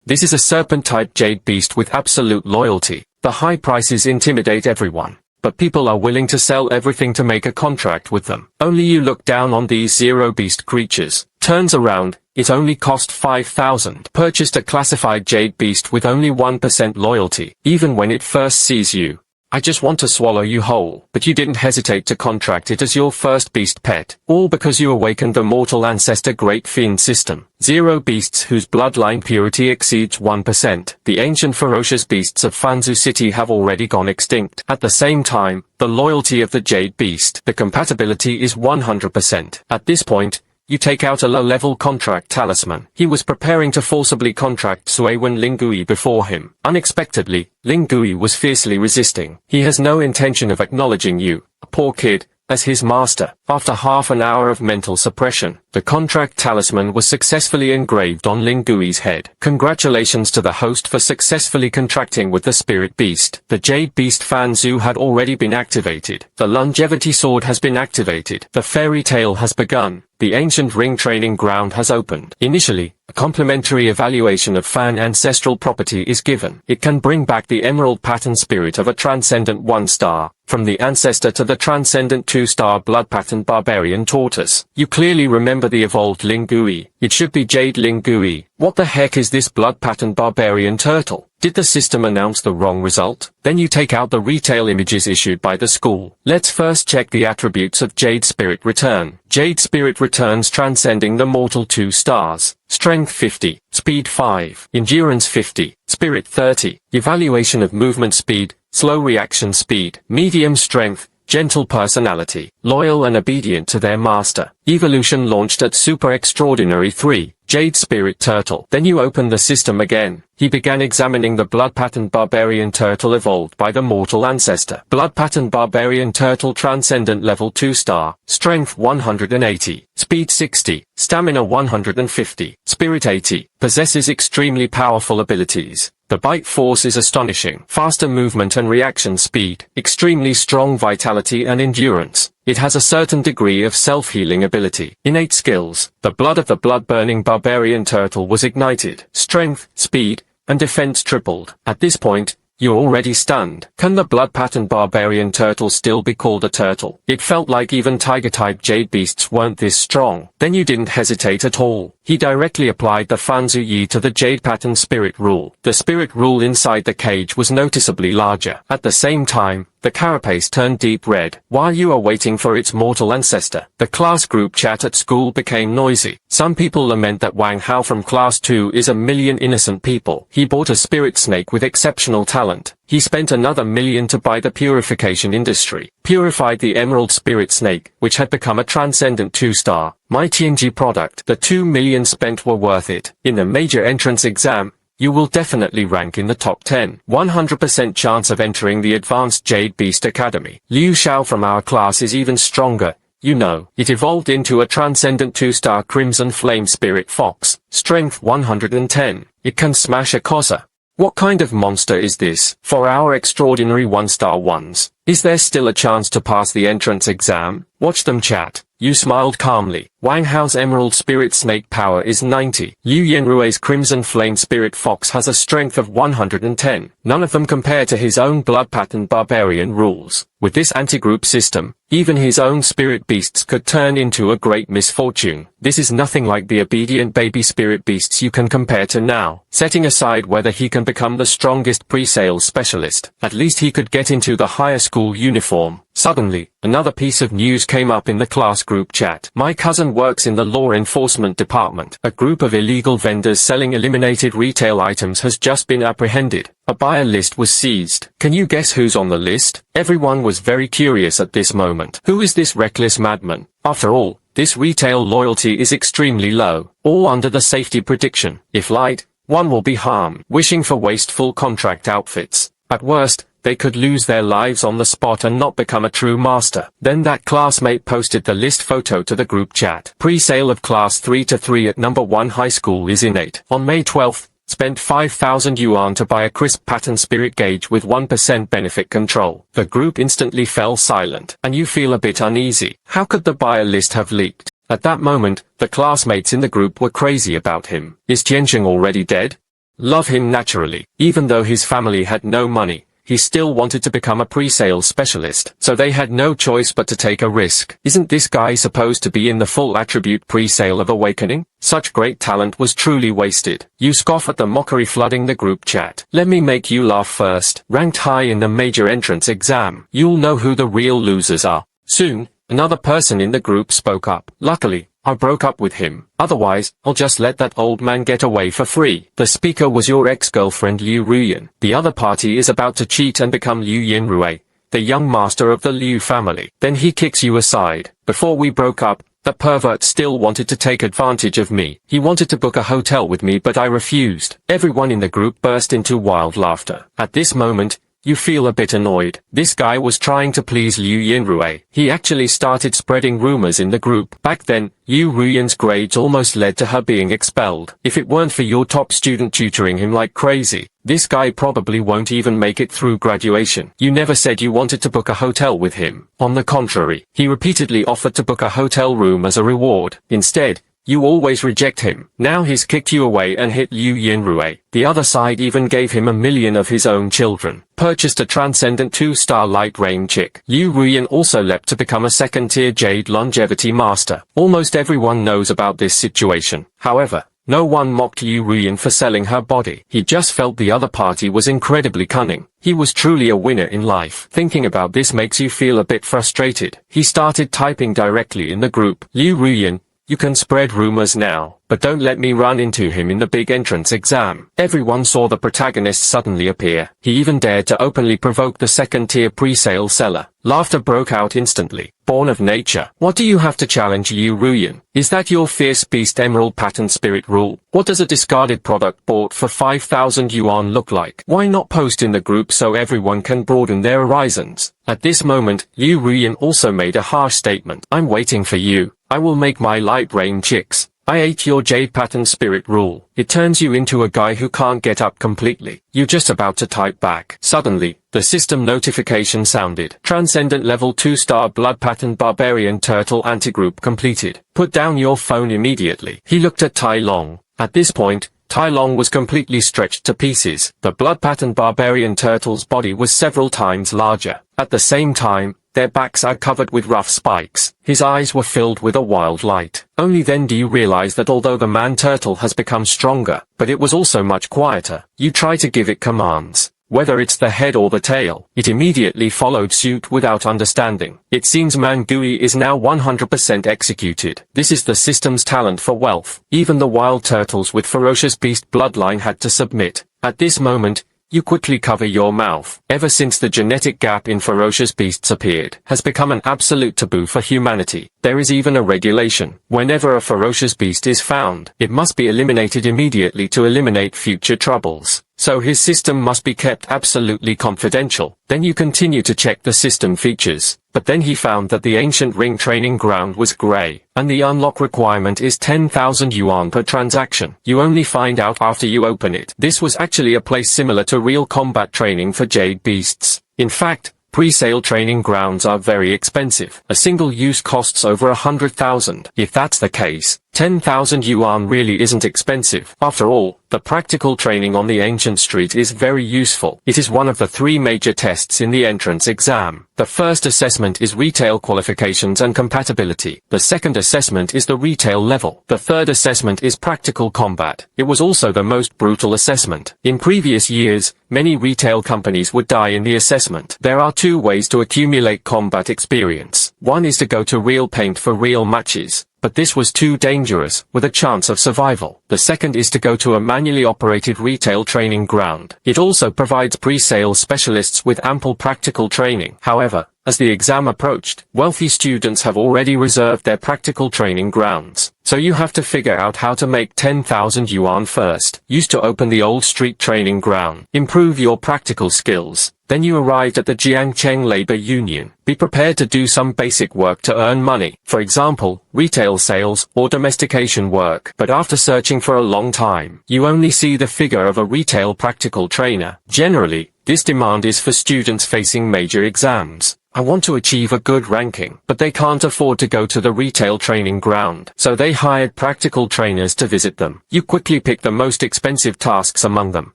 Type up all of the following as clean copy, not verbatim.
This is a serpent-type jade beast with absolute loyalty. The high prices intimidate everyone, but people are willing to sell everything to make a contract with them. Only you look down on these zero beast creatures. Turns around, it only cost 5,000. Purchased a classified jade beast with only 1% loyalty. Even when it first sees you, I just want to swallow you whole. But you didn't hesitate to contract it as your first beast pet. All because you awakened the mortal ancestor Great Fiend system. Zero beasts whose bloodline purity exceeds 1%. The ancient ferocious beasts of Fanzu City have already gone extinct. At the same time, the loyalty of the jade beast. The compatibility is 100%. At this point, you take out a low-level contract talisman. He was preparing to forcibly contract Suiwen Lingui before him. Unexpectedly, Lingui was fiercely resisting. He has no intention of acknowledging you, a poor kid, as his master. After half an hour of mental suppression, the contract talisman was successfully engraved on Lingui's head. Congratulations to the host for successfully contracting with the spirit beast. The jade beast Fanzu had already been activated. The longevity sword has been activated. The fairy tale has begun. The ancient ring training ground has opened. Initially, a complimentary evaluation of Fan ancestral property is given. It can bring back the emerald pattern spirit of a transcendent 1-star, from the ancestor to the transcendent 2-star blood pattern barbarian tortoise. You clearly remember the evolved Lingui. It should be Jade Lingui. What the heck is this blood pattern barbarian turtle? Did the system announce the wrong result? Then you take out the retail images issued by the school. Let's first check the attributes of Jade Spirit Return. Jade Spirit returns transcending the mortal 2 stars. Strength 50, Speed 5, Endurance 50, Spirit 30, Evaluation of movement speed, slow reaction speed, medium strength, gentle personality, loyal and obedient to their master. Evolution launched at Super Extraordinary 3. Jade Spirit Turtle. Then you open the system again. He began examining the blood pattern barbarian turtle evolved by the mortal ancestor. Blood pattern barbarian turtle transcendent level 2-star. Strength 180. Speed 60. Stamina 150. Spirit 80. Possesses extremely powerful abilities. The bite force is astonishing. Faster movement and reaction speed. Extremely strong vitality and endurance. It has a certain degree of self-healing ability. Innate skills. The blood of the blood-burning barbarian turtle was ignited. Strength, speed, and defense tripled. At this point, you're already stunned. Can the blood pattern barbarian turtle still be called a turtle? It felt like even tiger-type jade beasts weren't this strong. Then you didn't hesitate at all. He directly applied the Fanzu Yi to the jade pattern spirit rule. The spirit rule inside the cage was noticeably larger. At the same time, the carapace turned deep red. While you are waiting for its mortal ancestor, the class group chat at school became noisy. Some people lament that Wang Hao from class 2 is a million innocent people. He bought a spirit snake with exceptional talent. He spent another million to buy the purification industry. Purified the emerald spirit snake, which had become a transcendent 2-star. My TNG product. The 2 million spent were worth it. In the major entrance exam, you will definitely rank in the top 10. 100% chance of entering the Advanced Jade Beast Academy. Liu Xiao from our class is even stronger. You know, it evolved into a transcendent 2-star Crimson Flame Spirit Fox. Strength 110. It can smash a Kosa. What kind of monster is this? For our extraordinary 1-star ones, is there still a chance to pass the entrance exam? Watch them chat. You smiled calmly. Wang Hao's Emerald Spirit Snake power is 90. Liu Yanrui's Crimson Flame Spirit Fox has a strength of 110. None of them compare to his own blood pattern barbarian rules. With this anti-group system, even his own spirit beasts could turn into a great misfortune. This is nothing like the obedient baby spirit beasts you can compare to now. Setting aside whether he can become the strongest pre-sales specialist, at least he could get into the higher school uniform. Suddenly, another piece of news came up in the class group chat. My cousin works in the law enforcement department. A group of illegal vendors selling eliminated retail items has just been apprehended. A buyer list was seized. Can you guess who's on the list? Everyone was very curious at this moment. Who is this reckless madman? After all, this retail loyalty is extremely low, all under the safety prediction. If light, one will be harmed. Wishing for wasteful contract outfits. At worst, they could lose their lives on the spot and not become a true master. Then that classmate posted the list photo to the group chat. Pre-sale of class 3 to 3 at number 1 high school is innate. On May 12th, spent 5,000 yuan to buy a crisp pattern spirit gauge with 1% benefit control. The group instantly fell silent, and you feel a bit uneasy. How could the buyer list have leaked? At that moment, the classmates in the group were crazy about him. Is Tianzheng already dead? love him naturally. Even though his family had no money, he still wanted to become a pre-sale specialist, so they had no choice but to take a risk. Isn't this guy supposed to be in the full attribute pre-sale of Awakening? Such great talent was truly wasted. You scoff at the mockery flooding the group chat. Let me make you laugh first. Ranked high in the major entrance exam. You'll know who the real losers are soon. Another person in the group spoke up. Luckily, I broke up with him. Otherwise, I'll just let that old man get away for free. The speaker was your ex-girlfriend Liu Ruyan. The other party is about to cheat and become Liu Yinrui, the young master of the Liu family. Then he kicks you aside. Before we broke up, the pervert still wanted to take advantage of me. He wanted to book a hotel with me but I refused. Everyone in the group burst into wild laughter. At this moment, you feel a bit annoyed. This guy was trying to please Liu Yinrui. He actually started spreading rumors in the group. Back then, Liu Ruyan's grades almost led to her being expelled. If it weren't for your top student tutoring him like crazy, this guy probably won't even make it through graduation. You never said you wanted to book a hotel with him. On the contrary, he repeatedly offered to book a hotel room as a reward. Instead, you always reject him. Now he's kicked you away and hit Liu Yinrui. The other side even gave him 1,000,000 of his own children. Purchased a transcendent 2-star light rain chick. Liu Ruyan also leapt to become a second-tier Jade longevity master. Almost everyone knows about this situation. However, no one mocked Liu Ruyan for selling her body. He just felt the other party was incredibly cunning. He was truly a winner in life. Thinking about this makes you feel a bit frustrated. He started typing directly in the group. Liu Ruyan, you can spread rumors now, but don't let me run into him in the big entrance exam. Everyone saw the protagonist suddenly appear. He even dared to openly provoke the second-tier pre-sale seller. Laughter broke out instantly. Born of nature. What do you have to challenge Liu Ruyan? Is that your fierce beast emerald pattern spirit rule? What does a discarded product bought for 5,000 yuan look like? Why not post in the group so everyone can broaden their horizons? At this moment, Liu Ruyan also made a harsh statement. I'm waiting for you. I will make my light rain chicks. I ate your jade pattern spirit rule. It turns you into a guy who can't get up completely. You're just about to type back. Suddenly, the system notification sounded. Transcendent level 2-star blood pattern barbarian turtle anti-group completed. Put down your phone immediately. He looked at Tai Long. At this point, Tai Long was completely stretched to pieces. The blood pattern barbarian turtle's body was several times larger. At the same time, their backs are covered with rough spikes. His eyes were filled with a wild light. Only then do you realize that although the man turtle has become stronger, but it was also much quieter. You try to give it commands. Whether it's the head or the tail, it immediately followed suit without understanding. It seems Mangui is now 100% executed. This is the system's talent for wealth. Even the wild turtles with ferocious beast bloodline had to submit. At this moment, you quickly cover your mouth. Ever since the genetic gap in ferocious beasts appeared, has become an absolute taboo for humanity. There is even a regulation. Whenever a ferocious beast is found, it must be eliminated immediately to eliminate future troubles. So his system must be kept absolutely confidential. Then you continue to check the system features. But then he found that the ancient ring training ground was grey, and the unlock requirement is 10,000 yuan per transaction. You only find out after you open it. This was actually a place similar to real combat training for jade beasts. In fact, pre-sale training grounds are very expensive. A single use costs over 100,000. If that's the case, 10,000 yuan really isn't expensive. After all, the practical training on the ancient street is very useful. It is one of the 3 major tests in the entrance exam. The first assessment is retail qualifications and compatibility. The second assessment is the retail level. The third assessment is practical combat. It was also the most brutal assessment. In previous years, many retail companies would die in the assessment. There are 2 ways to accumulate combat experience. One is to go to real paint for real matches. But this was too dangerous, with a chance of survival. The second is to go to a manually operated retail training ground. It also provides pre-sale specialists with ample practical training. However, as the exam approached, wealthy students have already reserved their practical training grounds. So you have to figure out how to make 10,000 yuan first. Used to open the old street training ground. Improve your practical skills. Then you arrived at the Jiangcheng Labor Union. Be prepared to do some basic work to earn money. For example, retail sales or domestication work. But after searching for a long time, you only see the figure of a retail practical trainer. Generally, this demand is for students facing major exams. I want to achieve a good ranking, but they can't afford to go to the retail training ground, so they hired practical trainers to visit them. You quickly pick the most expensive tasks among them.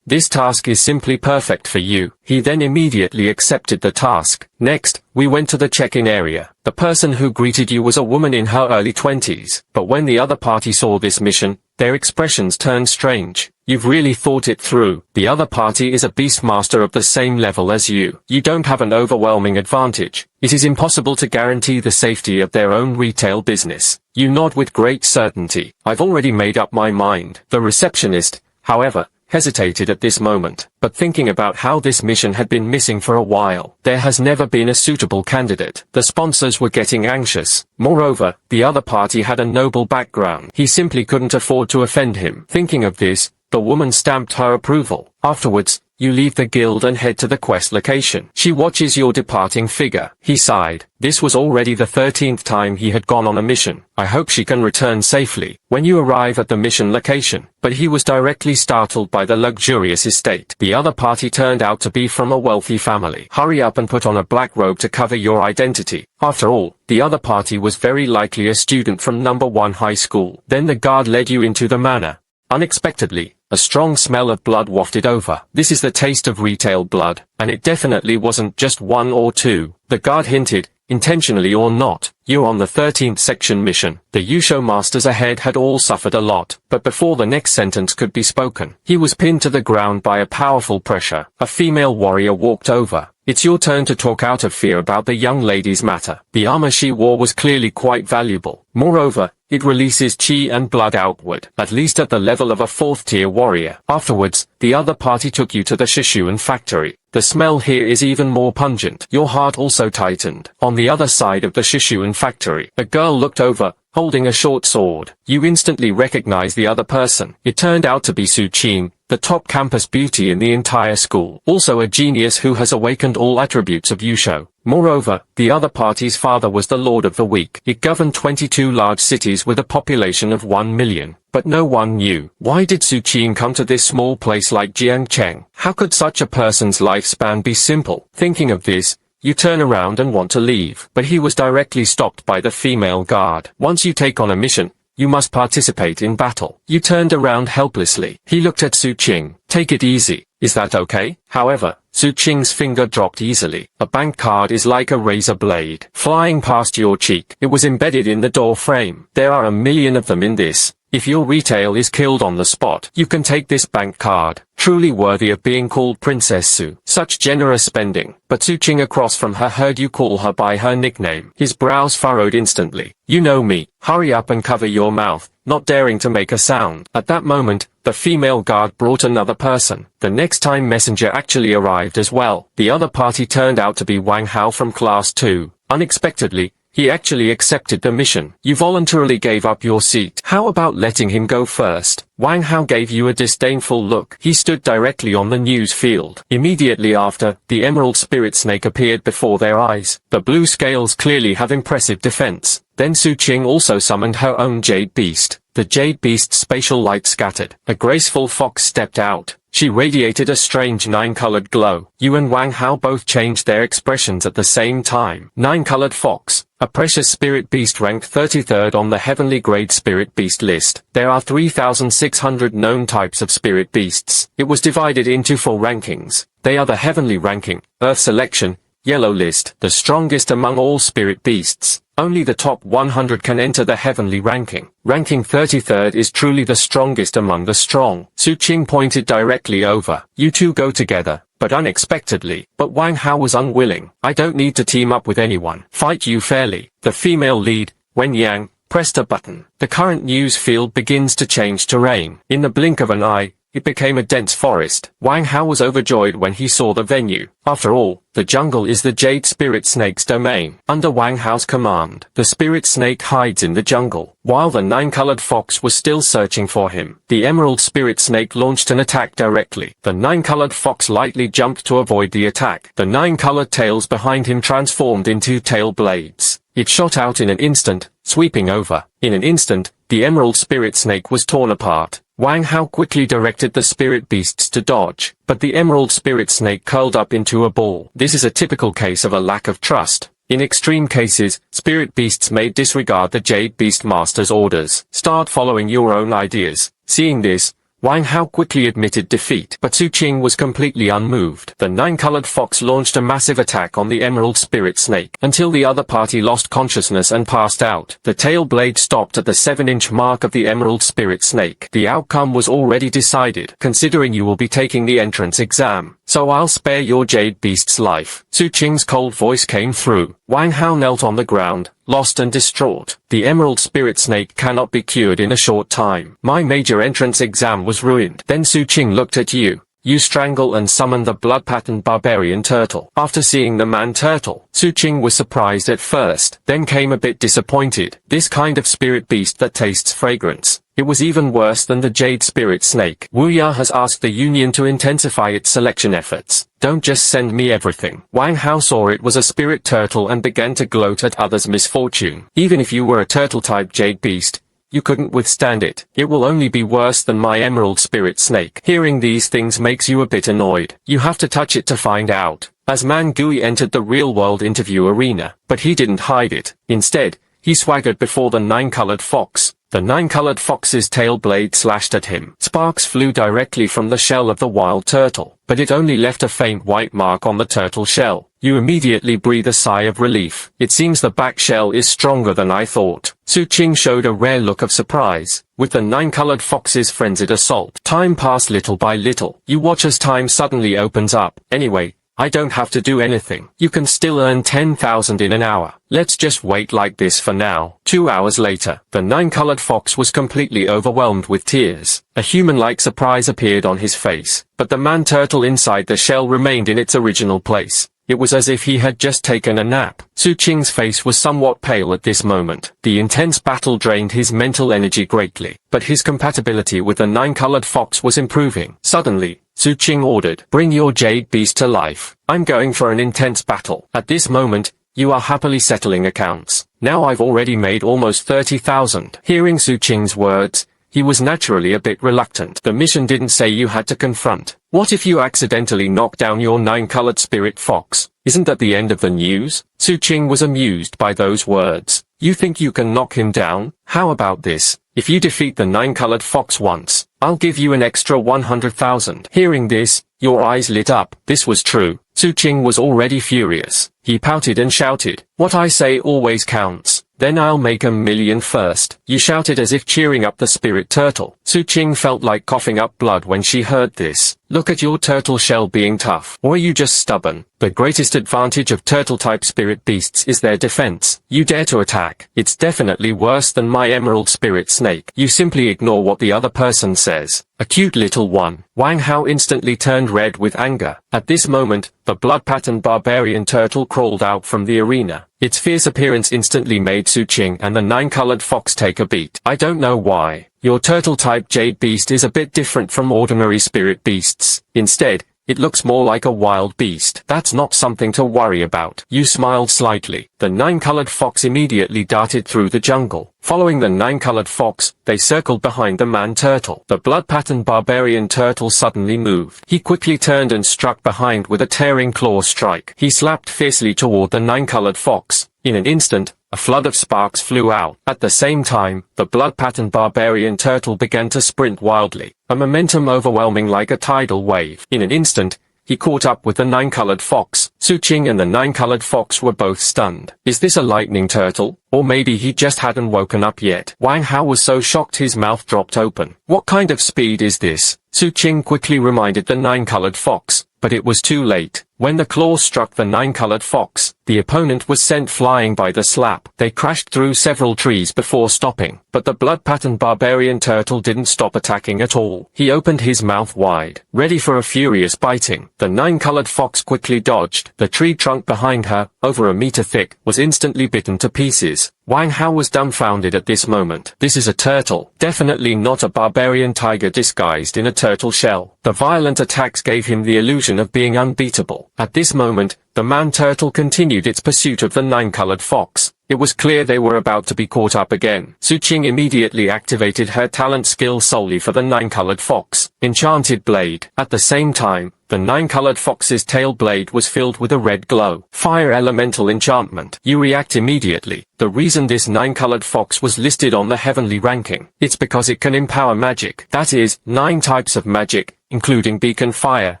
This task is simply perfect for you. He then immediately accepted the task. Next, we went to the check-in area. The person who greeted you was a woman in her early 20s, but when the other party saw this mission, their expressions turned strange. You've really thought it through. The other party is a beastmaster of the same level as you. You don't have an overwhelming advantage. It is impossible to guarantee the safety of their own retail business. You nod with great certainty. I've already made up my mind. The receptionist, however, hesitated at this moment, but thinking about how this mission had been missing for a while, there has never been a suitable candidate. The sponsors were getting anxious. Moreover, the other party had a noble background. He simply couldn't afford to offend him. Thinking of this, the woman stamped her approval. Afterwards, you leave the guild and head to the quest location. She watches your departing figure. He sighed. This was already the 13th time he had gone on a mission. I hope she can return safely. When you arrive at the mission location, but he was directly startled by the luxurious estate. The other party turned out to be from a wealthy family. Hurry up and put on a black robe to cover your identity. After all, the other party was very likely a student from number 1 high school. Then the guard led you into the manor. Unexpectedly, a strong smell of blood wafted over. This is the taste of retail blood, and it definitely wasn't just 1 or 2. The guard hinted, intentionally or not, you're on the 13th section mission. The Yusho masters ahead had all suffered a lot, but before the next sentence could be spoken, he was pinned to the ground by a powerful pressure. A female warrior walked over. It's your turn to talk out of fear about the young lady's matter. The armor she wore was clearly quite valuable. Moreover, it releases chi and blood outward, at least at the level of a 4th-tier warrior. Afterwards, the other party took you to the Shishuan factory. The smell here is even more pungent. Your heart also tightened. On the other side of the Shishuan factory, a girl looked over, holding a short sword. You instantly recognized the other person. It turned out to be Su Qing, the top campus beauty in the entire school. Also a genius who has awakened all attributes of Yusho. Moreover, the other party's father was the Lord of the Weak. It governed 22 large cities with a population of 1 million. But no one knew. Why did Su Qing come to this small place like Jiangcheng? How could such a person's lifespan be simple? Thinking of this, you turn around and want to leave. But he was directly stopped by the female guard. Once you take on a mission, you must participate in battle. You turned around helplessly. He looked at Su Qing. Take it easy. Is that okay? However, Su Qing's finger dropped easily. A bank card is like a razor blade, flying past your cheek. It was embedded in the door frame. There are a million of them in this. If your retail is killed on the spot, you can take this bank card. Truly worthy of being called Princess Su. Such generous spending. But Su Qing across from her heard you call her by her nickname. His brows furrowed instantly. You know me. Hurry up and cover your mouth, not daring to make a sound. At that moment, the female guard brought another person. The next time messenger actually arrived as well. The other party turned out to be Wang Hao from class 2. Unexpectedly, he actually accepted the mission. You voluntarily gave up your seat. How about letting him go first? Wang Hao gave you a disdainful look. He stood directly on the news field. Immediately after, the emerald spirit snake appeared before their eyes. The blue scales clearly have impressive defense. Then Su Qing also summoned her own jade beast. The jade beast's spatial light scattered. A graceful fox stepped out. She radiated a strange 9-colored glow. You and Wang Hao both changed their expressions at the same time. 9-colored fox. A precious spirit beast ranked 33rd on the heavenly grade spirit beast list. There are 3,600 known types of spirit beasts. It was divided into 4 rankings. They are the heavenly ranking, earth selection, yellow list. The strongest among all spirit beasts. Only the top 100 can enter the heavenly ranking. Ranking 33rd is truly the strongest among the strong. Su Qing pointed directly over. You two go together, but unexpectedly. But Wang Hao was unwilling. I don't need to team up with anyone. Fight you fairly. The female lead, Wen Yang, pressed a button. The current news field begins to change terrain. In the blink of an eye, it became a dense forest. Wang Hao was overjoyed when he saw the venue. After all, the jungle is the Jade Spirit Snake's domain. Under Wang Hao's command, the Spirit Snake hides in the jungle. While the 9-colored fox was still searching for him, the Emerald Spirit Snake launched an attack directly. The 9-colored fox lightly jumped to avoid the attack. The 9-colored tails behind him transformed into tail blades. It shot out in an instant, sweeping over. In an instant, the Emerald Spirit Snake was torn apart. Wang Hao quickly directed the spirit beasts to dodge, but the emerald spirit snake curled up into a ball. This is a typical case of a lack of trust. In extreme cases, spirit beasts may disregard the Jade Beast Master's orders. Start following your own ideas. Seeing this, Wang Hao quickly admitted defeat, but Su Qing was completely unmoved. The nine-colored fox launched a massive attack on the emerald spirit snake, until the other party lost consciousness and passed out. The tail blade stopped at the 7-inch mark of the emerald spirit snake. The outcome was already decided, considering you will be taking the entrance exam, so I'll spare your Jade Beast's life. Su Qing's cold voice came through. Wang Hao knelt on the ground, lost and distraught. The emerald spirit snake cannot be cured in a short time. My major entrance exam was ruined. Then Su Qing looked at you. You strangle and summon the blood-patterned barbarian turtle. After seeing the man turtle, Su Qing was surprised at first, then came a bit disappointed. This kind of spirit beast that tastes fragrance. It was even worse than the jade spirit snake. Wu Ya has asked the Union to intensify its selection efforts. Don't just send me everything. Wang Hao saw it was a spirit turtle and began to gloat at others' misfortune. Even if you were a turtle-type jade beast, you couldn't withstand it. It will only be worse than my emerald spirit snake. Hearing these things makes you a bit annoyed. You have to touch it to find out. As Man Gui entered the real-world interview arena, but he didn't hide it. Instead, he swaggered before the nine-colored fox. The nine-colored fox's tail blade slashed at him. Sparks flew directly from the shell of the wild turtle, but it only left a faint white mark on the turtle shell. You immediately breathe a sigh of relief. It seems the back shell is stronger than I thought. Su Qing showed a rare look of surprise, with the nine-colored fox's frenzied assault. Time passed little by little. You watch as time suddenly opens up. Anyway, I don't have to do anything. You can still earn 10,000 in an hour. Let's just wait like this for now. 2 hours later, the nine-colored fox was completely overwhelmed with tears. A human-like surprise appeared on his face, but the man-turtle inside the shell remained in its original place. It was as if he had just taken a nap. Su Qing's face was somewhat pale at this moment. The intense battle drained his mental energy greatly, but his compatibility with the nine-colored fox was improving. Suddenly, Su Qing ordered, "Bring your jade beast to life. I'm going for an intense battle." At this moment, you are happily settling accounts. Now I've already made almost 30,000. Hearing Su Qing's words, he was naturally a bit reluctant. The mission didn't say you had to confront. What if you accidentally knock down your nine-colored spirit fox? Isn't that the end of the news? Su Qing was amused by those words. You think you can knock him down? How about this? If you defeat the nine-colored fox once, I'll give you an extra 100,000. Hearing this, your eyes lit up. This was true. Su Qing was already furious. He pouted and shouted, "What I say always counts. Then I'll make 1,000,000 first." You shouted as if cheering up the spirit turtle. Su Qing felt like coughing up blood when she heard this. Look at your turtle shell being tough. Or are you just stubborn? The greatest advantage of turtle-type spirit beasts is their defense. You dare to attack. It's definitely worse than my emerald spirit snake. You simply ignore what the other person says. A cute little one. Wang Hao instantly turned red with anger. At this moment, the blood-patterned barbarian turtle crawled out from the arena. Its fierce appearance instantly made Su Qing and the nine-colored fox take a beat. I don't know why. Your turtle-type jade beast is a bit different from ordinary spirit beasts. Instead, it looks more like a wild beast. That's not something to worry about. You smiled slightly. The nine-colored fox immediately darted through the jungle. Following the nine-colored fox, they circled behind the man-turtle. The blood-patterned barbarian turtle suddenly moved. He quickly turned and struck behind with a tearing claw strike. He slapped fiercely toward the nine-colored fox. In an instant, a flood of sparks flew out. At the same time, the blood-patterned barbarian turtle began to sprint wildly, a momentum overwhelming like a tidal wave. In an instant, he caught up with the nine-colored fox. Su Qing and the nine-colored fox were both stunned. Is this a lightning turtle? Or maybe he just hadn't woken up yet. Wang Hao was so shocked his mouth dropped open. What kind of speed is this? Su Qing quickly reminded the nine-colored fox, but it was too late. When the claw struck the nine-colored fox, the opponent was sent flying by the slap. They crashed through several trees before stopping, but the blood-patterned barbarian turtle didn't stop attacking at all. He opened his mouth wide, ready for a furious biting. The nine-colored fox quickly dodged. The tree trunk behind her, over a meter thick, was instantly bitten to pieces. Wang Hao was dumbfounded at this moment. This is a turtle, definitely not a barbarian tiger disguised in a turtle shell. The violent attacks gave him the illusion of being unbeatable. At this moment, the man-turtle continued its pursuit of the nine-colored fox. It was clear they were about to be caught up again. Su Qing immediately activated her talent skill solely for the nine-colored fox, Enchanted Blade. At the same time, the nine-colored fox's tail blade was filled with a red glow. Fire Elemental Enchantment. You react immediately. The reason this nine-colored fox was listed on the heavenly ranking, it's because it can empower magic. That is, 9 types of magic, including beacon fire,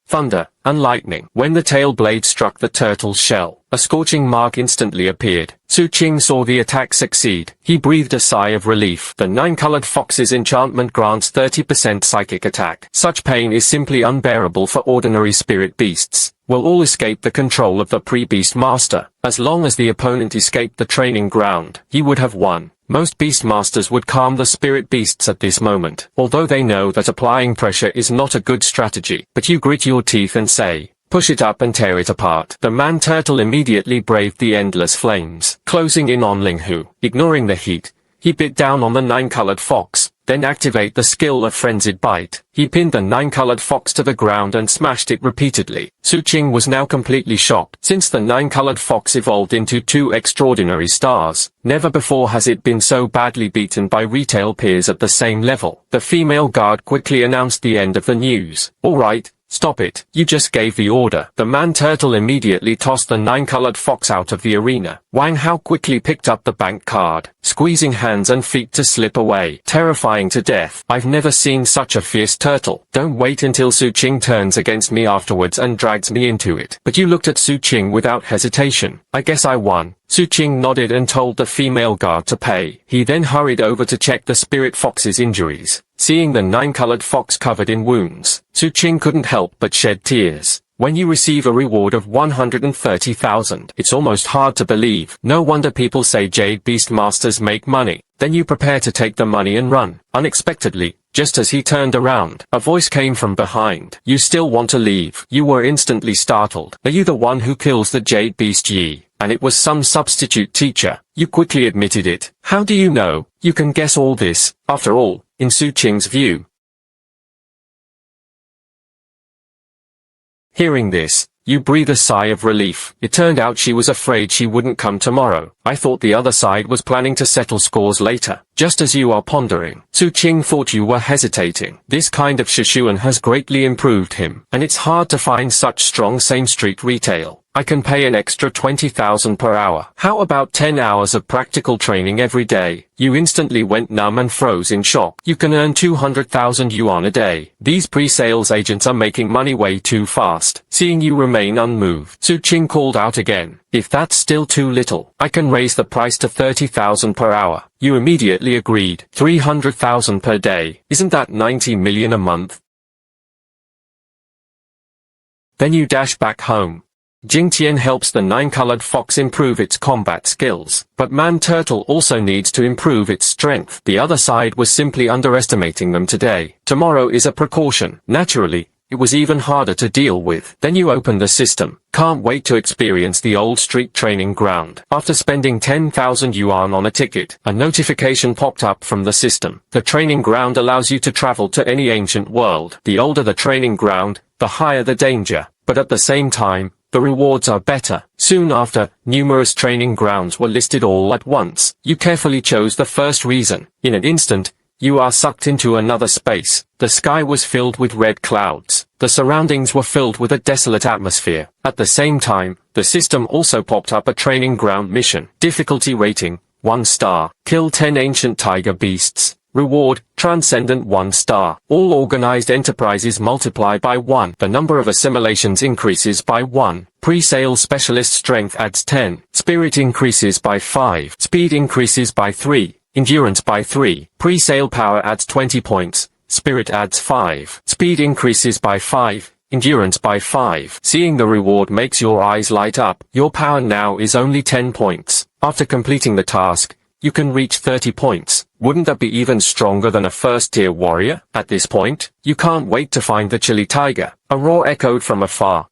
thunder, and lightning. When the tail blade struck the turtle's shell, a scorching mark instantly appeared. Su Qing saw the attack succeed. He breathed a sigh of relief. The nine-colored fox's enchantment grants 30% psychic attack. Such pain is simply unbearable for ordinary spirit beasts. Will all escape the control of the pre-beast master. As long as the opponent escaped the training ground, he would have won. Most beastmasters would calm the spirit beasts at this moment, although they know that applying pressure is not a good strategy. But you grit your teeth and say, push it up and tear it apart. The man-turtle immediately braved the endless flames, closing in on Ling Hu. Ignoring the heat, he bit down on the nine-colored fox, then activate the skill of Frenzied Bite. He pinned the nine-colored fox to the ground and smashed it repeatedly. Su Qing was now completely shocked. Since the nine-colored fox evolved into 2 extraordinary stars, never before has it been so badly beaten by retail peers at the same level. The female guard quickly announced the end of the news. All right. Stop it. You just gave the order. The man-turtle immediately tossed the nine-colored fox out of the arena. Wang Hao quickly picked up the bank card, squeezing hands and feet to slip away. Terrifying to death. I've never seen such a fierce turtle. Don't wait until Su Qing turns against me afterwards and drags me into it. But you looked at Su Qing without hesitation. I guess I won. Su Qing nodded and told the female guard to pay. He then hurried over to check the spirit fox's injuries. Seeing the nine-colored fox covered in wounds, Su Qing couldn't help but shed tears. When you receive a reward of 130,000, it's almost hard to believe. No wonder people say Jade Beast Masters make money. Then you prepare to take the money and run. Unexpectedly, just as he turned around, a voice came from behind. You still want to leave? You were instantly startled. Are you the one who kills the Jade Beast Yi? And it was some substitute teacher. You quickly admitted it. How do you know? You can guess all this. After all, in Su Qing's view. Hearing this, you breathe a sigh of relief. It turned out she was afraid she wouldn't come tomorrow. I thought the other side was planning to settle scores later. Just as you are pondering, Su Qing thought you were hesitating. This kind of Shishuan has greatly improved him, and it's hard to find such strong same-street retail. I can pay an extra 20,000 per hour. How about 10 hours of practical training every day? You instantly went numb and froze in shock. You can earn 200,000 yuan a day. These pre-sales agents are making money way too fast. Seeing you remain unmoved, Su Qing called out again. If that's still too little, I can raise the price to 30,000 per hour. You immediately agreed. 300,000 per day. Isn't that 90 million a month? Then you dash back home. Jing Tian helps the nine-colored fox improve its combat skills, but Man-Turtle also needs to improve its strength. The other side was simply underestimating them today. Tomorrow is a precaution. Naturally, it was even harder to deal with. Then you open the system. Can't wait to experience the old street training ground. After spending 10,000 yuan on a ticket, a notification popped up from the system. The training ground allows you to travel to any ancient world. The older the training ground, the higher the danger. But at the same time, the rewards are better. Soon after, numerous training grounds were listed all at once. You carefully chose the first reason. In an instant, you are sucked into another space. The sky was filled with red clouds. The surroundings were filled with a desolate atmosphere. At the same time, the system also popped up a training ground mission. Difficulty rating, 1 star. Kill 10 ancient tiger beasts. Reward, Transcendent 1 star. All organized enterprises multiply by 1. The number of assimilations increases by 1. Pre-sale specialist strength adds 10. Spirit increases by 5. Speed increases by 3. Endurance by 3. Pre-sale power adds 20 points. Spirit adds 5. Speed increases by 5. Endurance by 5. Seeing the reward makes your eyes light up. Your power now is only 10 points. After completing the task, you can reach 30 points. Wouldn't that be even stronger than a first-tier warrior? At this point, you can't wait to find the chilly tiger. A roar echoed from afar.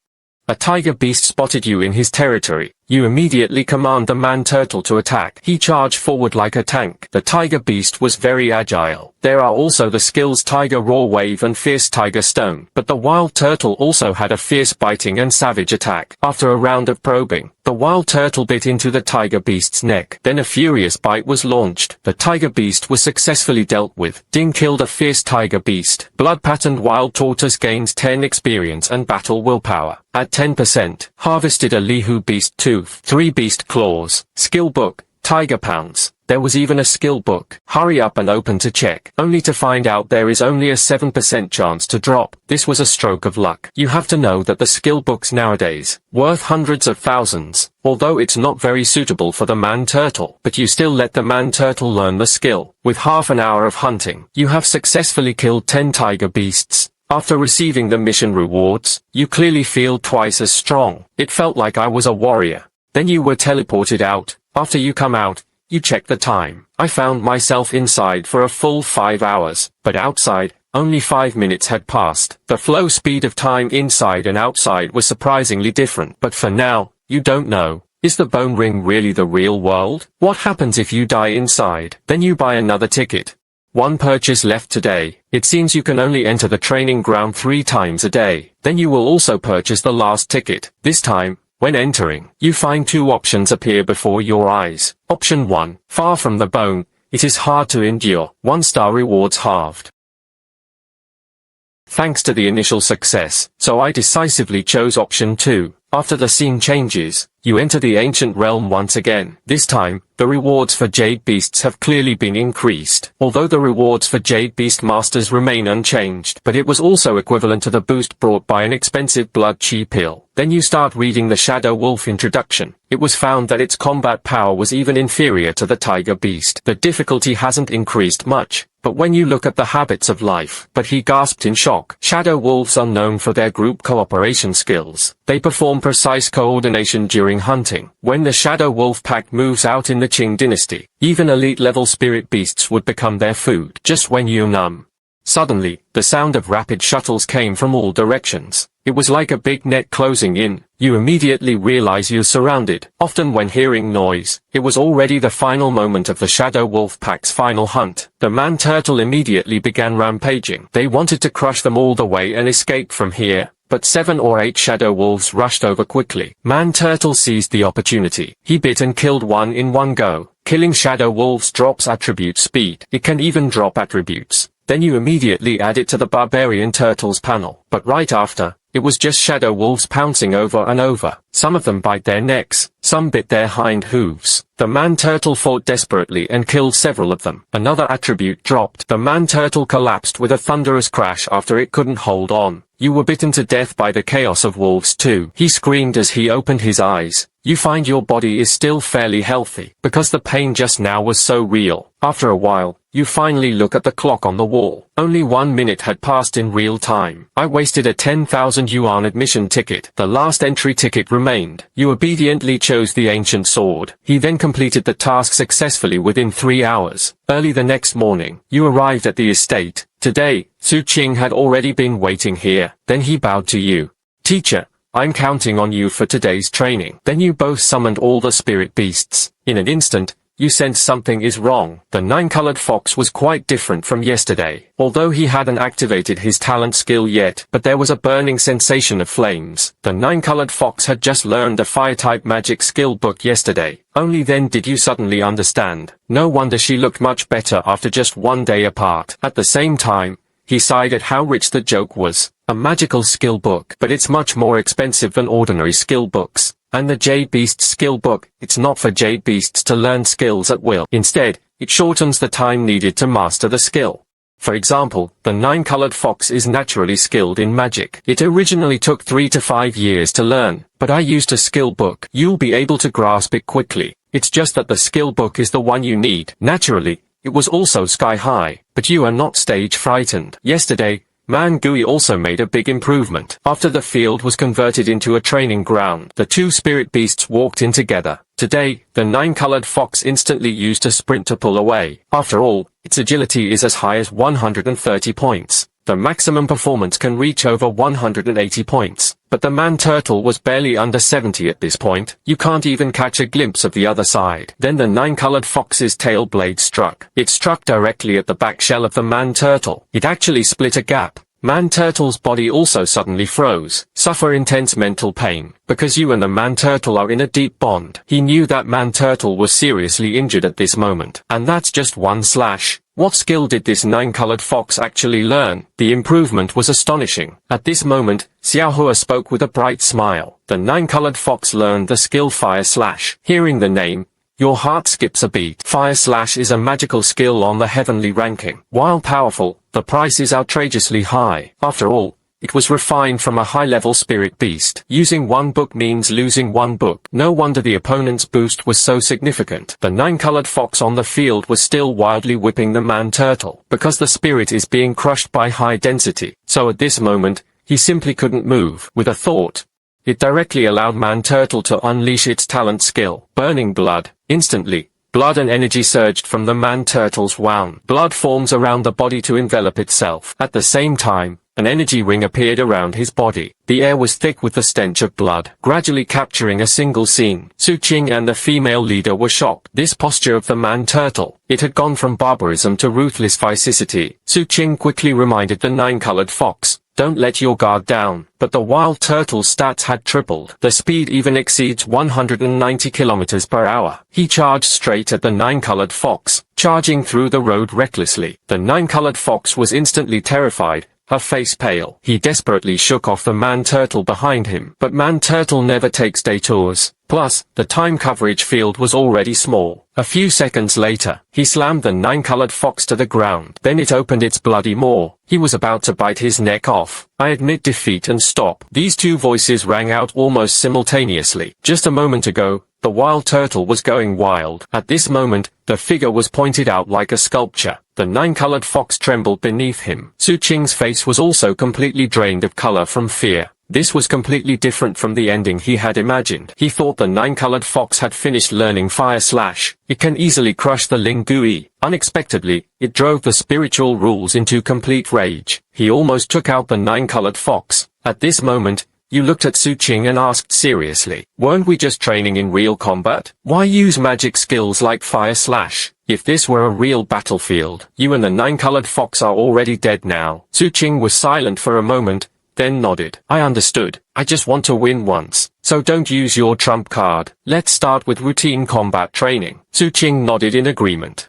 A tiger beast spotted you in his territory. You immediately command the man-turtle to attack. He charged forward like a tank. The tiger beast was very agile. There are also the skills Tiger Raw Wave and Fierce Tiger Stone. But the wild turtle also had a fierce biting and savage attack. After a round of probing, the wild turtle bit into the tiger beast's neck. Then a furious bite was launched. The tiger beast was successfully dealt with. Ding killed a fierce tiger beast. Blood-patterned wild tortoise gains 10 experience and battle willpower. At 10%, harvested a Lihu beast tooth. 3 beast claws. Skill book, Tiger Pounce. There was even a skill book. Hurry up and open to check, only to find out there is only a 7% chance to drop. This was a stroke of luck. You have to know that the skill books nowadays, worth hundreds of thousands, although it's not very suitable for the man-turtle, but you still let the man-turtle learn the skill. With half an hour of hunting, you have successfully killed 10 tiger beasts. After receiving the mission rewards, you clearly feel twice as strong. It felt like I was a warrior. Then you were teleported out. After you come out, you check the time. I found myself inside for a full 5 hours, but outside, only 5 minutes had passed. The flow speed of time inside and outside was surprisingly different. But for now, you don't know. Is the bone ring really the real world? What happens if you die inside? Then you buy another ticket. One purchase left today. It seems you can only enter the training ground 3 times a day. Then you will also purchase the last ticket. This time, when entering, you find 2 options appear before your eyes. Option 1, far from the bone, it is hard to endure. 1-star rewards halved. Thanks to the initial success, so I decisively chose option 2. After the scene changes, you enter the ancient realm once again. This time, the rewards for Jade Beasts have clearly been increased, although the rewards for Jade Beast Masters remain unchanged. But it was also equivalent to the boost brought by an expensive blood chi pill. Then you start reading the Shadow Wolf introduction. It was found that its combat power was even inferior to the Tiger Beast. The difficulty hasn't increased much, but when you look at the habits of life. But he gasped in shock. Shadow Wolves are known for their group cooperation skills. They perform precise coordination during hunting. When the Shadow Wolf pack moves out in the Qing dynasty, even elite-level spirit beasts would become their food. Just when you numb. Suddenly, the sound of rapid shuttles came from all directions. It was like a big net closing in. You immediately realize you're surrounded. Often when hearing noise, it was already the final moment of the Shadow Wolf pack's final hunt. The man-turtle immediately began rampaging. They wanted to crush them all the way and escape from here. But 7 or 8 Shadow Wolves rushed over quickly. Man-turtle seized the opportunity. He bit and killed one in one go. Killing Shadow Wolves drops attribute speed. It can even drop attributes. Then you immediately add it to the Barbarian Turtles panel. But right after, it was just Shadow Wolves pouncing over and over. Some of them bite their necks, some bit their hind hooves. The man-turtle fought desperately and killed several of them. Another attribute dropped. The man-turtle collapsed with a thunderous crash after it couldn't hold on. You were bitten to death by the chaos of wolves too. He screamed as he opened his eyes. You find your body is still fairly healthy, because the pain just now was so real. After a while, you finally look at the clock on the wall. Only 1 minute had passed in real time. I wasted a 10,000 yuan admission ticket. The last entry ticket remained. You obediently chose the ancient sword. He then completed the task successfully within 3 hours. Early the next morning, you arrived at the estate. Today, Su Qing had already been waiting here. Then he bowed to you. Teacher, I'm counting on you for today's training. Then you both summoned all the spirit beasts. In an instant, you sensed something is wrong. The 9-colored fox was quite different from yesterday, although he hadn't activated his talent skill yet, but there was a burning sensation of flames. The 9-colored fox had just learned a fire-type magic skill book yesterday. Only then did you suddenly understand. No wonder she looked much better after just 1 day apart. At the same time, he sighed at how rich the joke was. A magical skill book, but it's much more expensive than ordinary skill books. And the Jade Beast skill book, it's not for Jade Beasts to learn skills at will. Instead, it shortens the time needed to master the skill. For example, the 9-colored fox is naturally skilled in magic. It originally took 3 to 5 years to learn, but I used a skill book. You'll be able to grasp it quickly. It's just that the skill book is the one you need. Naturally, it was also sky high, but you are not stage frightened. Yesterday, Man Gui also made a big improvement. After the field was converted into a training ground, the 2 spirit beasts walked in together. Today, the 9-colored fox instantly used a sprint to pull away. After all, its agility is as high as 130 points. The maximum performance can reach over 180 points. but the man turtle was barely under 70 at this point. You can't even catch a glimpse of the other side. Then the nine-colored fox's tail blade struck. It struck directly at the back shell of the man turtle. It actually split a gap. Man turtle's body also suddenly froze. Suffer intense mental pain, because you and the man turtle are in a deep bond. He knew that man turtle was seriously injured at this moment. And that's just one slash. What skill did this nine-colored fox actually learn? The improvement was astonishing. At this moment, Xiaohua spoke with a bright smile. The nine-colored fox learned the skill Fire Slash. Hearing the name, your heart skips a beat. Fire Slash is a magical skill on the heavenly ranking. While powerful, the price is outrageously high. After all, it was refined from a high-level spirit beast. Using one book means losing one book. No wonder the opponent's boost was so significant. The nine-colored fox on the field was still wildly whipping the man turtle, because the spirit is being crushed by high density. So at this moment, he simply couldn't move. With a thought, it directly allowed man turtle to unleash its talent skill. Burning blood. Instantly, blood and energy surged from the man turtle's wound. Blood forms around the body to envelop itself. At the same time, an energy ring appeared around his body. The air was thick with the stench of blood, gradually capturing a single scene. Su Qing and the female leader were shocked. This posture of the man turtle, it had gone from barbarism to ruthless vicissitude. Su Qing quickly reminded the nine-colored fox, don't let your guard down. But the wild turtle's stats had tripled. The speed even exceeds 190 kilometers per hour. He charged straight at the nine-colored fox, charging through the road recklessly. The nine-colored fox was instantly terrified, her face pale. He desperately shook off the man turtle behind him. But man turtle never takes detours. Plus, the time coverage field was already small. A few seconds later, he slammed the nine-colored fox to the ground. Then it opened its bloody maw. He was about to bite his neck off. I admit defeat and stop. These two voices rang out almost simultaneously. Just a moment ago, the wild turtle was going wild. At this moment, the figure was pointed out like a sculpture. The nine-colored fox trembled beneath him. Su Qing's face was also completely drained of color from fear. This was completely different from the ending he had imagined. He thought the nine-colored fox had finished learning Fire Slash. It can easily crush the Lingui. Unexpectedly, it drove the spiritual rules into complete rage. He almost took out the nine-colored fox. At this moment, you looked at Su Qing and asked seriously, weren't we just training in real combat? Why use magic skills like Fire Slash? If this were a real battlefield, you and the nine-colored fox are already dead now. Su Qing was silent for a moment, then nodded. I understood. I just want to win once. So don't use your trump card. Let's start with routine combat training. Su Qing nodded in agreement.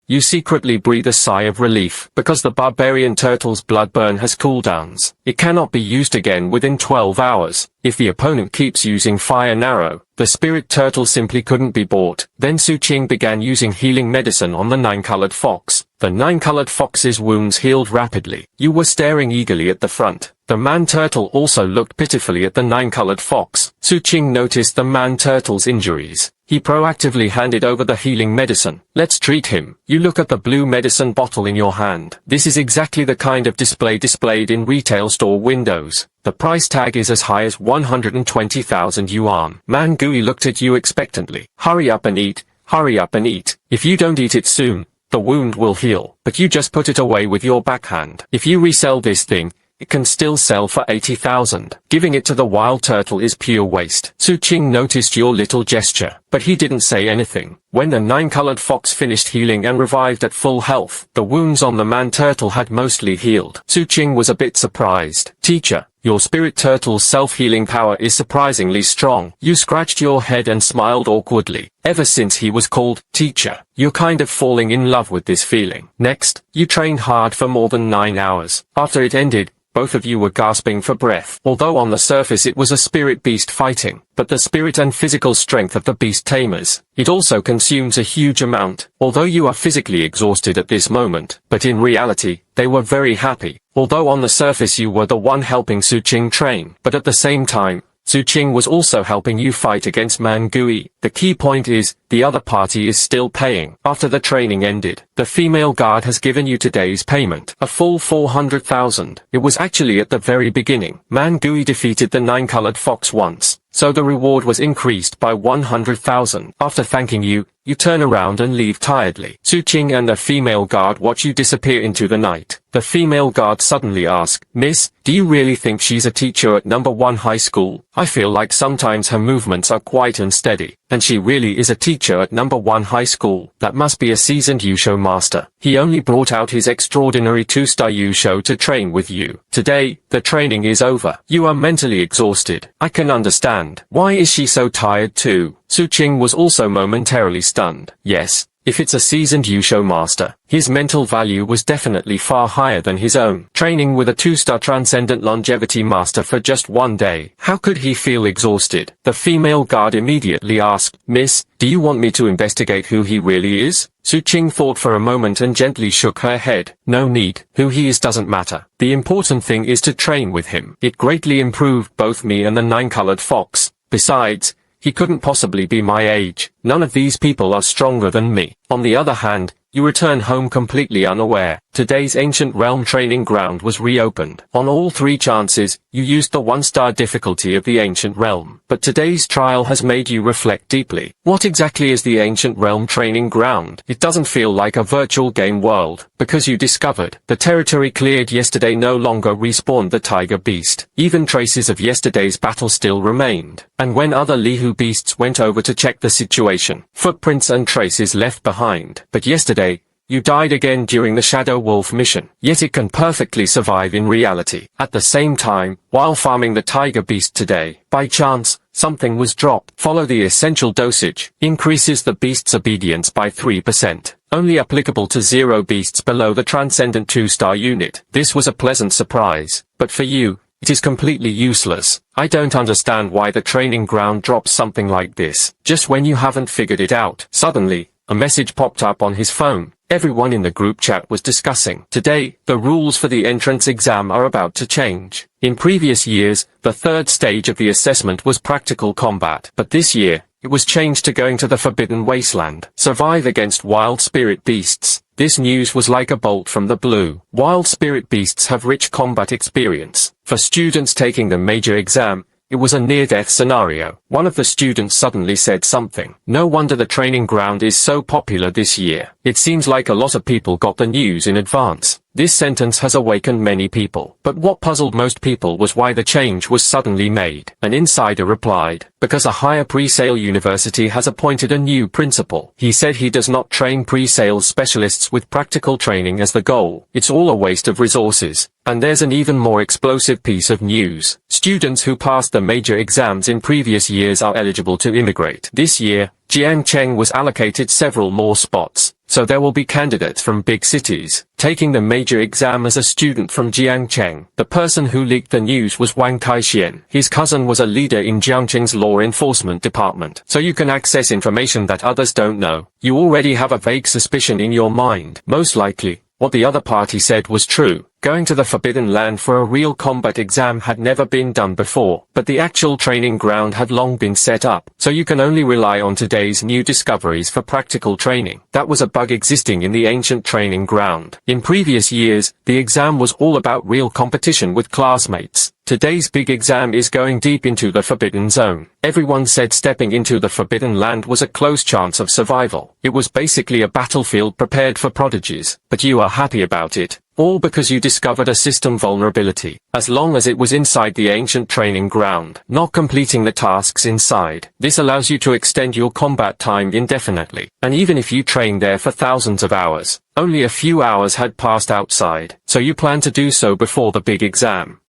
You secretly breathe a sigh of relief, because the barbarian turtle's blood burn has cooldowns. It cannot be used again within 12 hours. If the opponent keeps using Fire Narrow, the spirit turtle simply couldn't be bought. Then Su Qing began using healing medicine on the nine-colored fox. The nine-colored fox's wounds healed rapidly. You were staring eagerly at the front. The man turtle also looked pitifully at the nine-colored fox. Su Qing noticed the man turtle's injuries. He proactively handed over the healing medicine. Let's treat him. You look at the blue medicine bottle in your hand. This is exactly the kind of display displayed in retail store windows. The price tag is as high as 120,000 yuan. Man Gui looked at you expectantly. Hurry up and eat. Hurry up and eat. If you don't eat it soon, the wound will heal. But you just put it away with your backhand. If you resell this thing, it can still sell for 80,000. Giving it to the wild turtle is pure waste. Su Qing noticed your little gesture, but he didn't say anything. When the nine-colored fox finished healing and revived at full health, the wounds on the man turtle had mostly healed. Su Qing was a bit surprised. Teacher, your spirit turtle's self-healing power is surprisingly strong. You scratched your head and smiled awkwardly. Ever since he was called teacher, you're kind of falling in love with this feeling. Next, you trained hard for more than 9 hours. After it ended, both of you were gasping for breath. Although on the surface it was a spirit beast fighting, but the spirit and physical strength of the beast tamers, it also consumes a huge amount. Although you are physically exhausted at this moment, but in reality, they were very happy. Although on the surface you were the one helping Su Qing train, but at the same time, Su Qing was also helping you fight against Man Gui. The key point is, the other party is still paying. After the training ended, the female guard has given you today's payment, a full 400,000. It was actually at the very beginning. Man Gui defeated the nine-colored fox once, so the reward was increased by 100,000. After thanking you, you turn around and leave tiredly. Su Qing and the female guard watch you disappear into the night. The female guard suddenly asks, "Miss, do you really think she's a teacher at number 1 high school? I feel like sometimes her movements are quite unsteady. And she really is a teacher at number 1 high school. That must be a seasoned Yusho master. He only brought out his extraordinary 2-star Yusho to train with you. Today, the training is over. You are mentally exhausted. I can understand. Why is she so tired too?" Su Qing was also momentarily stunned. Yes. If it's a seasoned Yusho master, his mental value was definitely far higher than his own. Training with a 2-star transcendent longevity master for just 1 day. How could he feel exhausted? The female guard immediately asked, "Miss, do you want me to investigate who he really is?" Su Qing thought for a moment and gently shook her head. "No need. Who he is doesn't matter. The important thing is to train with him. It greatly improved both me and the 9-colored fox. Besides, he couldn't possibly be my age. None of these people are stronger than me. On the other hand, you return home completely unaware. Today's ancient realm training ground was reopened. On all 3 chances, you used the 1-star difficulty of the ancient realm. But today's trial has made you reflect deeply. What exactly is the ancient realm training ground? It doesn't feel like a virtual game world, because you discovered the territory cleared yesterday no longer respawned the tiger beast. Even traces of yesterday's battle still remained. And when other Lihu beasts went over to check the situation, footprints and traces left behind. But yesterday, you died again during the Shadow Wolf mission, yet it can perfectly survive in reality. At the same time, while farming the tiger beast today, by chance, something was dropped. Follow the essential dosage. Increases the beast's obedience by 3%. Only applicable to 0 beasts below the transcendent 2-star unit. This was a pleasant surprise, but for you, it is completely useless. I don't understand why the training ground drops something like this, just when you haven't figured it out. Suddenly, a message popped up on his phone. Everyone in the group chat was discussing. Today, the rules for the entrance exam are about to change. In previous years, the 3rd stage of the assessment was practical combat. But this year, it was changed to going to the Forbidden Wasteland. Survive against wild spirit beasts. This news was like a bolt from the blue. Wild spirit beasts have rich combat experience. For students taking the major exam, it was a near-death scenario. One of the students suddenly said something. No wonder the training ground is so popular this year. It seems like a lot of people got the news in advance. This sentence has awakened many people. But what puzzled most people was why the change was suddenly made. An insider replied, "Because a higher pre-sale university has appointed a new principal. He said he does not train pre-sales specialists with practical training as the goal. It's all a waste of resources." And there's an even more explosive piece of news. Students who passed the major exams in previous years are eligible to immigrate. This year, Jiangcheng was allocated several more spots, so there will be candidates from big cities taking the major exam as a student from Jiangcheng. The person who leaked the news was Wang Kaixian. His cousin was a leader in Jiangcheng's law enforcement department, so you can access information that others don't know. You already have a vague suspicion in your mind. Most likely, what the other party said was true. Going to the Forbidden Land for a real combat exam had never been done before, but the actual training ground had long been set up, so you can only rely on today's new discoveries for practical training. That was a bug existing in the ancient training ground. In previous years, the exam was all about real competition with classmates. Today's big exam is going deep into the Forbidden Zone. Everyone said stepping into the Forbidden Land was a close chance of survival. It was basically a battlefield prepared for prodigies. But you are happy about it. All because you discovered a system vulnerability. As long as it was inside the ancient training ground, not completing the tasks inside. This allows you to extend your combat time indefinitely. And even if you train there for thousands of hours, only a few hours had passed outside. So you plan to do so before the big exam.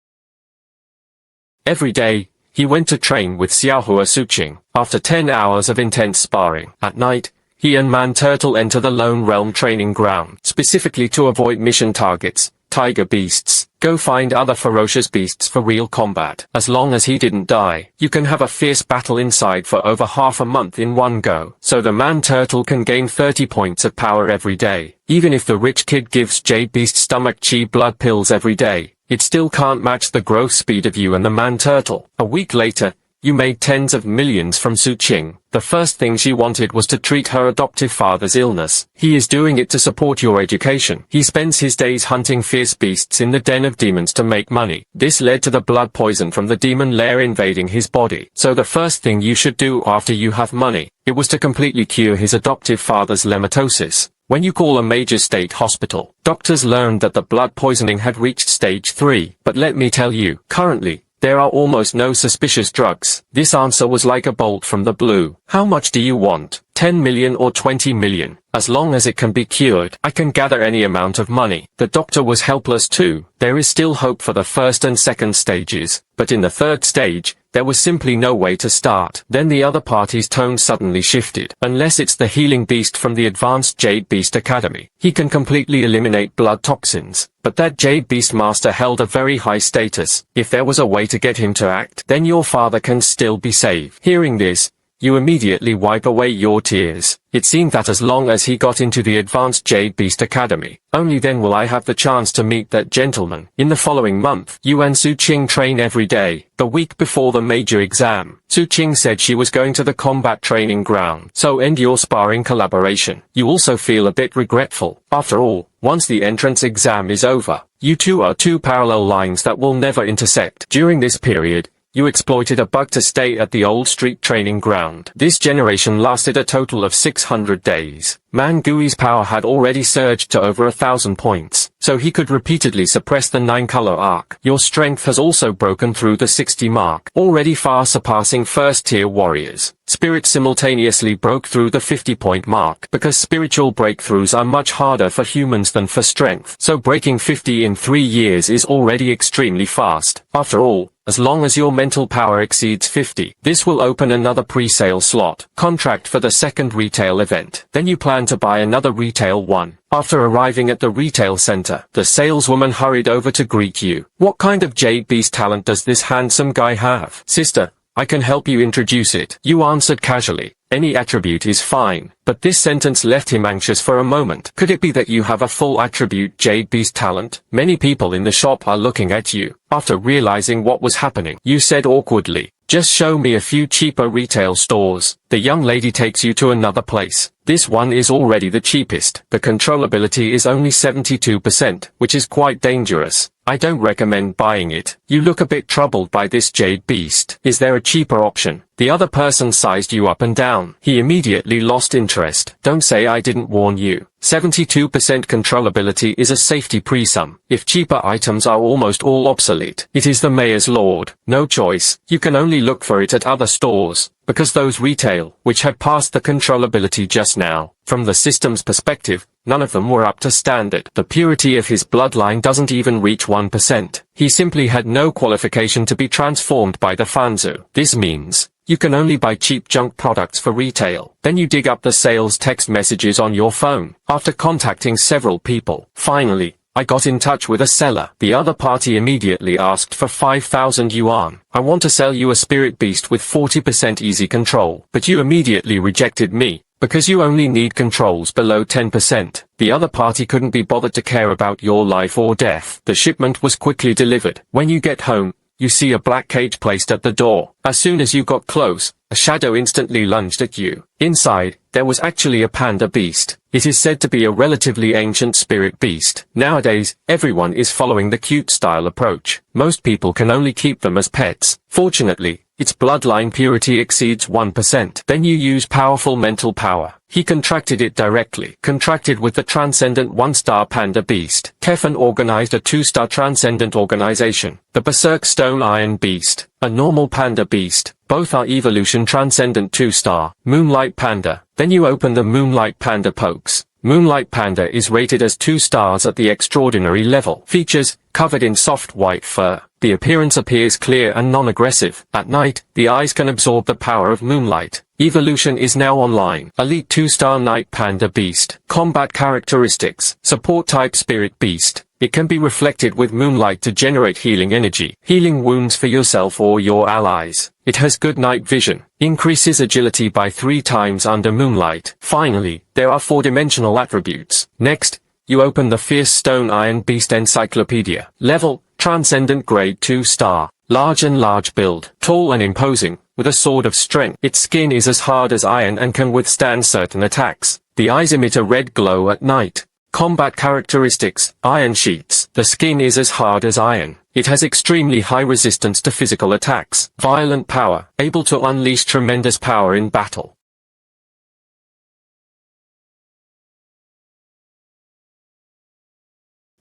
Every day, he went to train with Xiaohua Suqing. After 10 hours of intense sparring, at night, he and Man Turtle enter the Lone Realm training ground, specifically to avoid mission targets, tiger beasts. Go find other ferocious beasts for real combat. As long as he didn't die, you can have a fierce battle inside for over half a month in one go. So the Man Turtle can gain 30 points of power every day. Even if the rich kid gives Jade Beast stomach chi blood pills every day, it still can't match the growth speed of you and the Man Turtle. A week later, You made tens of millions from Su Qing. The first thing she wanted was to treat her adoptive father's illness. He is doing it to support your education. He spends his days hunting fierce beasts in the den of demons to make money. This led to the blood poison from the demon lair invading his body. So the first thing you should do after you have money, it was to completely cure his adoptive father's lematosis. When you call a major state hospital, doctors learned that the blood poisoning had reached stage 3. But let me tell you, currently, there are almost no suspicious drugs. This answer was like a bolt from the blue. How much do you want? 10 million or 20 million? As long as it can be cured, I can gather any amount of money. The doctor was helpless too. There is still hope for the first and second stages, but in the third stage, there was simply no way to start. Then the other party's tone suddenly shifted. Unless it's the healing beast from the Advanced Jade Beast Academy, he can completely eliminate blood toxins. But that Jade Beast Master held a very high status. If there was a way to get him to act, then your father can still be saved. Hearing this, you immediately wipe away your tears. It seemed that as long as he got into the Advanced Jade Beast Academy, only then will I have the chance to meet that gentleman. In the following month, you and Su Qing train every day. The week before the major exam, Su Qing said she was going to the combat training ground. So end your sparring collaboration. You also feel a bit regretful. After all, once the entrance exam is over, you two are two parallel lines that will never intersect. During this period, you exploited a bug to stay at the old street training ground. This generation lasted a total of 600 days. Man Gui's power had already surged to over 1,000 points, so he could repeatedly suppress the 9-color arc. Your strength has also broken through the 60 mark, already far surpassing first-tier warriors. Spirit simultaneously broke through the 50-point mark, because spiritual breakthroughs are much harder for humans than for strength. So breaking 50 in 3 years is already extremely fast. After all, as long as your mental power exceeds 50, this will open another pre-sale slot. Contract for the second retail event. Then you plan to buy another retail one. After arriving at the retail center, the saleswoman hurried over to greet you. What kind of Jade Beast talent does this handsome guy have? Sister, I can help you introduce it. You answered casually. Any attribute is fine, but this sentence left him anxious for a moment. Could it be that you have a full attribute Jade Beast talent? Many people in the shop are looking at you. After realizing what was happening, you said awkwardly, just show me a few cheaper retail stores. The young lady takes you to another place. This one is already the cheapest. The controllability is only 72%, which is quite dangerous. I don't recommend buying it. You look a bit troubled by this Jade Beast. Is there a cheaper option? The other person sized you up and down. He immediately lost interest. Don't say I didn't warn you. 72% controllability is a safety pre-sum. If cheaper items are almost all obsolete, it is the mayor's lord. No choice. You can only look for it at other stores, because those retail, which had passed the controllability just now, from the system's perspective, none of them were up to standard. The purity of his bloodline doesn't even reach 1%. He simply had no qualification to be transformed by the Fanzu. This means you can only buy cheap junk products for retail. Then you dig up the sales text messages on your phone. After contacting several people, finally, I got in touch with a seller. The other party immediately asked for 5,000 yuan. I want to sell you a spirit beast with 40% easy control. But you immediately rejected me, because you only need controls below 10%. The other party couldn't be bothered to care about your life or death. The shipment was quickly delivered. When you get home, you see a black cage placed at the door. As soon as you got close, a shadow instantly lunged at you. Inside, there was actually a panda beast. It is said to be a relatively ancient spirit beast. Nowadays, everyone is following the cute style approach. Most people can only keep them as pets. Fortunately, its bloodline purity exceeds 1%. Then you use powerful mental power. He contracted it directly. Contracted with the transcendent 1-star panda beast. Kefan organized a 2-star transcendent organization. The Berserk Stone Iron Beast. A normal panda beast. Both are evolution transcendent 2-star. Moonlight Panda. Then you open the Moonlight Panda pokes. Moonlight Panda is rated as 2 stars at the extraordinary level. Features, covered in soft white fur. The appearance appears clear and non-aggressive. At night, the eyes can absorb the power of moonlight. Evolution is now online. Elite 2-star Night Panda Beast. Combat characteristics. Support type Spirit Beast. It can be reflected with moonlight to generate healing energy. Healing wounds for yourself or your allies. It has good night vision. Increases agility by 3 times under moonlight. Finally, there are 4-dimensional attributes. Next, you open the Fierce Stone Iron Beast Encyclopedia. Level, Transcendent Grade 2-star. Large and large build. Tall and imposing, with a sword of strength. Its skin is as hard as iron and can withstand certain attacks. The eyes emit a red glow at night. Combat characteristics: iron sheets. The skin is as hard as iron. It has extremely high resistance to physical attacks. Violent power, able to unleash tremendous power in battle.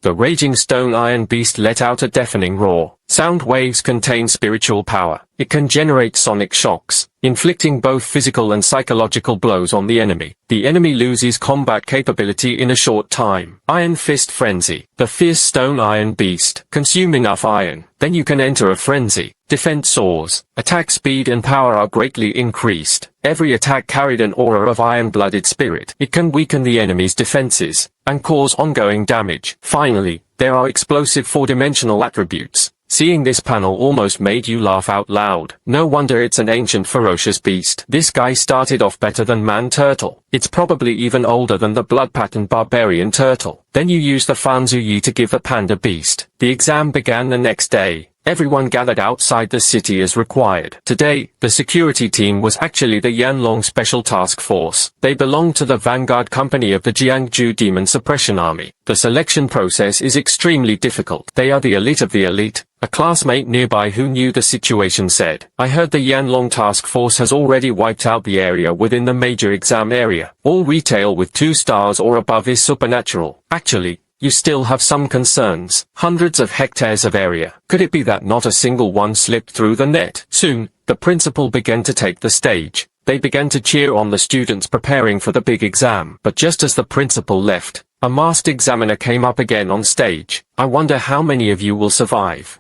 The raging stone iron beast let out a deafening roar. Sound waves contain spiritual power. It can generate sonic shocks, inflicting both physical and psychological blows on the enemy. The enemy loses combat capability in a short time. Iron Fist Frenzy. The fierce stone iron beast. Consume enough iron, then you can enter a frenzy. Defense soars. Attack speed and power are greatly increased. Every attack carried an aura of iron-blooded spirit. It can weaken the enemy's defenses and cause ongoing damage. Finally, there are explosive four-dimensional attributes. Seeing this panel almost made you laugh out loud. No wonder it's an ancient ferocious beast. This guy started off better than Man Turtle. It's probably even older than the blood-patterned barbarian turtle. Then you use the Fanzuyi to give the panda beast. The exam began the next day. Everyone gathered outside the city as required. Today, the security team was actually the Yanlong Special Task Force. They belonged to the vanguard company of the Jiangju Demon Suppression Army. The selection process is extremely difficult. They are the elite of the elite. A classmate nearby who knew the situation said, "I heard the Yanlong Task Force has already wiped out the area within the major exam area. All retail with 2 stars or above is supernatural. Actually, you still have some concerns. Hundreds of hectares of area. Could it be that not a single one slipped through the net?" Soon, the principal began to take the stage. They began to cheer on the students preparing for the big exam. But just as the principal left, a masked examiner came up again on stage. "I wonder how many of you will survive."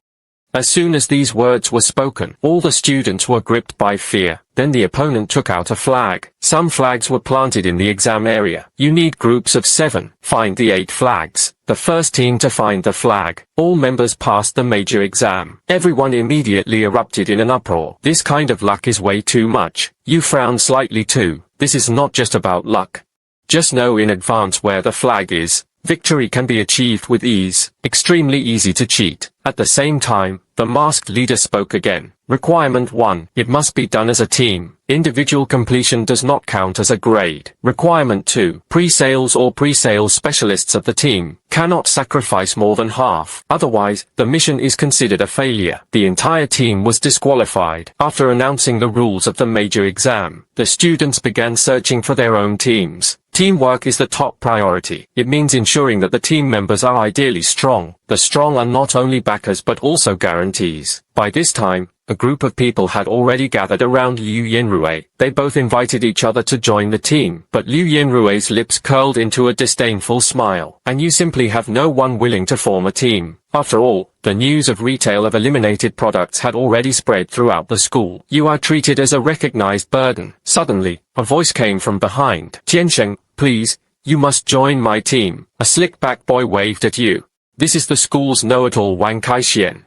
As soon as these words were spoken, all the students were gripped by fear. Then the opponent took out a flag. Some flags were planted in the exam area. You need groups of 7. Find the 8 flags. The first team to find the flag. All members passed the major exam. Everyone immediately erupted in an uproar. This kind of luck is way too much. You frown slightly too. This is not just about luck. Just know in advance where the flag is. Victory can be achieved with ease. Extremely easy to cheat. At the same time, the masked leader spoke again. Requirement 1. It must be done as a team. Individual completion does not count as a grade. Requirement 2. Pre-sales or pre-sales specialists of the team cannot sacrifice more than half. Otherwise, the mission is considered a failure. The entire team was disqualified. After announcing the rules of the major exam, the students began searching for their own teams. Teamwork is the top priority. It means ensuring that the team members are ideally strong. The strong are not only backers but also guarantees. By this time, a group of people had already gathered around Liu Yanrui. They both invited each other to join the team, but Liu Yanrui's lips curled into a disdainful smile. "And you simply have no one willing to form a team." After all, the news of retail of eliminated products had already spread throughout the school. "You are treated as a recognized burden." Suddenly, a voice came from behind. "Tiansheng, please, you must join my team." A slick-back boy waved at you. This is the school's know-it-all Wang Kaixian.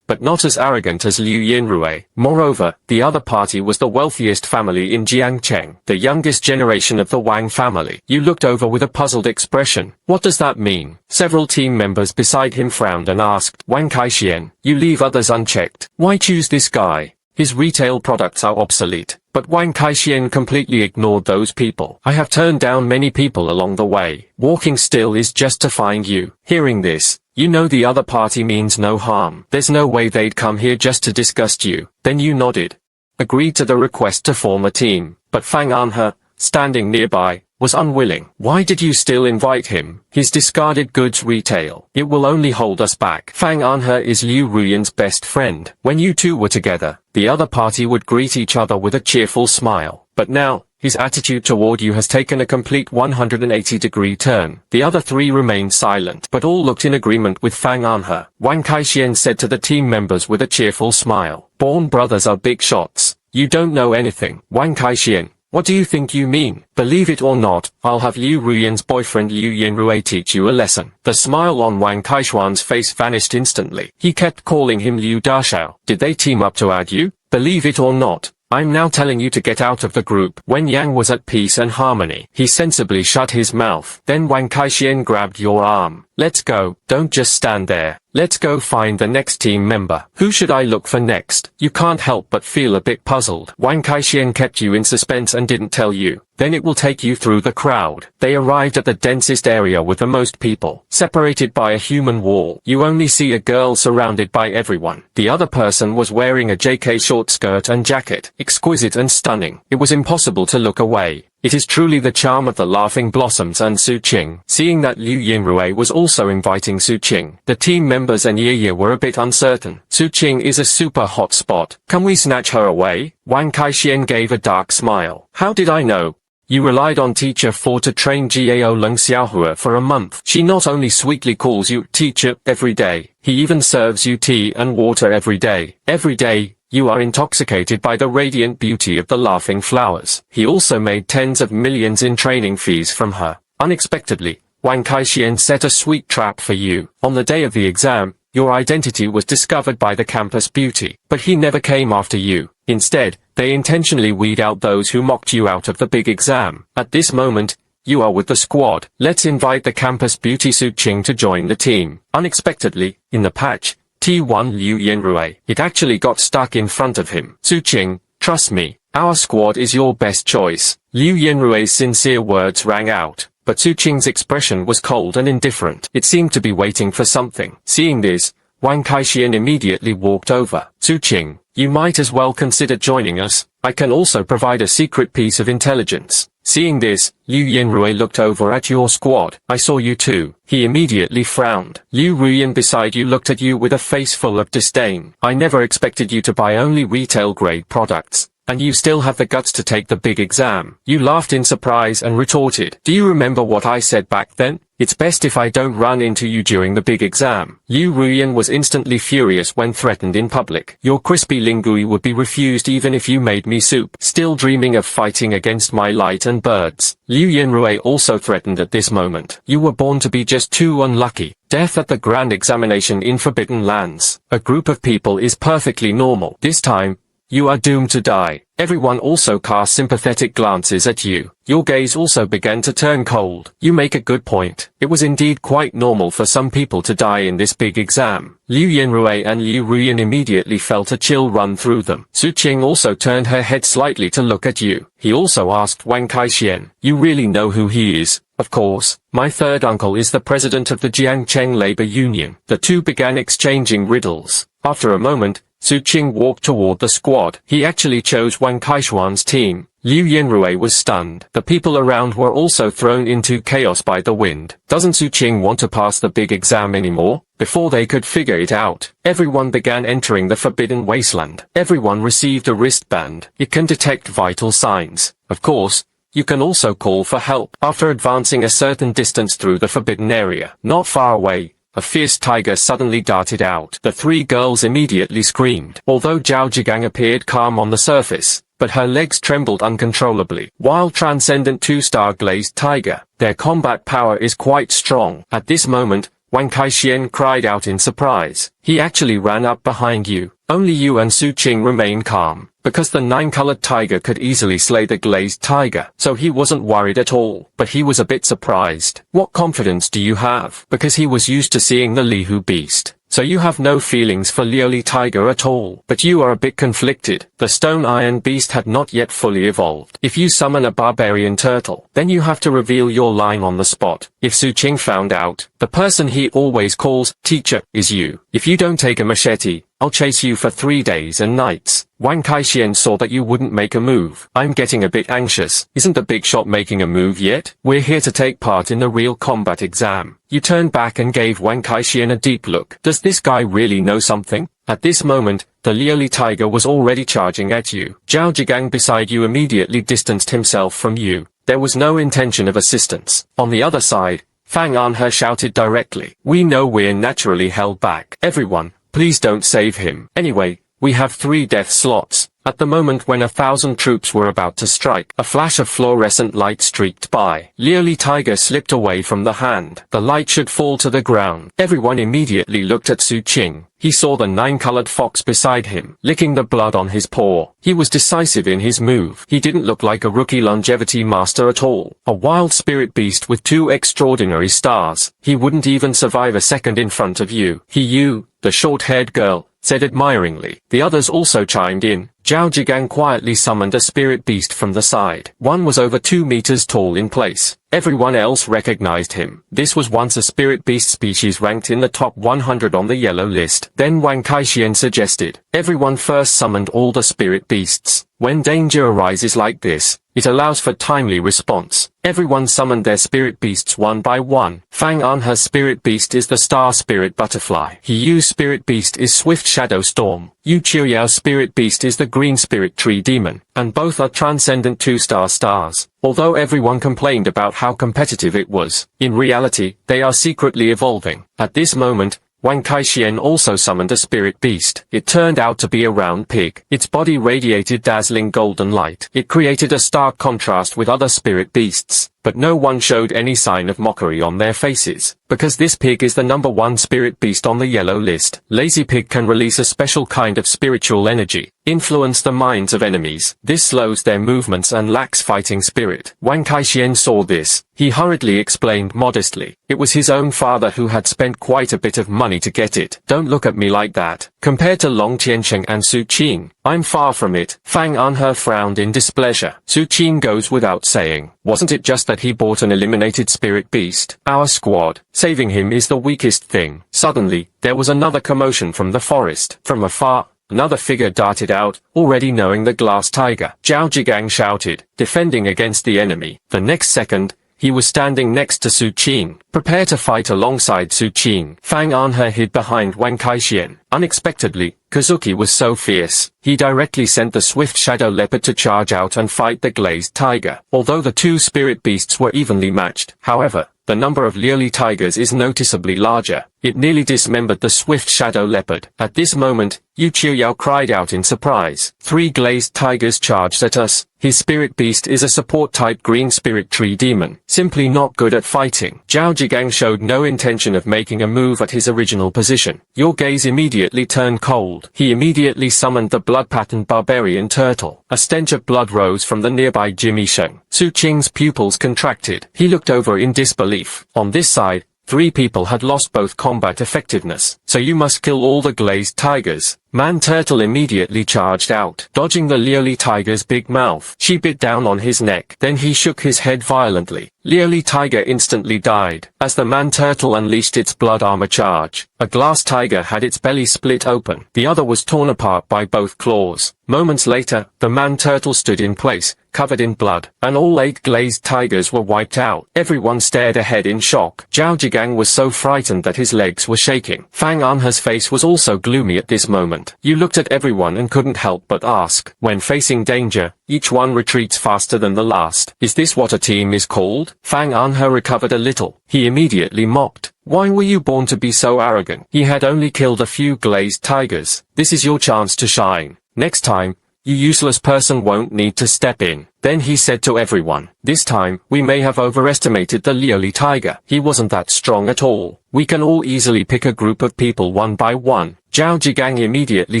But not as arrogant as Liu Yanrui. Moreover, the other party was the wealthiest family in Jiangcheng, the youngest generation of the Wang family. You looked over with a puzzled expression. "What does that mean?" Several team members beside him frowned and asked, "Wang Kaixian, you leave others unchecked. Why choose this guy? His retail products are obsolete." But Wang Kaixian completely ignored those people. "I have turned down many people along the way. Walking still is just to find you." Hearing this, you know the other party means no harm. There's no way they'd come here just to disgust you. Then you nodded. Agreed to the request to form a team. But Fang Anhe, standing nearby, was unwilling. "Why did you still invite him? His discarded goods retail. It will only hold us back." Fang Anhe is Liu Ruyan's best friend. When you two were together, the other party would greet each other with a cheerful smile. But now, his attitude toward you has taken a complete 180-degree turn. The other 3 remained silent, but all looked in agreement with Fang Anhe. Wang Kaixian said to the team members with a cheerful smile, "Born brothers are big shots. You don't know anything." "Wang Kaixian, what do you think you mean?" "Believe it or not, I'll have Liu Ruyan's boyfriend Liu Yanrui teach you a lesson." The smile on Wang Kaishuan's face vanished instantly. He kept calling him Liu Dashao. "Did they team up to add you?" "Believe it or not, I'm now telling you to get out of the group." When Yang was at peace and harmony, he sensibly shut his mouth. Then Wang Kaixian grabbed your arm. "Let's go. Don't just stand there. Let's go find the next team member. Who should I look for next? You can't help but feel a bit puzzled. Wang Kaixian kept you in suspense and didn't tell you. Then it will take you through the crowd. They arrived at the densest area with the most people, separated by a human wall. You only see a girl surrounded by everyone. The other person was wearing a JK short skirt and jacket, exquisite and stunning. It was impossible to look away. It is truly the charm of the Laughing Blossoms and Su Qing. Seeing that Liu Yinrui was also inviting Su Qing, the team members and Ye were a bit uncertain. Su Qing is a super hot spot. Can we snatch her away? Wang Kaixian gave a dark smile. How did I know? You relied on Teacher 4 to train Gao Leng Xiaohua for a month. She not only sweetly calls you teacher every day, he even serves you tea and water every day. Every day, you are intoxicated by the radiant beauty of the laughing flowers. He also made tens of millions in training fees from her. Unexpectedly, Wang Kaixian set a sweet trap for you. On the day of the exam, your identity was discovered by the campus beauty, but he never came after you. Instead, they intentionally weed out those who mocked you out of the big exam. At this moment, you are with the squad. Let's invite the campus beauty Su Qing to join the team. Unexpectedly, in the patch, T1 Liu Yinrui, it actually got stuck in front of him. Su Qing, trust me, our squad is your best choice. Liu Yinrui's sincere words rang out, but Su Qing's expression was cold and indifferent. It seemed to be waiting for something. Seeing this, Wang Kaixian immediately walked over. Su Qing, you might as well consider joining us. I can also provide a secret piece of intelligence. Seeing this, Liu Yinrui looked over at your squad. I saw you too. He immediately frowned. Liu Ruyan beside you looked at you with a face full of disdain. I never expected you to buy only retail-grade products. And you still have the guts to take the big exam. You laughed in surprise and retorted. Do you remember what I said back then? It's best if I don't run into you during the big exam. Liu Ruyan was instantly furious when threatened in public. Your crispy lingui would be refused even if you made me soup. Still dreaming of fighting against my light and birds. Liu Yinrui also threatened at this moment. You were born to be just too unlucky. Death at the grand examination in Forbidden Lands. A group of people is perfectly normal. This time, you are doomed to die. Everyone also cast sympathetic glances at you. Your gaze also began to turn cold. You make a good point. It was indeed quite normal for some people to die in this big exam. Liu Yinrui and Liu Ruyan immediately felt a chill run through them. Su Qing also turned her head slightly to look at you. He also asked Wang Kaixian, you really know who he is? Of course, my third uncle is the president of the Jiangcheng Labor Union. The two began exchanging riddles. After a moment, Su Qing walked toward the squad. He actually chose Wang Kaishuan's team. Liu Yinrui was stunned. The people around were also thrown into chaos by the wind. Doesn't Su Qing want to pass the big exam anymore? Before they could figure it out, everyone began entering the Forbidden Wasteland. Everyone received a wristband. It can detect vital signs. Of course, you can also call for help. After advancing a certain distance through the forbidden area, not far away, a fierce tiger suddenly darted out. The three girls immediately screamed. Although Zhao Jigang appeared calm on the surface, but her legs trembled uncontrollably. While transcendent two-star glazed tiger, their combat power is quite strong. At this moment, Wang Kaixian cried out in surprise. He actually ran up behind you. Only you and Su Qing remained calm, because the nine-colored tiger could easily slay the glazed tiger, so he wasn't worried at all, but he was a bit surprised. What confidence do you have? Because he was used to seeing the Lihu beast. So you have no feelings for Lioli Tiger at all. But you are a bit conflicted. The Stone Iron Beast had not yet fully evolved. If you summon a barbarian turtle, then you have to reveal your line on the spot. If Su Qing found out, the person he always calls teacher is you. If you don't take a machete, I'll chase you for 3 days and nights. Wang Kaixian saw that you wouldn't make a move. I'm getting a bit anxious. Isn't the big shot making a move yet? We're here to take part in the real combat exam. You turned back and gave Wang Kaixian a deep look. Does this guy really know something? At this moment, the Lioli Tiger was already charging at you. Zhao Jigang beside you immediately distanced himself from you. There was no intention of assistance. On the other side, Fang Anhe shouted directly. We know we're naturally held back. Everyone, please don't save him. Anyway, we have 3 death slots. At the moment when 1,000 troops were about to strike, a flash of fluorescent light streaked by. Liu Li Tiger slipped away from the hand. The light should fall to the ground. Everyone immediately looked at Su Qing. He saw the 9-colored fox beside him, licking the blood on his paw. He was decisive in his move. He didn't look like a rookie longevity master at all. A wild spirit beast with 2 extraordinary stars. He wouldn't even survive a second in front of you. You, the short-haired girl, said admiringly. The others also chimed in. Zhao Zhigang quietly summoned a spirit beast from the side. One was over 2 meters tall in place. Everyone else recognized him. This was once a spirit beast species ranked in the top 100 on the yellow list. Then Wang Kaixian suggested. Everyone first summoned all the spirit beasts. When danger arises like this, it allows for timely response. Everyone summoned their spirit beasts one by one. Fang Anhe's spirit beast is the star spirit butterfly. Yu's spirit beast is swift shadow storm. Yu Qiuyao's spirit beast is the green spirit tree demon, and both are transcendent 2-star stars. Although everyone complained about how competitive it was, in reality, they are secretly evolving. At this moment, Wang Kaixian also summoned a spirit beast. It turned out to be a round pig. Its body radiated dazzling golden light. It created a stark contrast with other spirit beasts, but no one showed any sign of mockery on their faces. Because this pig is the number 1 spirit beast on the yellow list, Lazy Pig can release a special kind of spiritual energy, influence the minds of enemies. This slows their movements and lacks fighting spirit. Wang Kaixian saw this. He hurriedly explained modestly. It was his own father who had spent quite a bit of money to get it. Don't look at me like that. Compared to Long Tiancheng and Su Qing, I'm far from it. Fang Anhe frowned in displeasure. Su Qing goes without saying. Wasn't it just that he bought an eliminated spirit beast? Our squad. Saving him is the weakest thing. Suddenly, there was another commotion from the forest. From afar, another figure darted out, already knowing the glass tiger. Zhao Zhigang shouted, defending against the enemy. The next second, he was standing next to Su Qing. Prepare to fight alongside Su Qing. Fang Anhe hid behind Wang Kaixian. Unexpectedly, Kazuki was so fierce. He directly sent the swift shadow leopard to charge out and fight the glazed tiger. Although the 2 spirit beasts were evenly matched, however, the number of Liu Li tigers is noticeably larger. It nearly dismembered the swift shadow leopard. At this moment, Yu Qiuyao cried out in surprise. 3 glazed tigers charged at us. His spirit beast is a support-type green spirit tree demon, simply not good at fighting. Zhao Zhigang showed no intention of making a move at his original position. Your gaze immediately turned cold. He immediately summoned the blood-patterned barbarian turtle. A stench of blood rose from the nearby Jimmy Sheng. Su Qing's pupils contracted. He looked over in disbelief. On this side, 3 people had lost both combat effectiveness. So you must kill all the glazed tigers. Man Turtle immediately charged out, dodging the Liu Li tiger's big mouth. She bit down on his neck. Then he shook his head violently. Liu Li tiger instantly died. As the Man Turtle unleashed its blood armor charge, a glass tiger had its belly split open. The other was torn apart by both claws. Moments later, the Man Turtle stood in place, covered in blood, and all 8 glazed tigers were wiped out. Everyone stared ahead in shock. Zhao Zhigang was so frightened that his legs were shaking. Fang Anhe's face was also gloomy at this moment. You looked at everyone and couldn't help but ask. When facing danger, each one retreats faster than the last. Is this what a team is called? Fang Anhe recovered a little. He immediately mocked. Why were you born to be so arrogant? He had only killed a few glazed tigers. This is your chance to shine. Next time, you useless person won't need to step in. Then he said to everyone, this time, we may have overestimated the Liu Li tiger. He wasn't that strong at all. We can all easily pick a group of people one by one. Zhao Zhigang immediately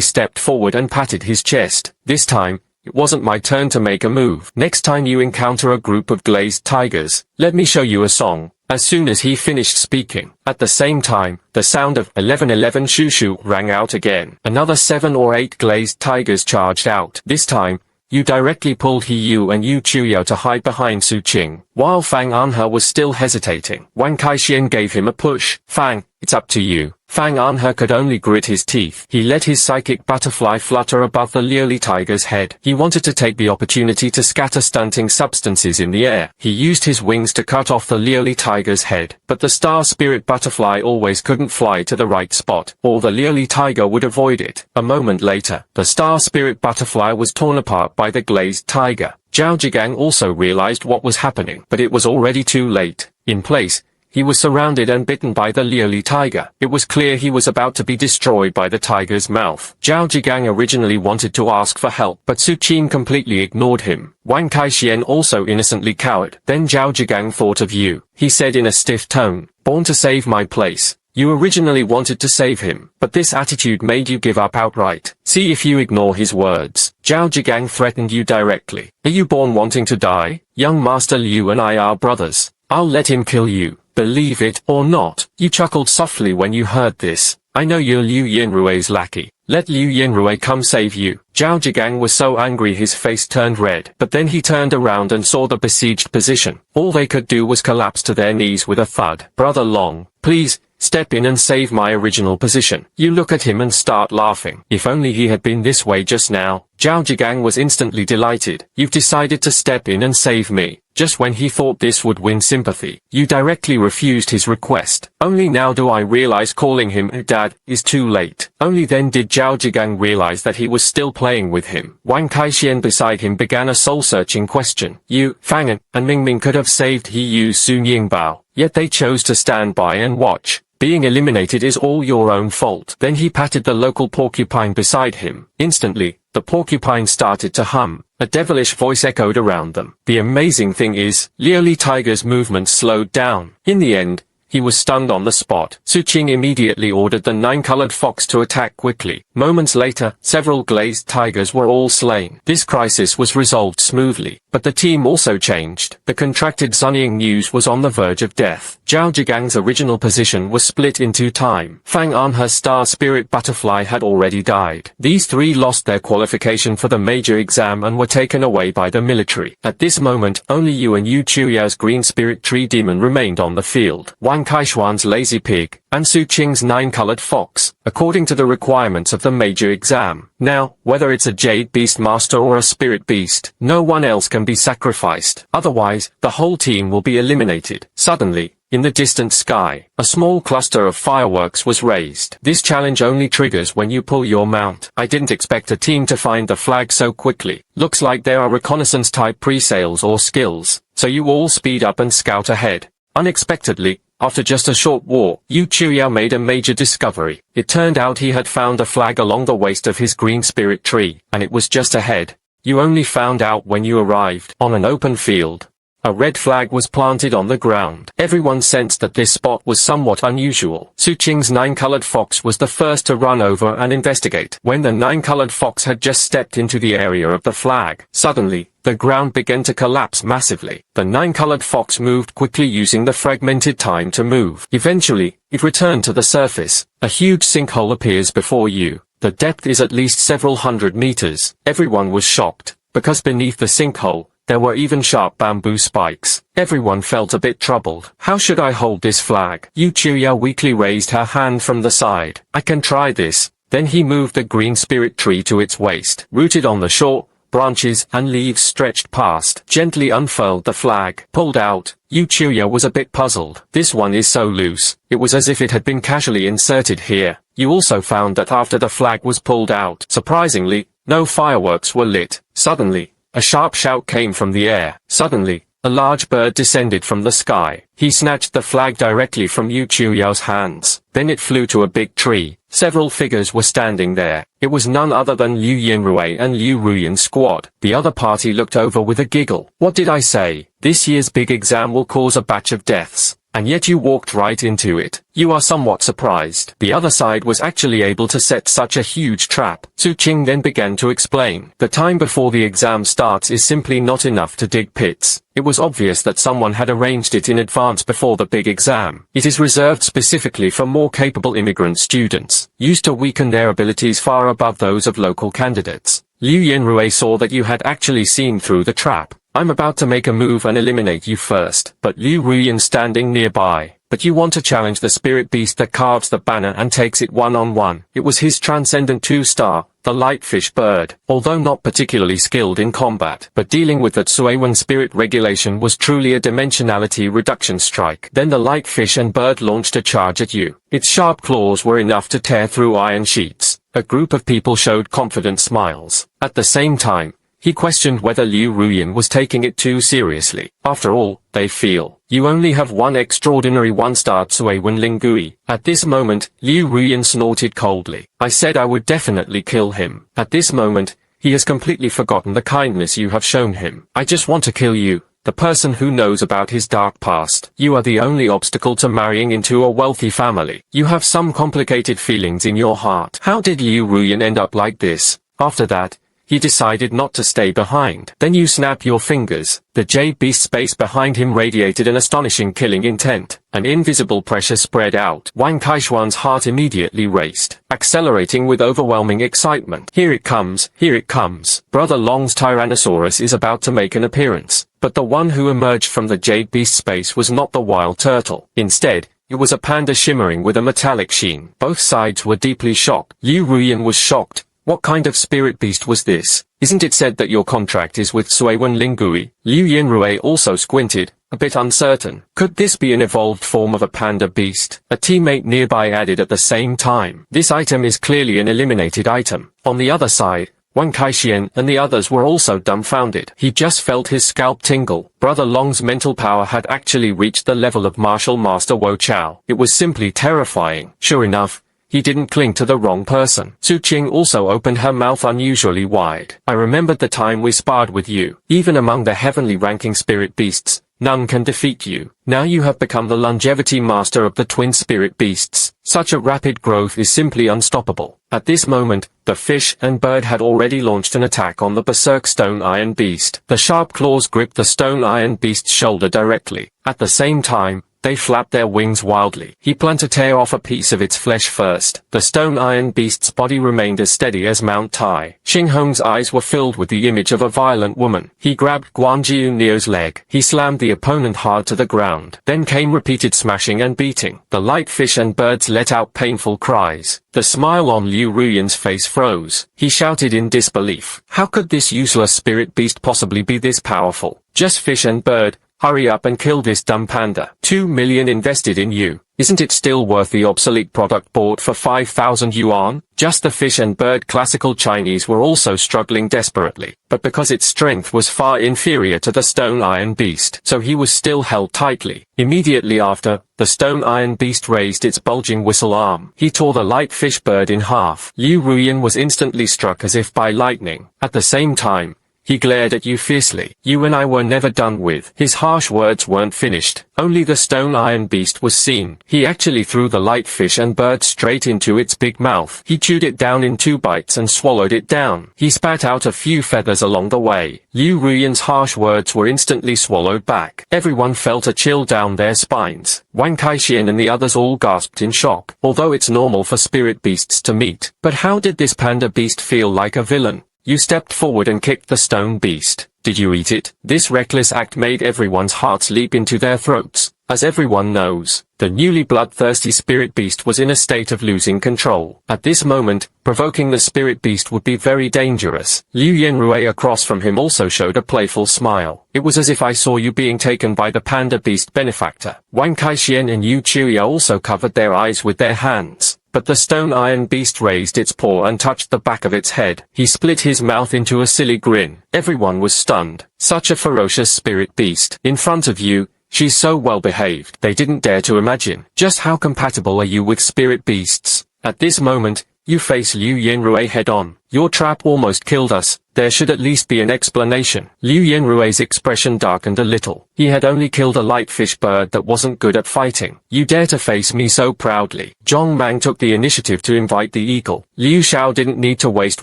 stepped forward and patted his chest. This time, it wasn't my turn to make a move. Next time you encounter a group of glazed tigers, let me show you a song. As soon as he finished speaking, at the same time, the sound of 1111 shoo-shoo rang out again. Another 7 or 8 glazed tigers charged out. This time, you directly pulled Yu and Yu Qiuyao to hide behind Su Qing. While Fang Anhe was still hesitating, Wang Kaixian gave him a push. Fang, it's up to you. Fang Anhe could only grit his teeth. He let his psychic butterfly flutter above the Liu Li tiger's head. He wanted to take the opportunity to scatter stunting substances in the air. He used his wings to cut off the Liu Li tiger's head. But the star spirit butterfly always couldn't fly to the right spot, or the Liu Li tiger would avoid it. A moment later, the star spirit butterfly was torn apart by the glazed tiger. Zhao Zhigang also realized what was happening, but it was already too late. In place, he was surrounded and bitten by the Liuli tiger. It was clear he was about to be destroyed by the tiger's mouth. Zhao Zhigang originally wanted to ask for help, but Su Qing completely ignored him. Wang Kaixian also innocently cowered. Then Zhao Zhigang thought of you. He said in a stiff tone, "Born to save my place. You originally wanted to save him, but this attitude made you give up outright. See if you ignore his words. Zhao Zhigang threatened you directly. Are you born wanting to die? Young Master Liu and I are brothers. I'll let him kill you, believe it or not." You chuckled softly when you heard this. "I know you're Liu Yanrui's lackey. Let Liu Yanrui come save you." Zhao Zhigang was so angry his face turned red, but then he turned around and saw the besieged position. All they could do was collapse to their knees with a thud. "Brother Long, please, step in and save my original position." You look at him and start laughing. If only he had been this way just now. Zhao Zhigang was instantly delighted. "You've decided to step in and save me." Just when he thought this would win sympathy, you directly refused his request. Only now do I realize calling him Dad is too late. Only then did Zhao Zhigang realize that he was still playing with him. Wang Kaixian beside him began a soul-searching question. You, Fang and Mingming could have saved He Yu Sun Yingbao, yet they chose to stand by and watch. Being eliminated is all your own fault. Then he patted the local porcupine beside him. Instantly, the porcupine started to hum. A devilish voice echoed around them. The amazing thing is, Liuli Tiger's movements slowed down. In the end, he was stunned on the spot. Su Qing immediately ordered the 9-colored fox to attack quickly. Moments later, several glazed tigers were all slain. This crisis was resolved smoothly, but the team also changed. The contracted Sunying News was on the verge of death. Zhao Zhigang's original position was split into time. Fang An, her star spirit butterfly, had already died. These three lost their qualification for the major exam and were taken away by the military. At this moment, only you and Yu Chuyao's green spirit tree demon remained on the field. Wang Kaishuan's lazy pig, and Su Qing's 9-colored fox, according to the requirements of the major exam. Now, whether it's a jade beast master or a spirit beast, no one else can be sacrificed. Otherwise, the whole team will be eliminated. Suddenly, in the distant sky, a small cluster of fireworks was raised. This challenge only triggers when you pull your mount. I didn't expect a team to find the flag so quickly. Looks like there are reconnaissance type pre-sales or skills, so you all speed up and scout ahead. Unexpectedly, after just a short war, Yu Chuyao made a major discovery. It turned out he had found a flag along the waist of his green spirit tree, and it was just ahead. You only found out when you arrived. On an open field, a red flag was planted on the ground. Everyone sensed that this spot was somewhat unusual. Su Qing's 9-colored fox was the first to run over and investigate. When the 9-colored fox had just stepped into the area of the flag, suddenly, the ground began to collapse massively. The 9-colored fox moved quickly using the fragmented time to move. Eventually, it returned to the surface. A huge sinkhole appears before you. The depth is at least several hundred meters. Everyone was shocked, because beneath the sinkhole, there were even sharp bamboo spikes. Everyone felt a bit troubled. How should I hold this flag? Yu Chuyao weakly raised her hand from the side. I can try this. Then he moved the green spirit tree to its waist. Rooted on the shore, branches and leaves stretched past. Gently unfurled the flag. Pulled out. Yu Chuyao was a bit puzzled. This one is so loose. It was as if it had been casually inserted here. You also found that after the flag was pulled out, surprisingly, no fireworks were lit. Suddenly, a sharp shout came from the air. Suddenly, a large bird descended from the sky. He snatched the flag directly from Yu Chuyao's hands. Then it flew to a big tree. Several figures were standing there. It was none other than Liu Yanrui and Liu Ruyan's squad. The other party looked over with a giggle. What did I say? This year's big exam will cause a batch of deaths. And yet you walked right into it. You are somewhat surprised. The other side was actually able to set such a huge trap. Su Qing then began to explain. The time before the exam starts is simply not enough to dig pits. It was obvious that someone had arranged it in advance before the big exam. It is reserved specifically for more capable immigrant students, used to weaken their abilities far above those of local candidates. Liu Yanrui saw that you had actually seen through the trap. I'm about to make a move and eliminate you first, but Liu Ruyan standing nearby. But you want to challenge the spirit beast that carves the banner and takes it one-on-one. It was his transcendent 2-star, the lightfish bird, although not particularly skilled in combat. But dealing with that Suiwen spirit regulation was truly a dimensionality reduction strike. Then the lightfish and bird launched a charge at you. Its sharp claws were enough to tear through iron sheets. A group of people showed confident smiles. At the same time, he questioned whether Liu Ruyan was taking it too seriously. After all, they feel You only have one extraordinary one-star Cui Wen Lingui. At this moment, Liu Ruyan snorted coldly. I said I would definitely kill him. At this moment, he has completely forgotten the kindness you have shown him. I just want to kill you, the person who knows about his dark past. You are the only obstacle to marrying into a wealthy family. You have some complicated feelings in your heart. How did Liu Ruyan end up like this? After that, he decided not to stay behind. Then you snap your fingers. The Jade Beast's space behind him radiated an astonishing killing intent. An invisible pressure spread out. Wang Kaishuan's heart immediately raced, accelerating with overwhelming excitement. Here it comes, here it comes. Brother Long's Tyrannosaurus is about to make an appearance. But the one who emerged from the Jade Beast's space was not the wild turtle. Instead, it was a panda shimmering with a metallic sheen. Both sides were deeply shocked. Liu Ruyan was shocked. What kind of spirit beast was this? Isn't it said that your contract is with Cui Wen Lingui? Liu Yanrui also squinted, a bit uncertain. Could this be an evolved form of a panda beast? A teammate nearby added at the same time. This item is clearly an eliminated item. On the other side, Wang Kaixian and the others were also dumbfounded. He just felt his scalp tingle. Brother Long's mental power had actually reached the level of Martial Master Wo Chao. It was simply terrifying. Sure enough, he didn't cling to the wrong person. Su Qing also opened her mouth unusually wide. I remembered the time we sparred with you. Even among the heavenly ranking spirit beasts, none can defeat you. Now you have become the longevity master of the twin spirit beasts. Such a rapid growth is simply unstoppable. At this moment, the fish and bird had already launched an attack on the berserk stone iron beast. The sharp claws gripped the stone iron beast's shoulder directly. At the same time, they flapped their wings wildly. He planned to tear off a piece of its flesh first. The stone iron beast's body remained as steady as Mount Tai. Xing Hong's eyes were filled with the image of a violent woman. He grabbed Guan Jiu Neo's leg. He slammed the opponent hard to the ground. Then came repeated smashing and beating. The light fish and birds let out painful cries. The smile on Liu Ruyan's face froze. He shouted in disbelief. How could this useless spirit beast possibly be this powerful? Just fish and bird. Hurry up and kill this dumb panda. 2 million invested in you. Isn't it still worth the obsolete product bought for 5,000 yuan? Just the fish and bird classical Chinese were also struggling desperately, but because its strength was far inferior to the stone iron beast, so he was still held tightly. Immediately after, the stone iron beast raised its bulging whistle arm. He tore the light fish bird in half. Liu Ruyan was instantly struck as if by lightning. At the same time, he glared at you fiercely. You and I were never done with. His harsh words weren't finished. Only the stone iron beast was seen. He actually threw the light fish and bird straight into its big mouth. He chewed it down in 2 bites and swallowed it down. He spat out a few feathers along the way. Liu Ruyan's harsh words were instantly swallowed back. Everyone felt a chill down their spines. Wang Kaixian and the others all gasped in shock. Although it's normal for spirit beasts to meet. But how did this panda beast feel like a villain? You stepped forward and kicked the stone beast. Did you eat it? This reckless act made everyone's hearts leap into their throats. As everyone knows, the newly bloodthirsty spirit beast was in a state of losing control. At this moment, provoking the spirit beast would be very dangerous. Liu Yanrui across from him also showed a playful smile. It was as if I saw you being taken by the panda beast benefactor. Wang Kaixian and Yu Chuya also covered their eyes with their hands. But the stone iron beast raised its paw and touched the back of its head. He split his mouth into a silly grin. Everyone was stunned. Such a ferocious spirit beast. In front of you, she's so well behaved. They didn't dare to imagine. Just how compatible are you with spirit beasts? At this moment, you face Liu Yanrui head on. Your trap almost killed us. There should at least be an explanation. Liu Yanrui's expression darkened a little. He had only killed a light fish bird that wasn't good at fighting. You dare to face me so proudly. Zhong Mang took the initiative to invite the eagle. Liu Xiao didn't need to waste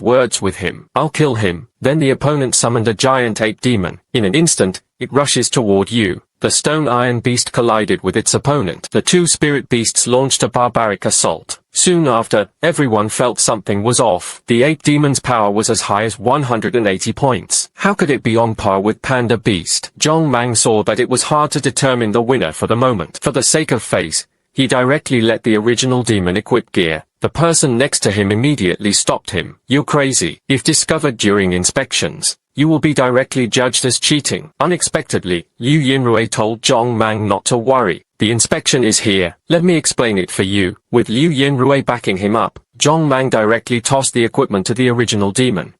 words with him. I'll kill him. Then the opponent summoned a giant ape demon. In an instant, it rushes toward you. The stone iron beast collided with its opponent. The two spirit beasts launched a barbaric assault. Soon after, everyone felt something was off. The ape demon's power was as high as 180 points. How could it be on par with Panda Beast? Zhong Mang saw that it was hard to determine the winner for the moment. For the sake of face, he directly let the original demon equip gear. The person next to him immediately stopped him. You're crazy. If discovered during inspections, you will be directly judged as cheating. Unexpectedly, Liu Yanrui told Zhong Mang not to worry. The inspection is here. Let me explain it for you. With Liu Yanrui backing him up, Zhong Mang directly tossed the equipment to the original demon.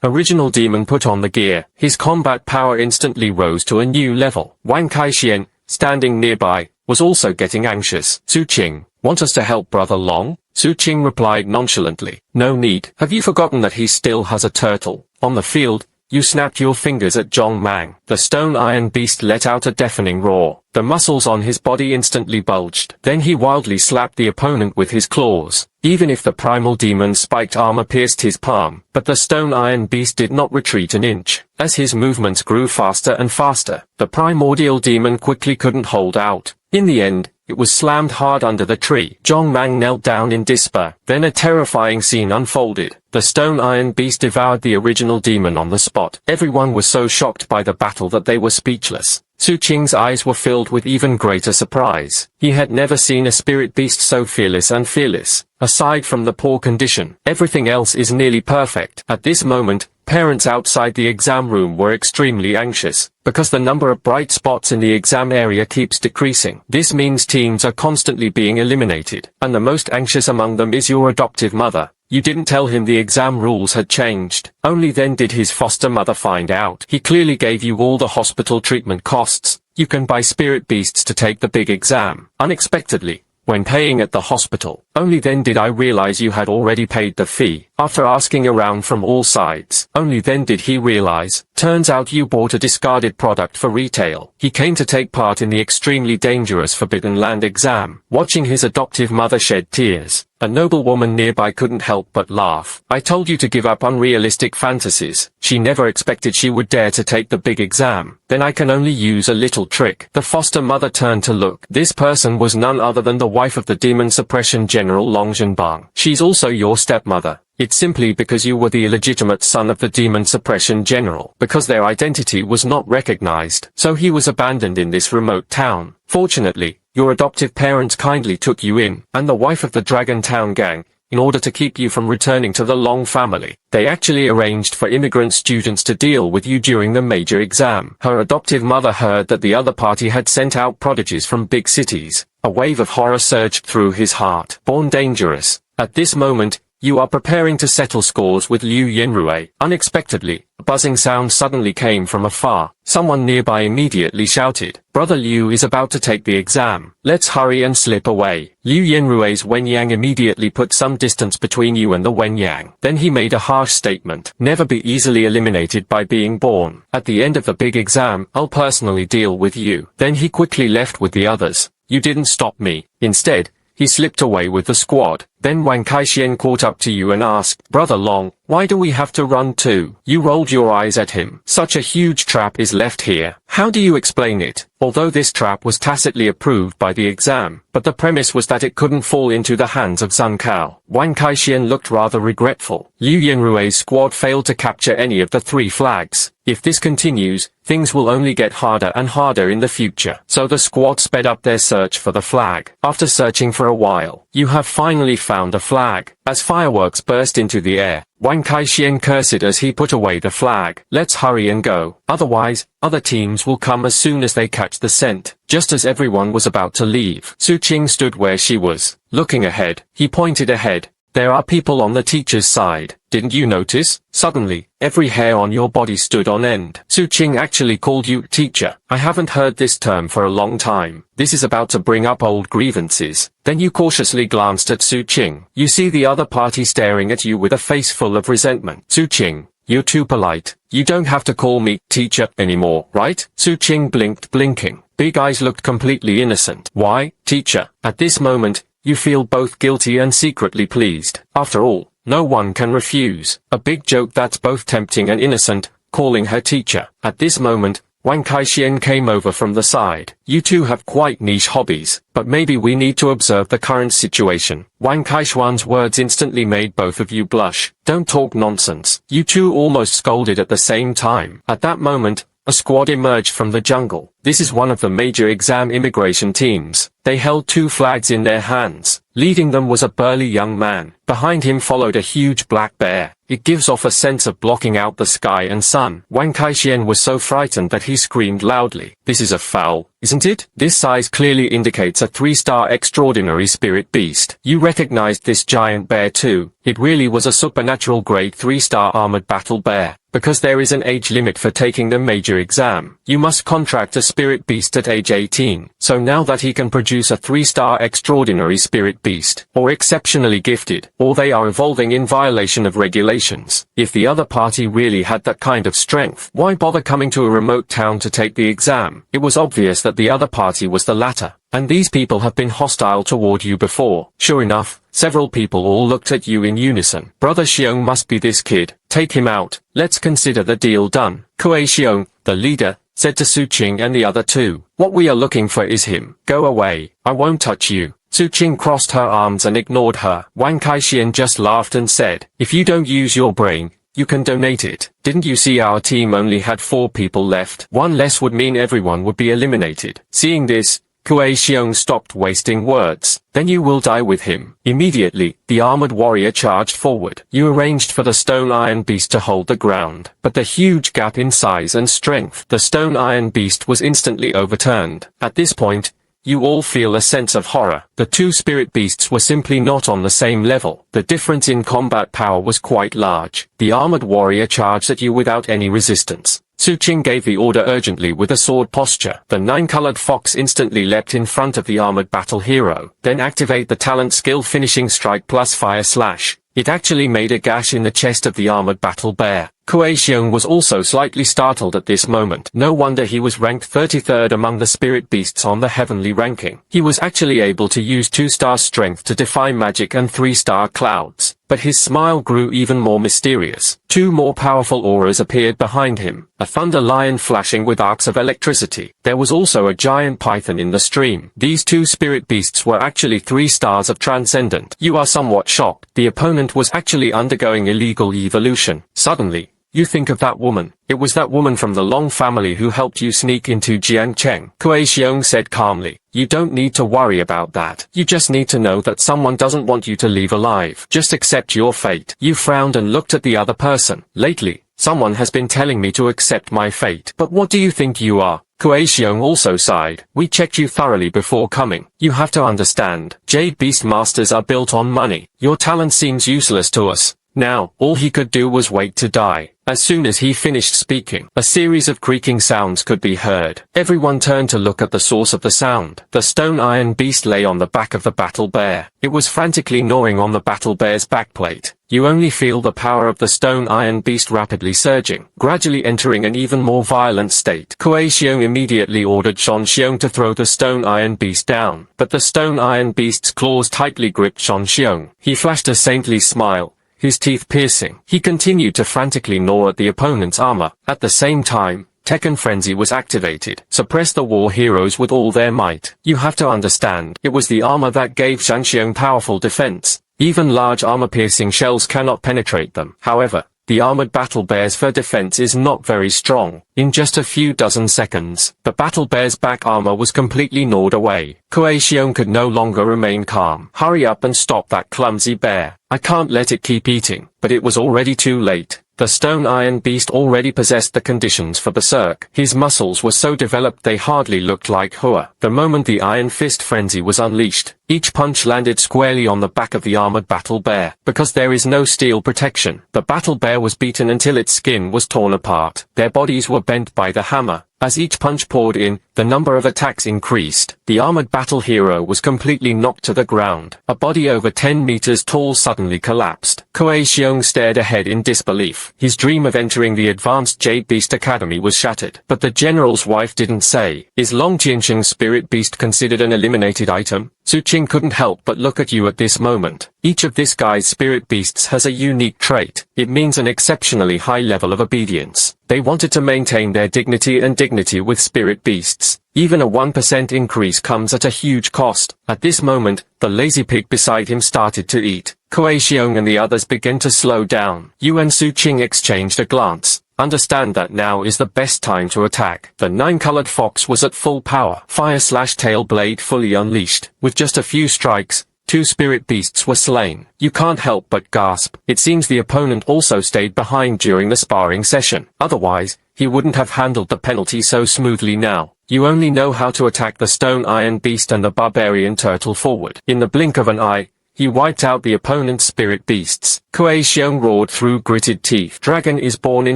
Original demon put on the gear. His combat power instantly rose to a new level. Wang Kaixian, standing nearby, was also getting anxious. Su Qing, want us to help Brother Long? Su Qing replied nonchalantly. No need. Have you forgotten that he still has a turtle? On the field, you snapped your fingers at Zhong Mang. The stone iron beast let out a deafening roar. The muscles on his body instantly bulged. Then he wildly slapped the opponent with his claws. Even if the primal demon's spiked armor pierced his palm, but the stone iron beast did not retreat an inch. As his movements grew faster and faster, the primordial demon quickly couldn't hold out. In the end, it was slammed hard under the tree. Zhong Mang knelt down in despair. Then a terrifying scene unfolded. The stone iron beast devoured the original demon on the spot. Everyone was so shocked by the battle that they were speechless. Su Qing's eyes were filled with even greater surprise. He had never seen a spirit beast so fearless and fearless. Aside from the poor condition, everything else is nearly perfect. At this moment, parents outside the exam room were extremely anxious, because the number of bright spots in the exam area keeps decreasing. This means teams are constantly being eliminated, and the most anxious among them is your adoptive mother. You didn't tell him the exam rules had changed. Only then did his foster mother find out. He clearly gave you all the hospital treatment costs. You can buy spirit beasts to take the big exam. Unexpectedly, when paying at the hospital, only then did I realize you had already paid the fee. After asking around from all sides, only then did he realize. Turns out you bought a discarded product for retail. He came to take part in the extremely dangerous Forbidden Land exam. Watching his adoptive mother shed tears, a noble woman nearby couldn't help but laugh. I told you to give up unrealistic fantasies. She never expected she would dare to take the big exam. Then I can only use a little trick. The foster mother turned to look. This person was none other than the wife of the Demon Suppression General Long Zhenbang. She's also your stepmother. It's simply because you were the illegitimate son of the Demon Suppression General. Because their identity was not recognized, so he was abandoned in this remote town. Fortunately, your adoptive parents kindly took you in, and the wife of the Dragon Town gang, in order to keep you from returning to the Long family. They actually arranged for immigrant students to deal with you during the major exam. Her adoptive mother heard that the other party had sent out prodigies from big cities. A wave of horror surged through his heart. Born dangerous. At this moment, you are preparing to settle scores with Liu Yenrui. Unexpectedly, a buzzing sound suddenly came from afar. Someone nearby immediately shouted, Brother Liu is about to take the exam. Let's hurry and slip away. Liu Yenrui's Wen Yang immediately put some distance between you and the Wen Yang. Then he made a harsh statement. Never be easily eliminated by being born. At the end of the big exam, I'll personally deal with you. Then he quickly left with the others. You didn't stop me. Instead, he slipped away with the squad. Then Wang Kaixian caught up to you and asked, Brother Long, why do we have to run too? You rolled your eyes at him. Such a huge trap is left here. How do you explain it? Although this trap was tacitly approved by the exam, but the premise was that it couldn't fall into the hands of Sun Kao. Wang Kaixian looked rather regretful. Liu Yenrui's squad failed to capture any of the 3 flags. If this continues, things will only get harder and harder in the future. So the squad sped up their search for the flag. After searching for a while, you have finally found a flag. As fireworks burst into the air, Wang Kaixian cursed as he put away the flag. Let's hurry and go. Otherwise, other teams will come as soon as they catch the scent. Just as everyone was about to leave, Su Qing stood where she was, looking ahead. He pointed ahead. There are people on the teacher's side. Didn't you notice? Suddenly, every hair on your body stood on end. Su Qing actually called you teacher. I haven't heard this term for a long time. This is about to bring up old grievances. Then you cautiously glanced at Su Qing. You see the other party staring at you with a face full of resentment. Su Qing, you're too polite. You don't have to call me teacher anymore, right? Su Qing blinked, blinking. Big eyes looked completely innocent. Why, teacher? At this moment, you feel both guilty and secretly pleased. After all, no one can refuse a big joke that's both tempting and innocent, calling her teacher. At this moment, Wang Kaixian came over from the side. You two have quite niche hobbies, but maybe we need to observe the current situation. Wang Kaishuan's words instantly made both of you blush. Don't talk nonsense. You two almost scolded at the same time. At that moment, a squad emerged from the jungle. This is one of the major exam immigration teams. They held 2 flags in their hands. Leading them was a burly young man. Behind him followed a huge black bear. It gives off a sense of blocking out the sky and sun. Wang Kaixian was so frightened that he screamed loudly. This is a foul, isn't it? This size clearly indicates a 3-star extraordinary spirit beast. You recognized this giant bear too. It really was a supernatural grade 3-star armored battle bear. Because there is an age limit for taking the major exam, you must contract a spirit beast at age 18. So now that he can produce a 3-star extraordinary spirit beast, or exceptionally gifted, or they are evolving in violation of regulations. If the other party really had that kind of strength, why bother coming to a remote town to take the exam? It was obvious that the other party was the latter. And these people have been hostile toward you before. Sure enough, several people all looked at you in unison. Brother Xiong must be this kid. Take him out. Let's consider the deal done. Kuei Xiong, the leader, said to Su Qing and the other 2. What we are looking for is him. Go away. I won't touch you. Su Qing crossed her arms and ignored her. Wang Kaixian just laughed and said, if you don't use your brain, you can donate it. Didn't you see our team only had 4 people left? 1 less would mean everyone would be eliminated. Seeing this, Kuei Xiong stopped wasting words. Then you will die with him. Immediately, the armored warrior charged forward. You arranged for the stone iron beast to hold the ground, but the huge gap in size and strength, the stone iron beast was instantly overturned. At this point, you all feel a sense of horror. The 2 spirit beasts were simply not on the same level. The difference in combat power was quite large. The armored warrior charged at you without any resistance. Su Qing gave the order urgently with a sword posture. The 9-colored fox instantly leapt in front of the armored battle hero. Then activate the talent skill finishing strike plus fire slash. It actually made a gash in the chest of the armored battle bear. Kuei Xiong was also slightly startled at this moment. No wonder he was ranked 33rd among the spirit beasts on the heavenly ranking. He was actually able to use 2-star strength to defy magic and 3-star clouds. But his smile grew even more mysterious. 2 more powerful auras appeared behind him, a thunder lion flashing with arcs of electricity. There was also a giant python in the stream. These 2 spirit beasts were actually 3 stars of transcendent. You are somewhat shocked. The opponent was actually undergoing illegal evolution. Suddenly, you think of that woman. It was that woman from the Long family who helped you sneak into Jiangcheng. Kuei Xiong said calmly. You don't need to worry about that. You just need to know that someone doesn't want you to leave alive. Just accept your fate. You frowned and looked at the other person. Lately, someone has been telling me to accept my fate. But what do you think you are? Kuei Xiong also sighed. We checked you thoroughly before coming. You have to understand. Jade Beast Masters are built on money. Your talent seems useless to us. Now, all he could do was wait to die. As soon as he finished speaking, a series of creaking sounds could be heard. Everyone turned to look at the source of the sound. The stone iron beast lay on the back of the battle bear. It was frantically gnawing on the battle bear's backplate. You only feel the power of the stone iron beast rapidly surging, gradually entering an even more violent state. Kuei Xiong immediately ordered Shan Xiong to throw the stone iron beast down, but the stone iron beast's claws tightly gripped Shan Xiong. He flashed a saintly smile, his teeth piercing. He continued to frantically gnaw at the opponent's armor. At the same time, Tekken Frenzy was activated. Suppress the war heroes with all their might. You have to understand, it was the armor that gave Shanxiong powerful defense. Even large armor-piercing shells cannot penetrate them. However, the armored battle bear's fur defense is not very strong. In just a few dozen seconds, the battle bear's back armor was completely gnawed away. Kuei Xiong could no longer remain calm. Hurry up and stop that clumsy bear. I can't let it keep eating. But it was already too late. The stone iron beast already possessed the conditions for berserk. His muscles were so developed they hardly looked like Hua. The moment the iron fist frenzy was unleashed, each punch landed squarely on the back of the armored battle bear. Because there is no steel protection, the battle bear was beaten until its skin was torn apart. Their bodies were bent by the hammer. As each punch poured in, the number of attacks increased. The armored battle hero was completely knocked to the ground. A body over 10 meters tall suddenly collapsed. Kuei Xiong stared ahead in disbelief. His dream of entering the advanced Jade Beast Academy was shattered. But the general's wife didn't say. Is Long Jiansheng's spirit beast considered an eliminated item? Su Qing couldn't help but look at you at this moment. Each of this guy's spirit beasts has a unique trait. It means an exceptionally high level of obedience. They wanted to maintain their dignity and dignity with spirit beasts. Even a 1% increase comes at a huge cost. At this moment, the lazy pig beside him started to eat. Kuei Xiong and the others began to slow down. You and Su Qing exchanged a glance. Understand that now is the best time to attack. The nine-colored fox was at full power. Fire/tail blade fully unleashed. With just a few strikes, 2 spirit beasts were slain. You can't help but gasp. It seems the opponent also stayed behind during the sparring session. Otherwise, he wouldn't have handled the penalty so smoothly now. You only know how to attack the stone iron beast and the barbarian turtle forward. In the blink of an eye, he wiped out the opponent's spirit beasts. Kuei Xiong roared through gritted teeth. Dragon is born in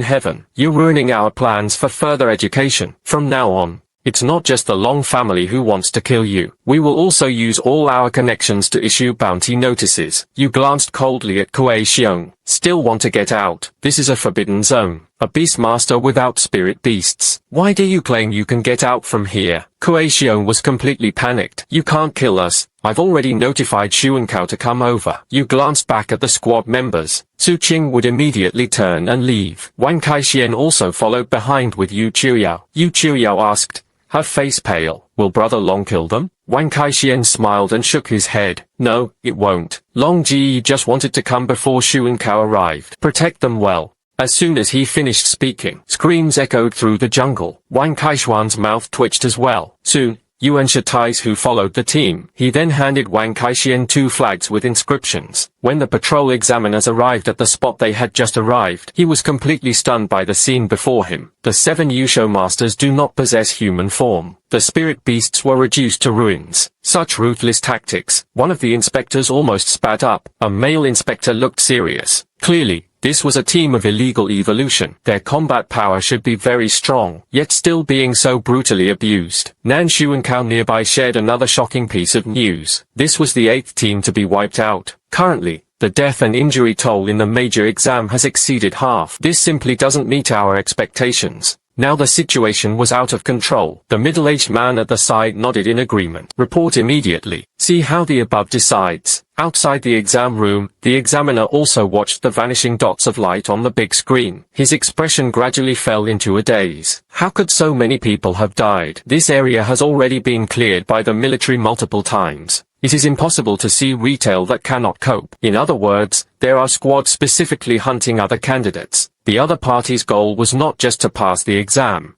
heaven. You're ruining our plans for further education. From now on, it's not just the Long family who wants to kill you. We will also use all our connections to issue bounty notices. You glanced coldly at Kuei Xiong. Still want to get out? This is a forbidden zone. A beastmaster without spirit beasts. Why do you claim you can get out from here? Kuei Xiong was completely panicked. You can't kill us. I've already notified Xu and Kao to come over. You glanced back at the squad members. Su Qing would immediately turn and leave. Wang Kaixian also followed behind with Yu Qiuyao. Yu Qiuyao asked, her face pale, will Brother Long kill them? Wang Kaixian smiled and shook his head. No, it won't. Long Ji just wanted to come before Xu and Kao arrived. Protect them well. As soon as he finished speaking, screams echoed through the jungle. Wang Kaishuan's mouth twitched as well. Soon, Yuan Shitai's who followed the team. He then handed Wang Kaixian 2 flags with inscriptions. When the patrol examiners arrived at the spot they had just arrived, he was completely stunned by the scene before him. The 7 Yusho masters do not possess human form. The spirit beasts were reduced to ruins. Such ruthless tactics. One of the inspectors almost spat up. A male inspector looked serious. Clearly, this was a team of illegal evolution. Their combat power should be very strong, yet still being so brutally abused. Nanshu and Kao nearby shared another shocking piece of news. This was the 8th team to be wiped out. Currently, the death and injury toll in the major exam has exceeded half. This simply doesn't meet our expectations. Now the situation was out of control. The middle-aged man at the side nodded in agreement. Report immediately. See how the above decides. Outside the exam room, the examiner also watched the vanishing dots of light on the big screen. His expression gradually fell into a daze. How could so many people have died? This area has already been cleared by the military multiple times. It is impossible to see retail that cannot cope. In other words, there are squads specifically hunting other candidates. The other party's goal was not just to pass the exam.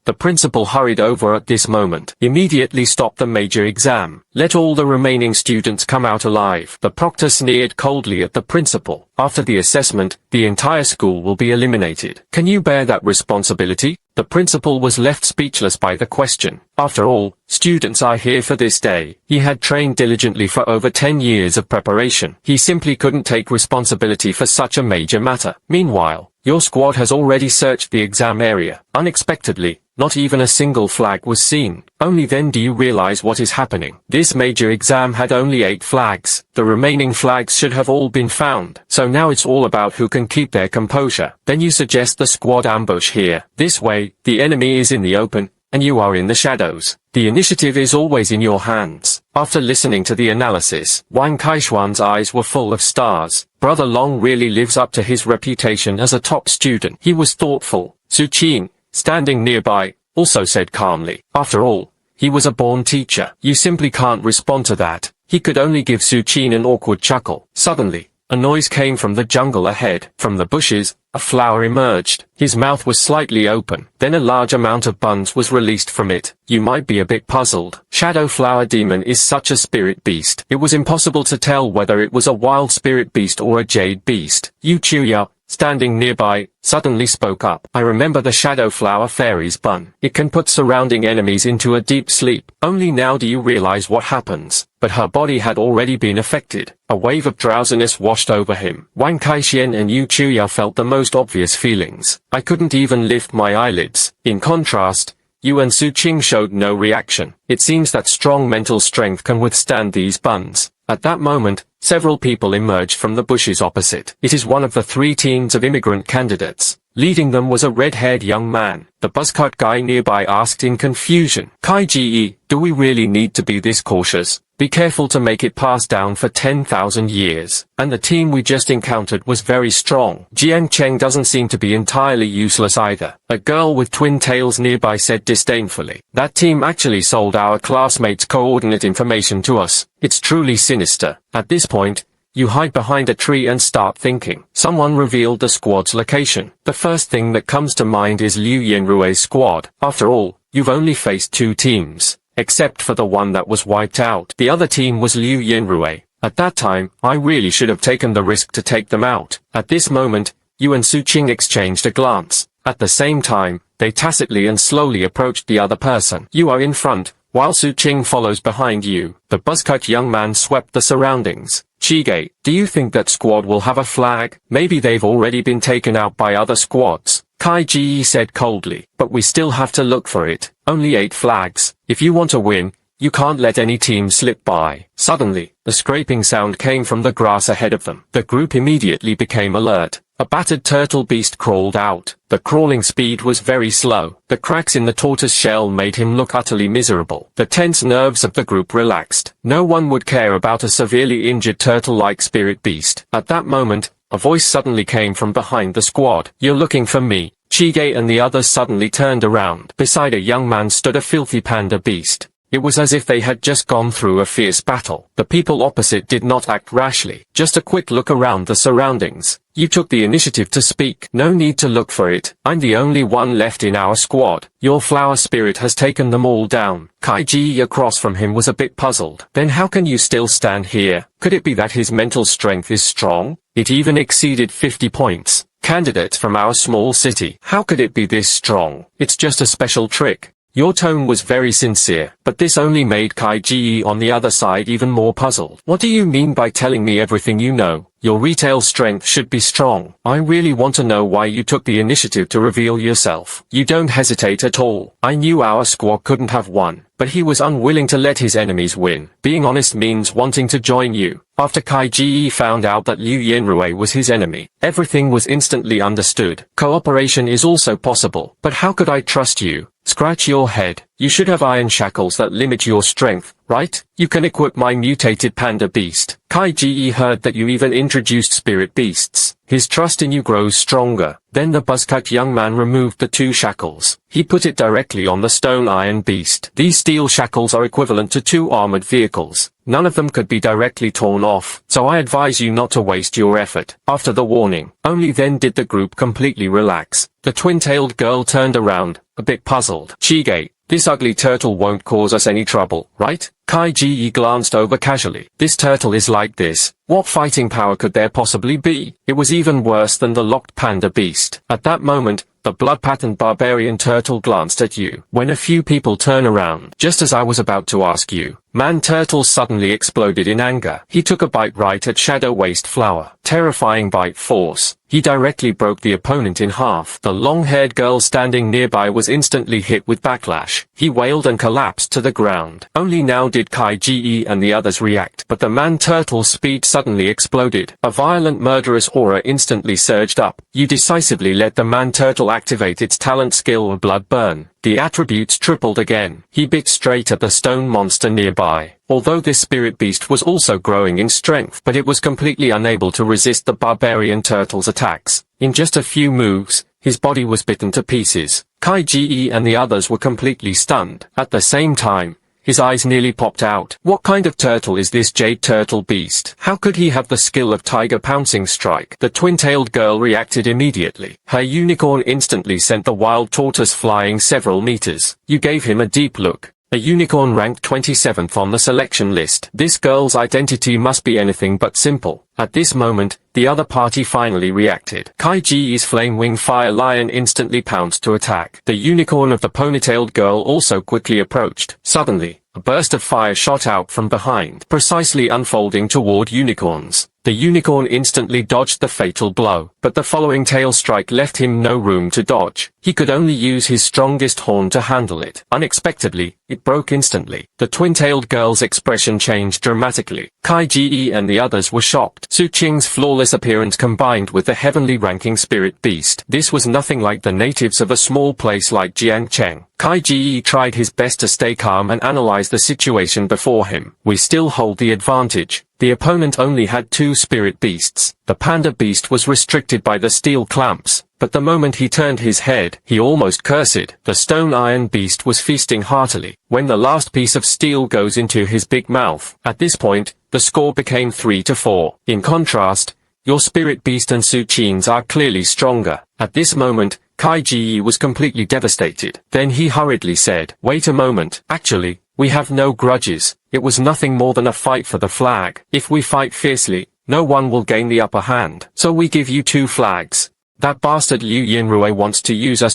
The principal hurried over at this moment. Immediately stop the major exam. Let all the remaining students come out alive. The proctor sneered coldly at the principal. After the assessment, the entire school will be eliminated. Can you bear that responsibility? The principal was left speechless by the question. After all, students are here for this day. He had trained diligently for over 10 years of preparation. He simply couldn't take responsibility for such a major matter. Meanwhile, your squad has already searched the exam area. Unexpectedly, not even a single flag was seen. Only then do you realize what is happening. This major exam had only 8 flags. The remaining flags should have all been found. So now it's all about who can keep their composure. Then you suggest the squad ambush here. This way, the enemy is in the open, and you are in the shadows. The initiative is always in your hands. After listening to the analysis, Wang Kaishuan's eyes were full of stars. Brother Long really lives up to his reputation as a top student. He was thoughtful. Su Qing, standing nearby, also said calmly. After all, he was a born teacher. You simply can't respond to that. He could only give Su Qing an awkward chuckle. Suddenly, a noise came from the jungle ahead. From the bushes, a flower emerged. His mouth was slightly open. Then a large amount of buns was released from it. You might be a bit puzzled. Shadow Flower Demon is such a spirit beast. It was impossible to tell whether it was a wild spirit beast or a jade beast. Yu Qiuyao, standing nearby, suddenly spoke up. I remember the Shadow Flower Fairy's bun. It can put surrounding enemies into a deep sleep. Only now do you realize what happens. But her body had already been affected. A wave of drowsiness washed over him. Wang Kaixian and Yu Qiuyao felt the most obvious feelings. I couldn't even lift my eyelids. In contrast, Yu and Su Qing showed no reaction. It seems that strong mental strength can withstand these buns. At that moment, several people emerged from the bushes opposite. It is one of the 3 teams of immigrant candidates. Leading them was a red-haired young man. The buzzcut guy nearby asked in confusion, Kai Ji, do we really need to be this cautious? Be careful to make it pass down for 10,000 years. And the team we just encountered was very strong. Jiang Cheng doesn't seem to be entirely useless either. A girl with twin tails nearby said disdainfully. That team actually sold our classmates' coordinate information to us. It's truly sinister. At this point, You hide behind a tree and start thinking. Someone revealed the squad's location. The first thing that comes to mind is Liu Yanrue's squad. After all, you've only faced 2 teams, except for the one that was wiped out. The other team was Liu Yanrue. At that time, I really should have taken the risk to take them out. At this moment, you and Su Qing exchanged a glance. At the same time, they tacitly and slowly approached the other person. You are in front, while Su Qing follows behind you. The buzzcut young man swept the surroundings. Chige, do you think that squad will have a flag? Maybe they've already been taken out by other squads. Kai Ji said coldly, but we still have to look for it. Only 8 flags. If you want to win, you can't let any team slip by. Suddenly, a scraping sound came from the grass ahead of them. The group immediately became alert. A battered turtle beast crawled out. The crawling speed was very slow. The cracks in the tortoise shell made him look utterly miserable. The tense nerves of the group relaxed. No one would care about a severely injured turtle-like spirit beast. At that moment, a voice suddenly came from behind the squad. You're looking for me. Chige and the others suddenly turned around. Beside a young man stood a filthy panda beast. It was as if they had just gone through a fierce battle. The people opposite did not act rashly. Just a quick look around the surroundings. You took the initiative to speak. No need to look for it. I'm the only one left in our squad. Your flower spirit has taken them all down. Kai Ji across from him was a bit puzzled. Then how can you still stand here? Could it be that his mental strength is strong? It even exceeded 50 points. Candidate from our small city. How could it be this strong? It's just a special trick. Your tone was very sincere, but this only made Kai Ji on the other side even more puzzled. What do you mean by telling me everything you know? Your retail strength should be strong. I really want to know why you took the initiative to reveal yourself. You don't hesitate at all. I knew our squad couldn't have won, but he was unwilling to let his enemies win. Being honest means wanting to join you. After Kai Ji found out that Liu Yanrue was his enemy, everything was instantly understood. Cooperation is also possible, but how could I trust you? Scratch your head. You should have iron shackles that limit your strength, right? You can equip my mutated panda beast. Kai Ji heard that you even introduced spirit beasts. His trust in you grows stronger. Then the buzzcut young man removed the 2 shackles. He put it directly on the stone iron beast. These steel shackles are equivalent to 2 armored vehicles. None of them could be directly torn off, so I advise you not to waste your effort. After the warning, only then did the group completely relax. The twin-tailed girl turned around, a bit puzzled. Chige, this ugly turtle won't cause us any trouble, right? Kai Ji glanced over casually. This turtle is like this. What fighting power could there possibly be? It was even worse than the locked panda beast. At that moment, the blood-patterned barbarian turtle glanced at you. When a few people turn around, just as I was about to ask you, Man Turtle suddenly exploded in anger. He took a bite right at Shadow Waste Flower. Terrifying bite force. He directly broke the opponent in half. The long-haired girl standing nearby was instantly hit with backlash. He wailed and collapsed to the ground. Only now did Kai Ji and the others react, but the Man Turtle's speed suddenly exploded. A violent murderous aura instantly surged up. You decisively let the Man Turtle activate its talent skill of Blood Burn. The attributes tripled again. He bit straight at the stone monster nearby. Although this spirit beast was also growing in strength, but it was completely unable to resist the barbarian turtle's attacks. In just a few moves, his body was bitten to pieces. Kai Ji and the others were completely stunned. At the same time, his eyes nearly popped out. What kind of turtle is this jade turtle beast? How could he have the skill of Tiger Pouncing Strike? The twin-tailed girl reacted immediately. Her unicorn instantly sent the wild tortoise flying several meters. You gave him a deep look. A unicorn ranked 27th on the selection list. This girl's identity must be anything but simple. At this moment, the other party finally reacted. Kai Ji's Flame Wing Fire Lion instantly pounced to attack. The unicorn of the ponytailed girl also quickly approached. Suddenly, a burst of fire shot out from behind, precisely unfolding toward unicorns. The unicorn instantly dodged the fatal blow, but the following tail strike left him no room to dodge. He could only use his strongest horn to handle it. Unexpectedly, it broke instantly. The twin-tailed girl's expression changed dramatically. Kai Ji and the others were shocked. Su Qing's flawless appearance combined with the heavenly ranking spirit beast. This was nothing like the natives of a small place like Jiangcheng. Kai Ji tried his best to stay calm and analyze the situation before him. We still hold the advantage. The opponent only had 2 spirit beasts. The panda beast was restricted by the steel clamps, but the moment he turned his head, he almost cursed. The stone iron beast was feasting heartily. When the last piece of steel goes into his big mouth, at this point, the score became 3-4. In contrast, your spirit beast and Su Qin's are clearly stronger. At this moment, Kai Ji was completely devastated. Then he hurriedly said, "Wait a moment. Actually, we have no grudges. It was nothing more than a fight for the flag. If we fight fiercely, no one will gain the upper hand. So we give you 2 flags. That bastard Liu Yinrui wants to use us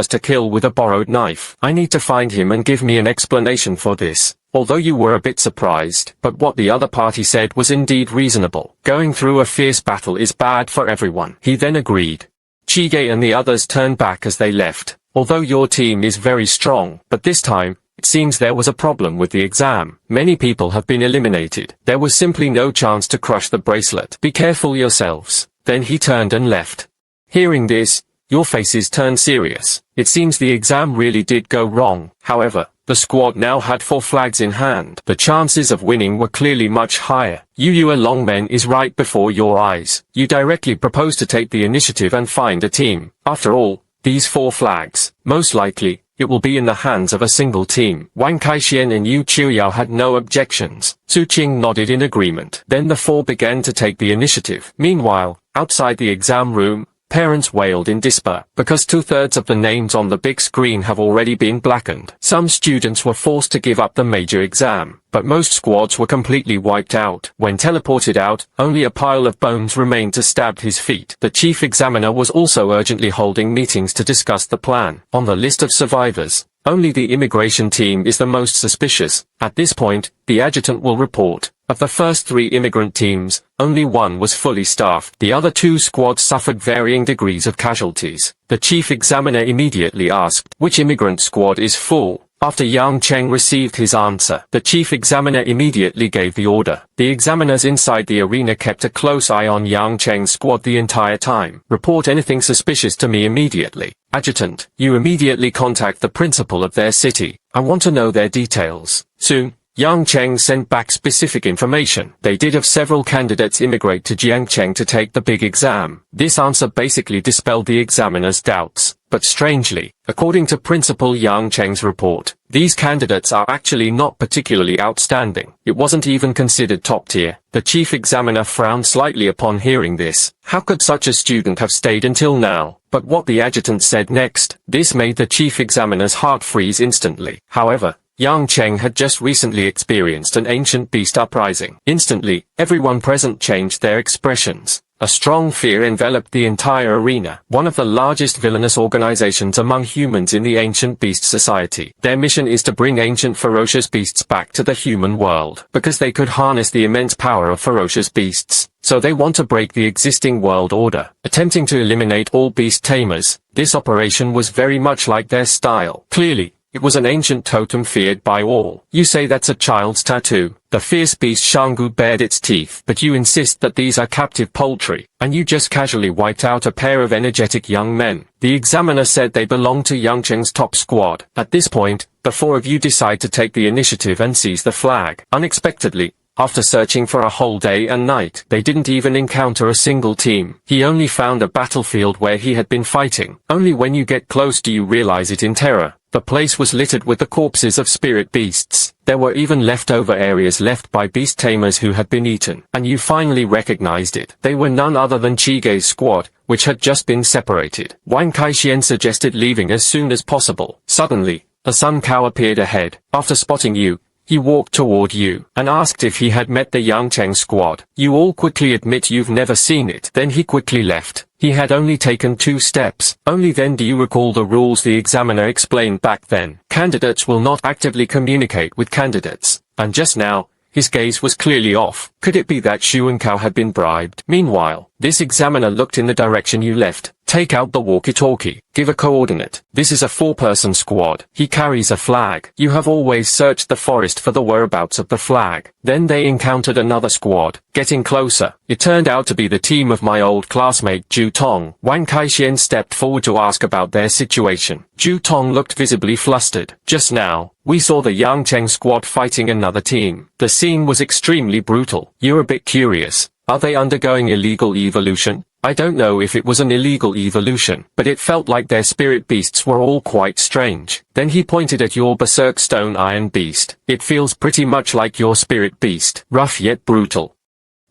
to kill with a borrowed knife. I need to find him and give me an explanation for this." Although you were a bit surprised, but what the other party said was indeed reasonable. Going through a fierce battle is bad for everyone. He then agreed. Chige and the others turned back as they left. Although your team is very strong, but this time, it seems there was a problem with the exam. Many people have been eliminated. There was simply no chance to crush the bracelet. Be careful yourselves. Then he turned and left. Hearing this, your faces turned serious. It seems the exam really did go wrong. However, the squad now had 4 flags in hand. The chances of winning were clearly much higher. Yu Longmen is right before your eyes. You directly propose to take the initiative and find a team. After all, these 4 flags, most likely, it will be in the hands of a single team. Wang Kaixian and Yu Qiuyao had no objections. Su Qing nodded in agreement. Then the 4 began to take the initiative. Meanwhile, outside the exam room, parents wailed in despair, because 2/3 of the names on the big screen have already been blackened. Some students were forced to give up the major exam, but most squads were completely wiped out. When teleported out, only a pile of bones remained to stab his feet. The chief examiner was also urgently holding meetings to discuss the plan. On the list of survivors, only the immigration team is the most suspicious. At this point, the adjutant will report. Of the first 3 immigrant teams, only 1 was fully staffed. The other 2 squads suffered varying degrees of casualties. The chief examiner immediately asked, "Which immigrant squad is full?" After Yang Cheng received his answer, the chief examiner immediately gave the order. The examiners inside the arena kept a close eye on Yang Cheng's squad the entire time. "Report anything suspicious to me immediately. Adjutant, you immediately contact the principal of their city. I want to know their details." Soon, Yang Cheng sent back specific information. They did have several candidates immigrate to Jiangcheng to take the big exam. This answer basically dispelled the examiner's doubts. But strangely, according to Principal Yang Cheng's report, these candidates are actually not particularly outstanding. It wasn't even considered top tier. The chief examiner frowned slightly upon hearing this. How could such a student have stayed until now? But what the adjutant said next, this made the chief examiner's heart freeze instantly. However, Yang Cheng had just recently experienced an ancient beast uprising. Instantly, everyone present changed their expressions. A strong fear enveloped the entire arena. One of the largest villainous organizations among humans in the ancient beast society. Their mission is to bring ancient ferocious beasts back to the human world. Because they could harness the immense power of ferocious beasts. So they want to break the existing world order, attempting to eliminate all beast tamers. This operation was very much like their style. Clearly, it was an ancient totem feared by all. You say that's a child's tattoo. The fierce beast Shangu bared its teeth. But you insist that these are captive poultry, and you just casually wiped out a pair of energetic young men. The examiner said they belonged to Yang Cheng's top squad. At this point, the 4 of you decide to take the initiative and seize the flag. Unexpectedly, after searching for a whole day and night, they didn't even encounter a single team. He only found a battlefield where he had been fighting. Only when you get close do you realize it in terror. The place was littered with the corpses of spirit beasts. There were even leftover areas left by beast tamers who had been eaten. And you finally recognized it. They were none other than Chige's squad, which had just been separated. Wang Kaixian suggested leaving as soon as possible. Suddenly, a sun cow appeared ahead. After spotting you, he walked toward you, and asked if he had met the Yang Cheng squad. You all quickly admit you've never seen it. Then he quickly left. He had only taken 2 steps. Only then do you recall the rules the examiner explained back then. Candidates will not actively communicate with candidates. And just now, his gaze was clearly off. Could it be that Shuenkao had been bribed? Meanwhile, this examiner looked in the direction you left. Take out the walkie-talkie. Give a coordinate. This is a 4-person squad. He carries a flag. You have always searched the forest for the whereabouts of the flag. Then they encountered another squad. Getting closer. It turned out to be the team of my old classmate Zhu Tong. Wang Kaixian stepped forward to ask about their situation. Zhu Tong looked visibly flustered. Just now, we saw the Yang Cheng squad fighting another team. The scene was extremely brutal. You're a bit curious. Are they undergoing illegal evolution? I don't know if it was an illegal evolution, but it felt like their spirit beasts were all quite strange. Then he pointed at your berserk stone iron beast. It feels pretty much like your spirit beast, rough yet brutal.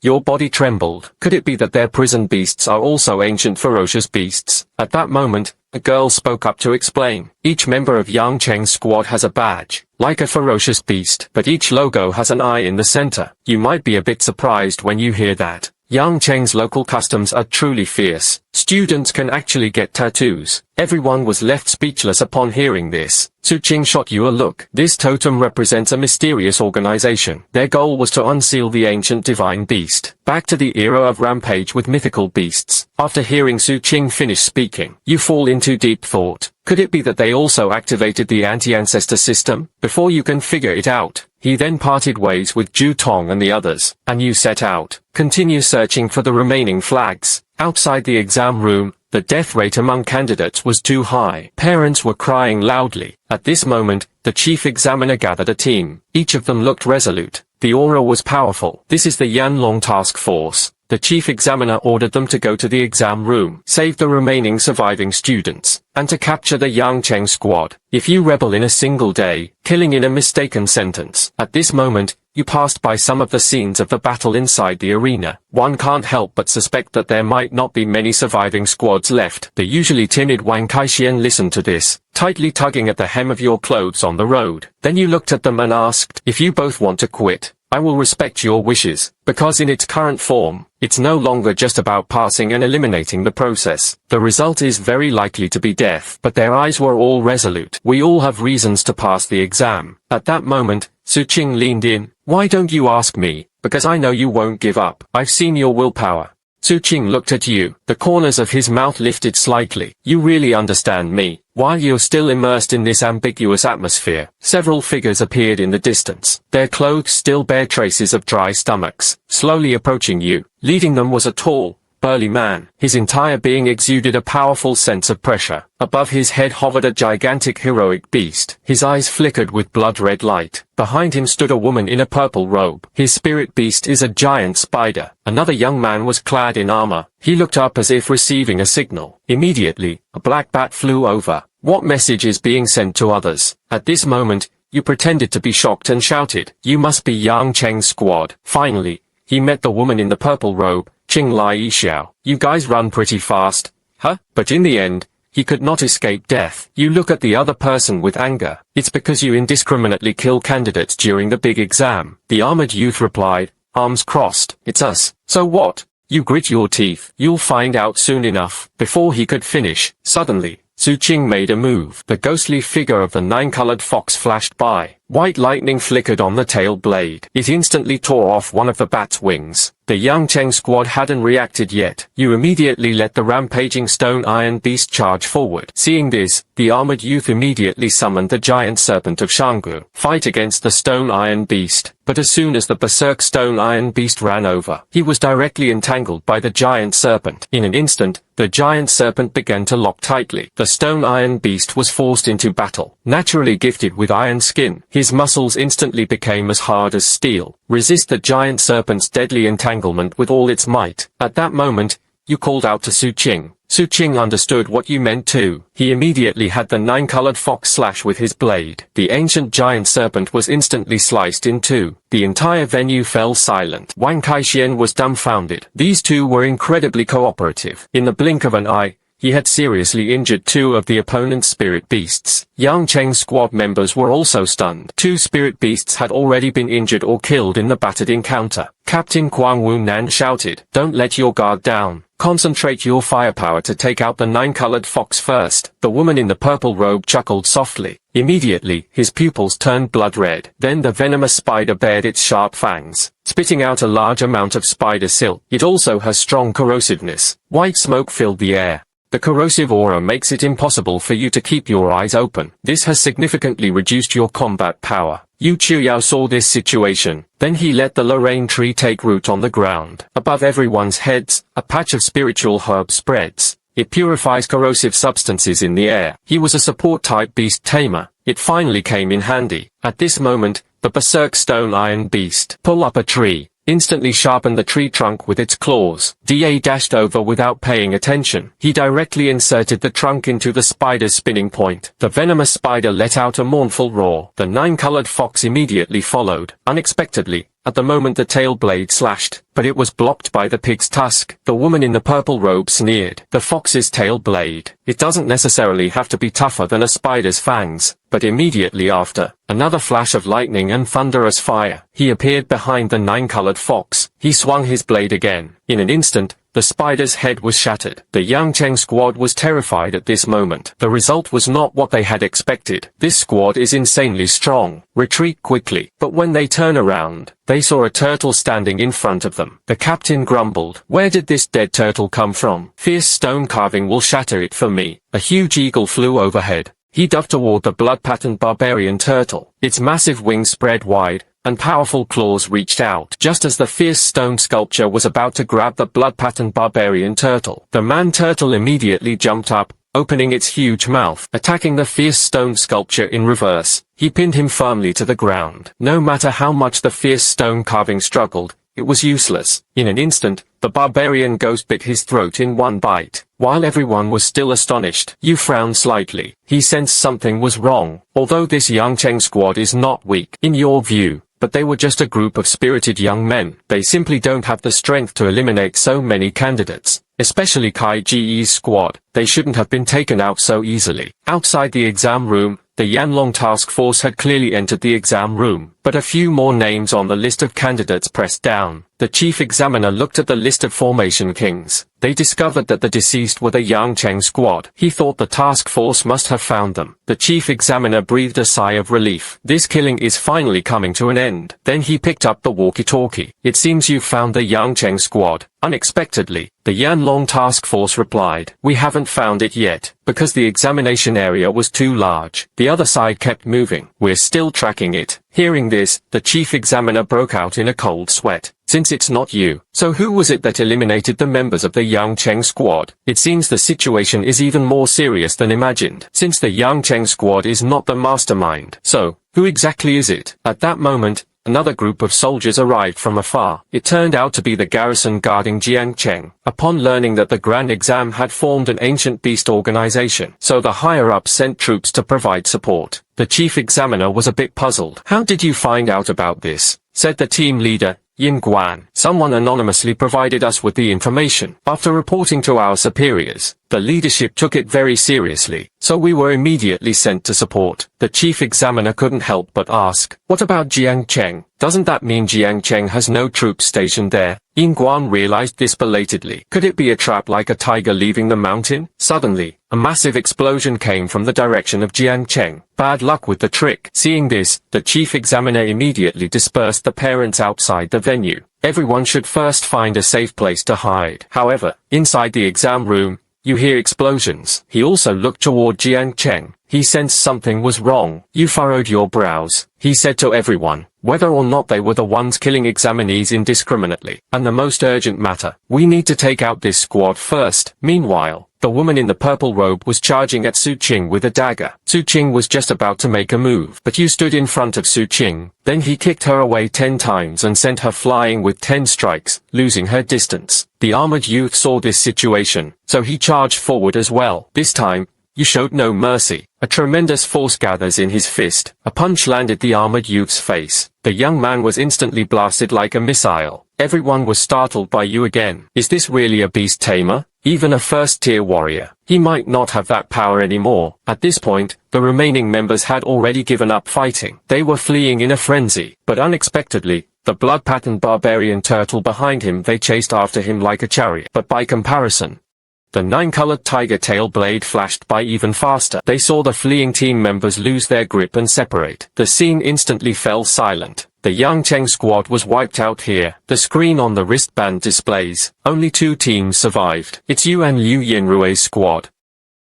Your body trembled. Could it be that their prison beasts are also ancient ferocious beasts? At that moment, a girl spoke up to explain. Each member of Yang Cheng's squad has a badge, like a ferocious beast, but each logo has an eye in the center. You might be a bit surprised when you hear that. Yang Cheng's local customs are truly fierce. Students can actually get tattoos. Everyone was left speechless upon hearing this. Su Qing shot you a look. This totem represents a mysterious organization. Their goal was to unseal the ancient divine beast. Back to the era of rampage with mythical beasts. After hearing Su Qing finish speaking, you fall into deep thought. Could it be that they also activated the anti-ancestor system? Before you can figure it out, he then parted ways with Zhu Tong and the others, and you set out. Continue searching for the remaining flags. Outside the exam room, the death rate among candidates was too high. Parents were crying loudly. At this moment, the chief examiner gathered a team. Each of them looked resolute. The aura was powerful. This is the Yanlong task force. The chief examiner ordered them to go to the exam room, save the remaining surviving students, and to capture the Yang Cheng squad. If you rebel in a single day, killing in a mistaken sentence. At this moment, you passed by some of the scenes of the battle inside the arena. One can't help but suspect that there might not be many surviving squads left. The usually timid Wang Kaixian listened to this, tightly tugging at the hem of your clothes on the road. Then you looked at them and asked, if you both want to quit, I will respect your wishes, because in its current form, it's no longer just about passing and eliminating the process. The result is very likely to be death. But their eyes were all resolute. We all have reasons to pass the exam. At that moment, Su Qing leaned in. Why don't you ask me? Because I know you won't give up. I've seen your willpower. Su Qing looked at you. The corners of his mouth lifted slightly. You really understand me. While you're still immersed in this ambiguous atmosphere, several figures appeared in the distance. Their clothes still bear traces of dry stomachs, slowly approaching you. Leading them was a tall, burly man. His entire being exuded a powerful sense of pressure. Above his head hovered a gigantic heroic beast. His eyes flickered with blood-red light. Behind him stood a woman in a purple robe. His spirit beast is a giant spider. Another young man was clad in armor. He looked up as if receiving a signal. Immediately, a black bat flew over. What message is being sent to others? At this moment, you pretended to be shocked and shouted, "You must be Yang Cheng's squad." Finally, he met the woman in the purple robe, Qing Lai Xiao. You guys run pretty fast, huh? But in the end, he could not escape death. You look at the other person with anger. It's because you indiscriminately kill candidates during the big exam. The armored youth replied, arms crossed. It's us. So what? You grit your teeth. You'll find out soon enough. Before he could finish, suddenly, Su Qing made a move. The ghostly figure of the nine-colored fox flashed by. White lightning flickered on the tail blade. It instantly tore off one of the bat's wings. The Yang Cheng squad hadn't reacted yet. You immediately let the rampaging stone iron beast charge forward. Seeing this, the armored youth immediately summoned the giant serpent of Shanggu. Fight against the stone iron beast. But as soon as the berserk stone iron beast ran over, he was directly entangled by the giant serpent. In an instant, the giant serpent began to lock tightly. The stone iron beast was forced into battle. Naturally gifted with iron skin, his muscles instantly became as hard as steel. Resist the giant serpent's deadly entanglement with all its might. At that moment, you called out to Su Qing. Su Qing understood what you meant too. He immediately had the nine-colored fox slash with his blade. The ancient giant serpent was instantly sliced in two. The entire venue fell silent. Wang Kaixian was dumbfounded. These two were incredibly cooperative. In the blink of an eye, he had seriously injured two of the opponent's spirit beasts. Yang Cheng's squad members were also stunned. Two spirit beasts had already been injured or killed in the battered encounter. Captain Kuang Wu Nan shouted, "Don't let your guard down. Concentrate your firepower to take out the nine-colored fox first." The woman in the purple robe chuckled softly. Immediately, his pupils turned blood red. Then the venomous spider bared its sharp fangs, spitting out a large amount of spider silk. It also has strong corrosiveness. White smoke filled the air. The corrosive aura makes it impossible for you to keep your eyes open. This has significantly reduced your combat power. Yu Chiyao saw this situation, then he let the Lorraine tree take root on the ground. Above everyone's heads, a patch of spiritual herb spreads. It purifies corrosive substances in the air. He was a support-type beast tamer. It finally came in handy. At this moment, the berserk stone iron beast pulled up a tree, instantly sharpened the tree trunk with its claws. Da dashed over without paying attention. He directly inserted the trunk into the spider's spinning point. The venomous spider let out a mournful roar. The 9-colored fox immediately followed. Unexpectedly, at the moment the tail blade slashed, but it was blocked by the pig's tusk. The woman in the purple robe sneered. The fox's tail blade. It doesn't necessarily have to be tougher than a spider's fangs. But immediately after, another flash of lightning and thunderous fire. He appeared behind the 9-colored fox. He swung his blade again. In an instant, the spider's head was shattered. The Yang Cheng squad was terrified at this moment. The result was not what they had expected. This squad is insanely strong. Retreat quickly. But when they turn around, they saw a turtle standing in front of them. The captain grumbled. Where did this dead turtle come from? Fierce stone carving will shatter it for me. A huge eagle flew overhead. He dove toward the blood-patterned barbarian turtle. Its massive wings spread wide, and powerful claws reached out. Just as the fierce stone sculpture was about to grab the blood-patterned barbarian turtle, the man-turtle immediately jumped up, opening its huge mouth. Attacking the fierce stone sculpture in reverse, he pinned him firmly to the ground. No matter how much the fierce stone carving struggled, it was useless. In an instant, the barbarian ghost bit his throat in one bite. While everyone was still astonished, Yu frowned slightly. He sensed something was wrong. Although this Yang Cheng squad is not weak, in your view, but they were just a group of spirited young men. They simply don't have the strength to eliminate so many candidates. Especially Kai Ji's squad. They shouldn't have been taken out so easily. Outside the exam room, the Yanlong task force had clearly entered the exam room, but a few more names on the list of candidates pressed down. The chief examiner looked at the list of formation kings. They discovered that the deceased were the Yang Cheng squad. He thought the task force must have found them. The chief examiner breathed a sigh of relief. This killing is finally coming to an end. Then he picked up the walkie-talkie. It seems you've found the Yang Cheng squad. Unexpectedly, the Yanlong task force replied, we haven't found it yet, because the examination area was too large. The other side kept moving. We're still tracking it. Hearing this, the chief examiner broke out in a cold sweat. Since it's not you, so who was it that eliminated the members of the Yang Cheng squad? It seems the situation is even more serious than imagined. Since the Yang Cheng squad is not the mastermind. So, who exactly is it? At that moment, another group of soldiers arrived from afar. It turned out to be the garrison guarding Jiangcheng. Upon learning that the Grand Exam had formed an ancient beast organization, so the higher-ups sent troops to provide support. The chief examiner was a bit puzzled. How did you find out about this? Said the team leader, Yin Guan. Someone anonymously provided us with the information. After reporting to our superiors, the leadership took it very seriously, so we were immediately sent to support. The chief examiner couldn't help but ask, what about Jiangcheng? Doesn't that mean Jiangcheng has no troops stationed there? Yin Guan realized this belatedly. Could it be a trap like a tiger leaving the mountain? Suddenly, a massive explosion came from the direction of Jiangcheng. Bad luck with the trick. Seeing this, the chief examiner immediately dispersed the parents outside the venue. Everyone should first find a safe place to hide. However, inside the exam room, you hear explosions. He also looked toward Jiangcheng. He sensed something was wrong. You furrowed your brows. He said to everyone, whether or not they were the ones killing examinees indiscriminately. And the most urgent matter, we need to take out this squad first. Meanwhile, the woman in the purple robe was charging at Su Qing with a dagger. Su Qing was just about to make a move, but you stood in front of Su Qing. Then he kicked her away 10 times and sent her flying with 10 strikes, losing her distance. The armored youth saw this situation, so he charged forward as well. This time, you showed no mercy. A tremendous force gathers in his fist. A punch landed the armored youth's face. The young man was instantly blasted like a missile. Everyone was startled by you again. Is this really a beast tamer? Even a first-tier warrior? He might not have that power anymore. At this point, the remaining members had already given up fighting. They were fleeing in a frenzy. But unexpectedly, the blood-patterned barbarian turtle behind him, they chased after him like a chariot. But by comparison, the 9-colored tiger tail blade flashed by even faster. They saw the fleeing team members lose their grip and separate. The scene instantly fell silent. The Yang Cheng squad was wiped out here. The screen on the wristband displays, only 2 teams survived. It's you and Liu Yinrui's squad.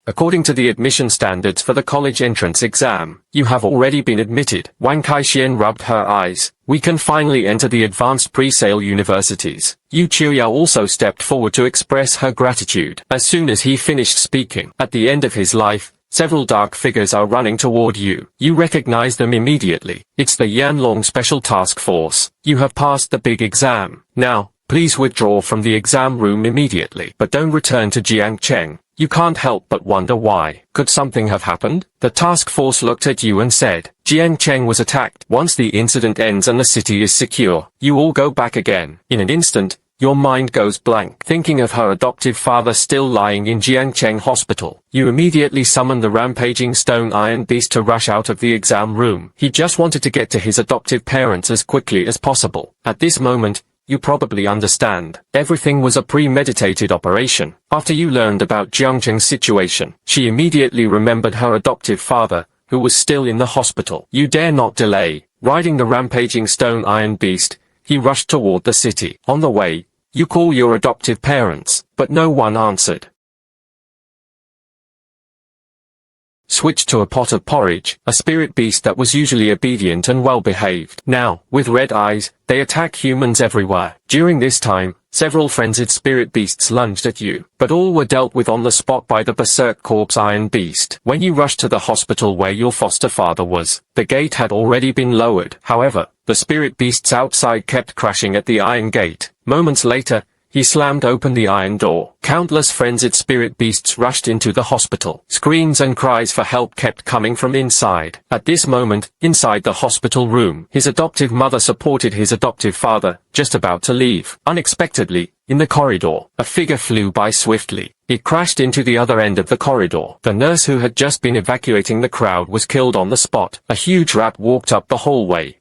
According to the admission standards for the college entrance exam, you have already been admitted. Wang Kaixian rubbed her eyes. We can finally enter the advanced pre-sale universities. Yu Qiuyao also stepped forward to express her gratitude. As soon as he finished speaking, at the end of his life, several dark figures are running toward you. You recognize them immediately. It's the Yanlong Special Task Force. You have passed the big exam. Now, please withdraw from the exam room immediately. But don't return to Jiangcheng. You can't help but wonder why. Could something have happened? The task force looked at you and said, Jiangcheng was attacked. Once the incident ends and the city is secure, you all go back again. In an instant, your mind goes blank. Thinking of her adoptive father still lying in Jiangcheng Hospital, you immediately summon the rampaging stone iron beast to rush out of the exam room. He just wanted to get to his adoptive parents as quickly as possible. At this moment, you probably understand. Everything was a premeditated operation. After you learned about Jiangcheng's situation, she immediately remembered her adoptive father, who was still in the hospital. You dare not delay. Riding the rampaging stone iron beast, he rushed toward the city. On the way, you call your adoptive parents, but no one answered. Switched to a pot of porridge, a spirit beast that was usually obedient and well-behaved. Now, with red eyes, they attack humans everywhere. During this time, several frenzied spirit beasts lunged at you, but all were dealt with on the spot by the Berserk Corpse Iron Beast. When you rushed to the hospital where your foster father was, the gate had already been lowered. However, the spirit beasts outside kept crashing at the iron gate. Moments later, he slammed open the iron door. Countless frenzied spirit beasts rushed into the hospital. Screams and cries for help kept coming from inside. At this moment, inside the hospital room, his adoptive mother supported his adoptive father, just about to leave. Unexpectedly, in the corridor, a figure flew by swiftly. It crashed into the other end of the corridor. The nurse who had just been evacuating the crowd was killed on the spot. A huge rat walked up the hallway.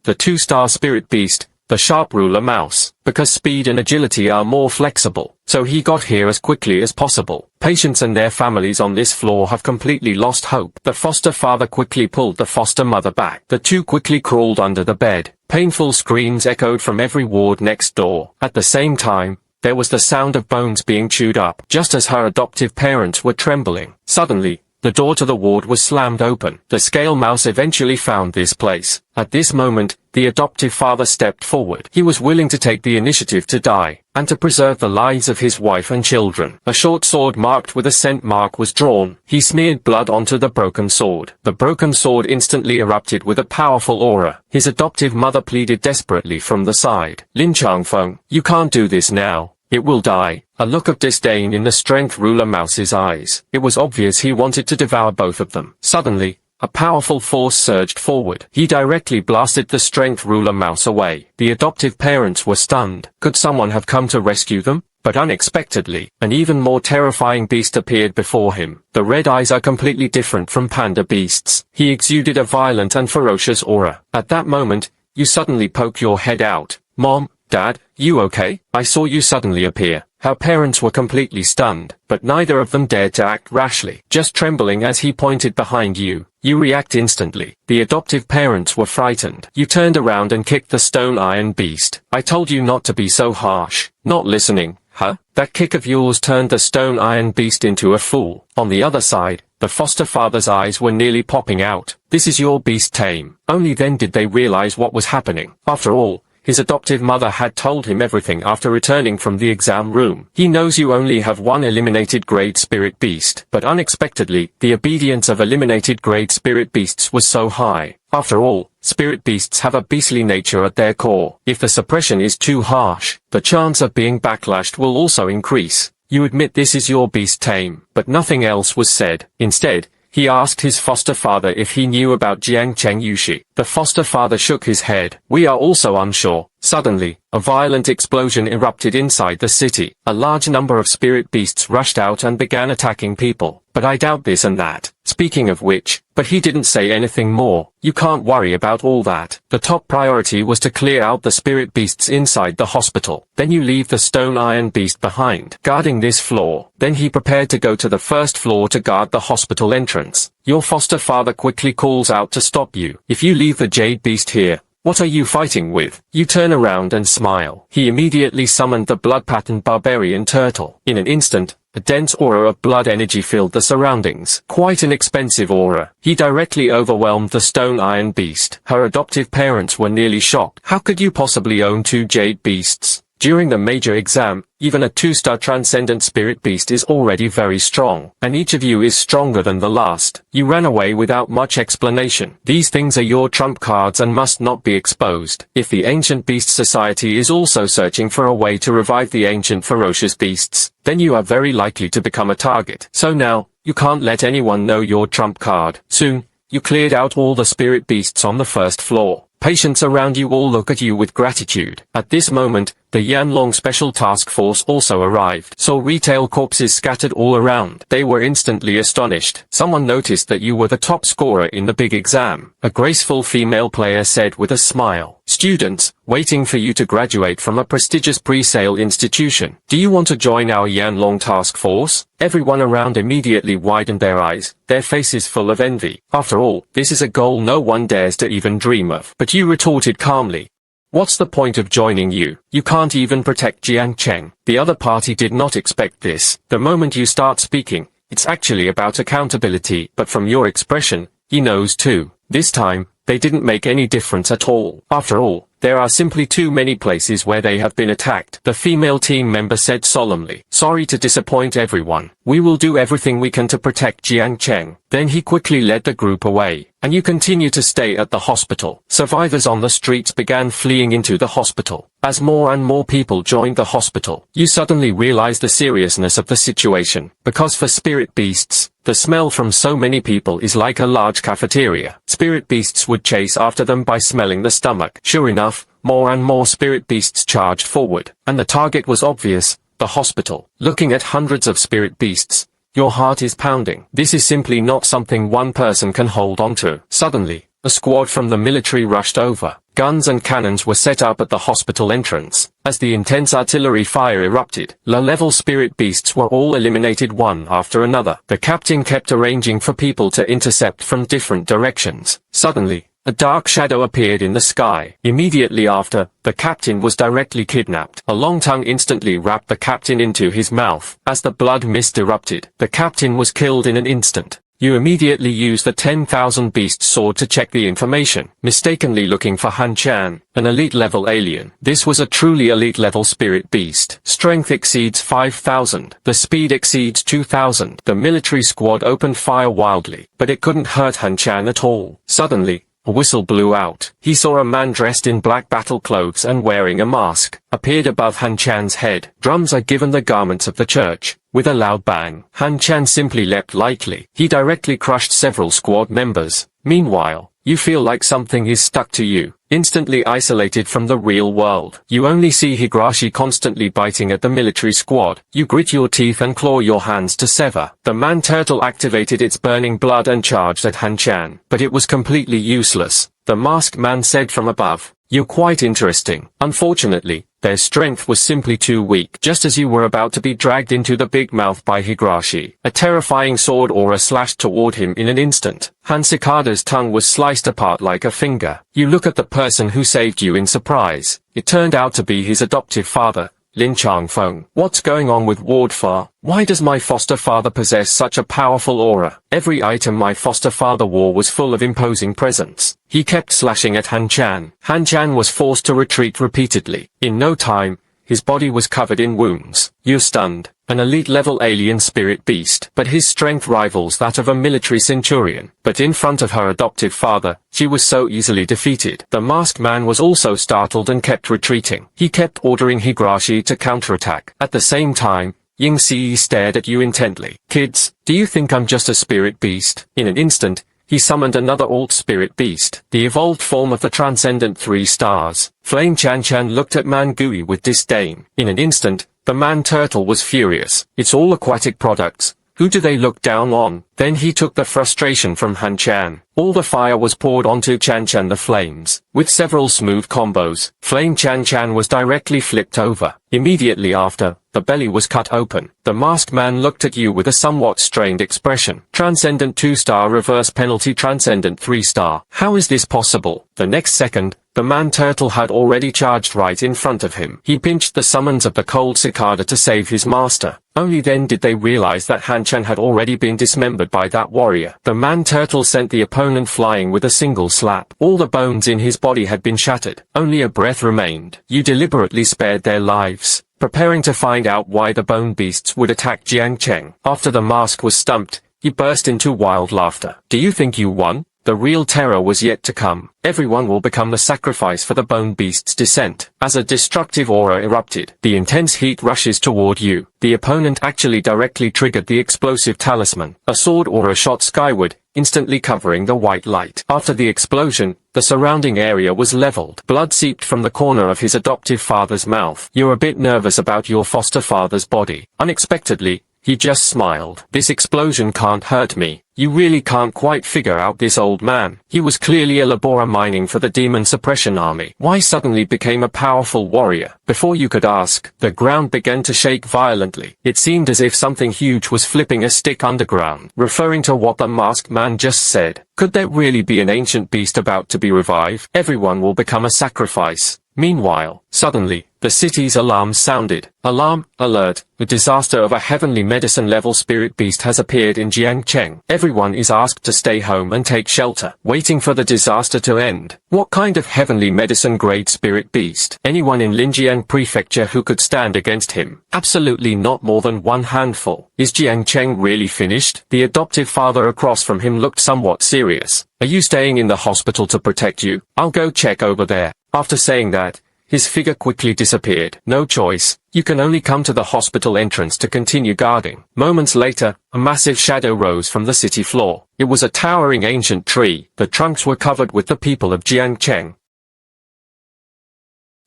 The 2-star spirit beast, the sharp ruler mouse, because speed and agility are more flexible, so he got here as quickly as possible. Patients and their families on this floor have completely lost hope. The foster father quickly pulled the foster mother back. The two quickly crawled under the bed. Painful screams echoed from every ward next door. At the same time, there was the sound of bones being chewed up. Just as her adoptive parents were trembling, suddenly, the door to the ward was slammed open. The scale mouse eventually found this place. At this moment, the adoptive father stepped forward. He was willing to take the initiative to die, and to preserve the lives of his wife and children. A short sword marked with a scent mark was drawn. He smeared blood onto the broken sword. The broken sword instantly erupted with a powerful aura. His adoptive mother pleaded desperately from the side. Lin Changfeng, you can't do this now. It will die. A look of disdain in the strength ruler mouse's eyes. It was obvious he wanted to devour both of them. Suddenly, a powerful force surged forward. He directly blasted the strength ruler mouse away. The adoptive parents were stunned. Could someone have come to rescue them? But unexpectedly, an even more terrifying beast appeared before him. The red eyes are completely different from panda beasts. He exuded a violent and ferocious aura. At that moment, you suddenly poke your head out. Mom, Dad, you okay? I saw you suddenly appear. Her parents were completely stunned, but neither of them dared to act rashly. Just trembling as he pointed behind you, you react instantly. The adoptive parents were frightened. You turned around and kicked the stone iron beast. I told you not to be so harsh. Not listening, huh? That kick of yours turned the stone iron beast into a fool. On the other side, the foster father's eyes were nearly popping out. This is your beast tame. Only then did they realize what was happening. After all, his adoptive mother had told him everything after returning from the exam room. He knows you only have one eliminated grade spirit beast, but unexpectedly, the obedience of eliminated grade spirit beasts was so high. After all, spirit beasts have a beastly nature at their core. If the suppression is too harsh, the chance of being backlashed will also increase. You admit this is your beast tame, but nothing else was said. Instead, he asked his foster father if he knew about Jiangcheng Yushi. The foster father shook his head. We are also unsure. Suddenly, a violent explosion erupted inside the city. A large number of spirit beasts rushed out and began attacking people. But I doubt this and that. Speaking of which, but he didn't say anything more. You can't worry about all that. The top priority was to clear out the spirit beasts inside the hospital. Then you leave the stone iron beast behind, guarding this floor. Then he prepared to go to the first floor to guard the hospital entrance. Your foster father quickly calls out to stop you. If you leave the jade beast here, What are you fighting with? You turn around and smile. He immediately summoned the blood-patterned barbarian turtle. In an instant, a dense aura of blood energy filled the surroundings. Quite an expensive aura. He directly overwhelmed the stone iron beast. Her adoptive parents were nearly shocked. How could you possibly own 2 jade beasts? During the major exam, even a 2-star transcendent spirit beast is already very strong, and each of you is stronger than the last. You ran away without much explanation. These things are your trump cards and must not be exposed. If the Ancient Beast Society is also searching for a way to revive the ancient ferocious beasts, then you are very likely to become a target. So now, you can't let anyone know your trump card. Soon, you cleared out all the spirit beasts on the first floor. Patients around you all look at you with gratitude. At this moment, the Yanlong Special Task Force also arrived. Saw retail corpses scattered all around. They were instantly astonished. Someone noticed that you were the top scorer in the big exam. A graceful female player said with a smile. Students, waiting for you to graduate from a prestigious pre-sale institution. Do you want to join our Yanlong Task Force? Everyone around immediately widened their eyes, their faces full of envy. After all, this is a goal no one dares to even dream of. But you retorted calmly. What's the point of joining you? You can't even protect Jiang Cheng. The other party did not expect this. The moment you start speaking, it's actually about accountability. But from your expression, he knows too. This time, they didn't make any difference at all. After all, there are simply too many places where they have been attacked. The female team member said solemnly. Sorry to disappoint everyone. We will do everything we can to protect Jiang Cheng. Then he quickly led the group away. And you continue to stay at the hospital. Survivors on the streets began fleeing into the hospital. As more and more people joined the hospital, you suddenly realize the seriousness of the situation. Because for spirit beasts, the smell from so many people is like a large cafeteria. Spirit beasts would chase after them by smelling the stomach. Sure enough, more and more spirit beasts charged forward. And the target was obvious, the hospital. Looking at hundreds of spirit beasts, your heart is pounding. This is simply not something one person can hold on to. Suddenly, a squad from the military rushed over. Guns and cannons were set up at the hospital entrance. As the intense artillery fire erupted, low-level spirit beasts were all eliminated one after another. The captain kept arranging for people to intercept from different directions. Suddenly, a dark shadow appeared in the sky. Immediately after, the captain was directly kidnapped. A long tongue instantly wrapped the captain into his mouth. As the blood mist erupted, the captain was killed in an instant. You immediately use the 10,000 Beast Sword to check the information, mistakenly looking for Han Chan, an elite-level alien. This was a truly elite-level spirit beast. Strength exceeds 5,000. The speed exceeds 2,000. The military squad opened fire wildly, but it couldn't hurt Han Chan at all. Suddenly, a whistle blew out. He saw a man dressed in black battle clothes and wearing a mask, appeared above Han Chan's head. Drums are given the garments of the church. With a loud bang, Han Chan simply leapt lightly. He directly crushed several squad members. Meanwhile, you feel like something is stuck to you, instantly isolated from the real world. You only see Higurashi constantly biting at the military squad. You grit your teeth and claw your hands to sever. The man-turtle activated its burning blood and charged at Han Chan, but it was completely useless. The masked man said from above, "You're quite interesting. Unfortunately, their strength was simply too weak." Just as you were about to be dragged into the big mouth by Higurashi, a terrifying sword aura slashed toward him in an instant. Han Cicada's tongue was sliced apart like a finger. You look at the person who saved you in surprise. It turned out to be his adoptive father, Lin Changfeng. What's going on with Ward Fa? Why does my foster father possess such a powerful aura? Every item my foster father wore was full of imposing presence. He kept slashing at Han Chan. Han Chan was forced to retreat repeatedly. In no time, his body was covered in wounds. You're stunned. An elite-level alien spirit beast, but his strength rivals that of a military centurion. But in front of her adoptive father, she was so easily defeated. The masked man was also startled and kept retreating. He kept ordering Higurashi to counterattack. At the same time, Ying Si stared at you intently. "Kids, do you think I'm just a spirit beast?" In an instant, he summoned another alt-spirit beast, the evolved form of the transcendent 3 stars. Flame Chan Chan looked at Mangui with disdain. In an instant, the man-turtle was furious. "It's all aquatic products. Who do they look down on?" Then he took the frustration from Han Chan. All the fire was poured onto Chan Chan the flames. With several smooth combos, Flame Chan Chan was directly flipped over. Immediately after, The belly was cut open. The masked man looked at you with a somewhat strained expression. Transcendent 2-star reverse penalty, transcendent 3-star. How is this possible? The next second, the man-turtle had already charged right in front of him. He pinched the summons of the cold cicada to save his master. Only then did they realize that Han-chan had already been dismembered by that warrior. The man-turtle sent the opponent flying with a single slap. All the bones in his body had been shattered. Only a breath remained. You deliberately spared their lives, preparing to find out why the bone beasts would attack Jiang Cheng. After the mask was stumped, he burst into wild laughter. Do you think you won? The real terror was yet to come. Everyone will become the sacrifice for the bone beast's descent. As a destructive aura erupted, the intense heat rushes toward you. The opponent actually directly triggered the explosive talisman. A sword aura shot skyward, instantly covering the white light. After the explosion, the surrounding area was leveled. Blood seeped from the corner of his adoptive father's mouth. You're a bit nervous about your foster father's body. Unexpectedly, he just smiled. This explosion can't hurt me. You really can't quite figure out this old man. He was clearly a labora mining for the demon suppression army. Why suddenly became a powerful warrior? Before you could ask, the ground began to shake violently. It seemed as if something huge was flipping a stick underground, referring to what the masked man just said. Could there really be an ancient beast about to be revived? Everyone will become a sacrifice. Meanwhile, suddenly, the city's alarms sounded. Alarm, alert, the disaster of a heavenly medicine-level spirit beast has appeared in Jiangcheng. Everyone is asked to stay home and take shelter, waiting for the disaster to end. What kind of heavenly medicine-grade spirit beast? Anyone in Linjiang Prefecture who could stand against him? Absolutely not more than one handful. Is Jiangcheng really finished? The adoptive father across from him looked somewhat serious. Are you staying in the hospital to protect you? I'll go check over there. After saying that, his figure quickly disappeared. No choice. You can only come to the hospital entrance to continue guarding. Moments later, a massive shadow rose from the city floor. It was a towering ancient tree. The trunks were covered with the people of Jiangcheng.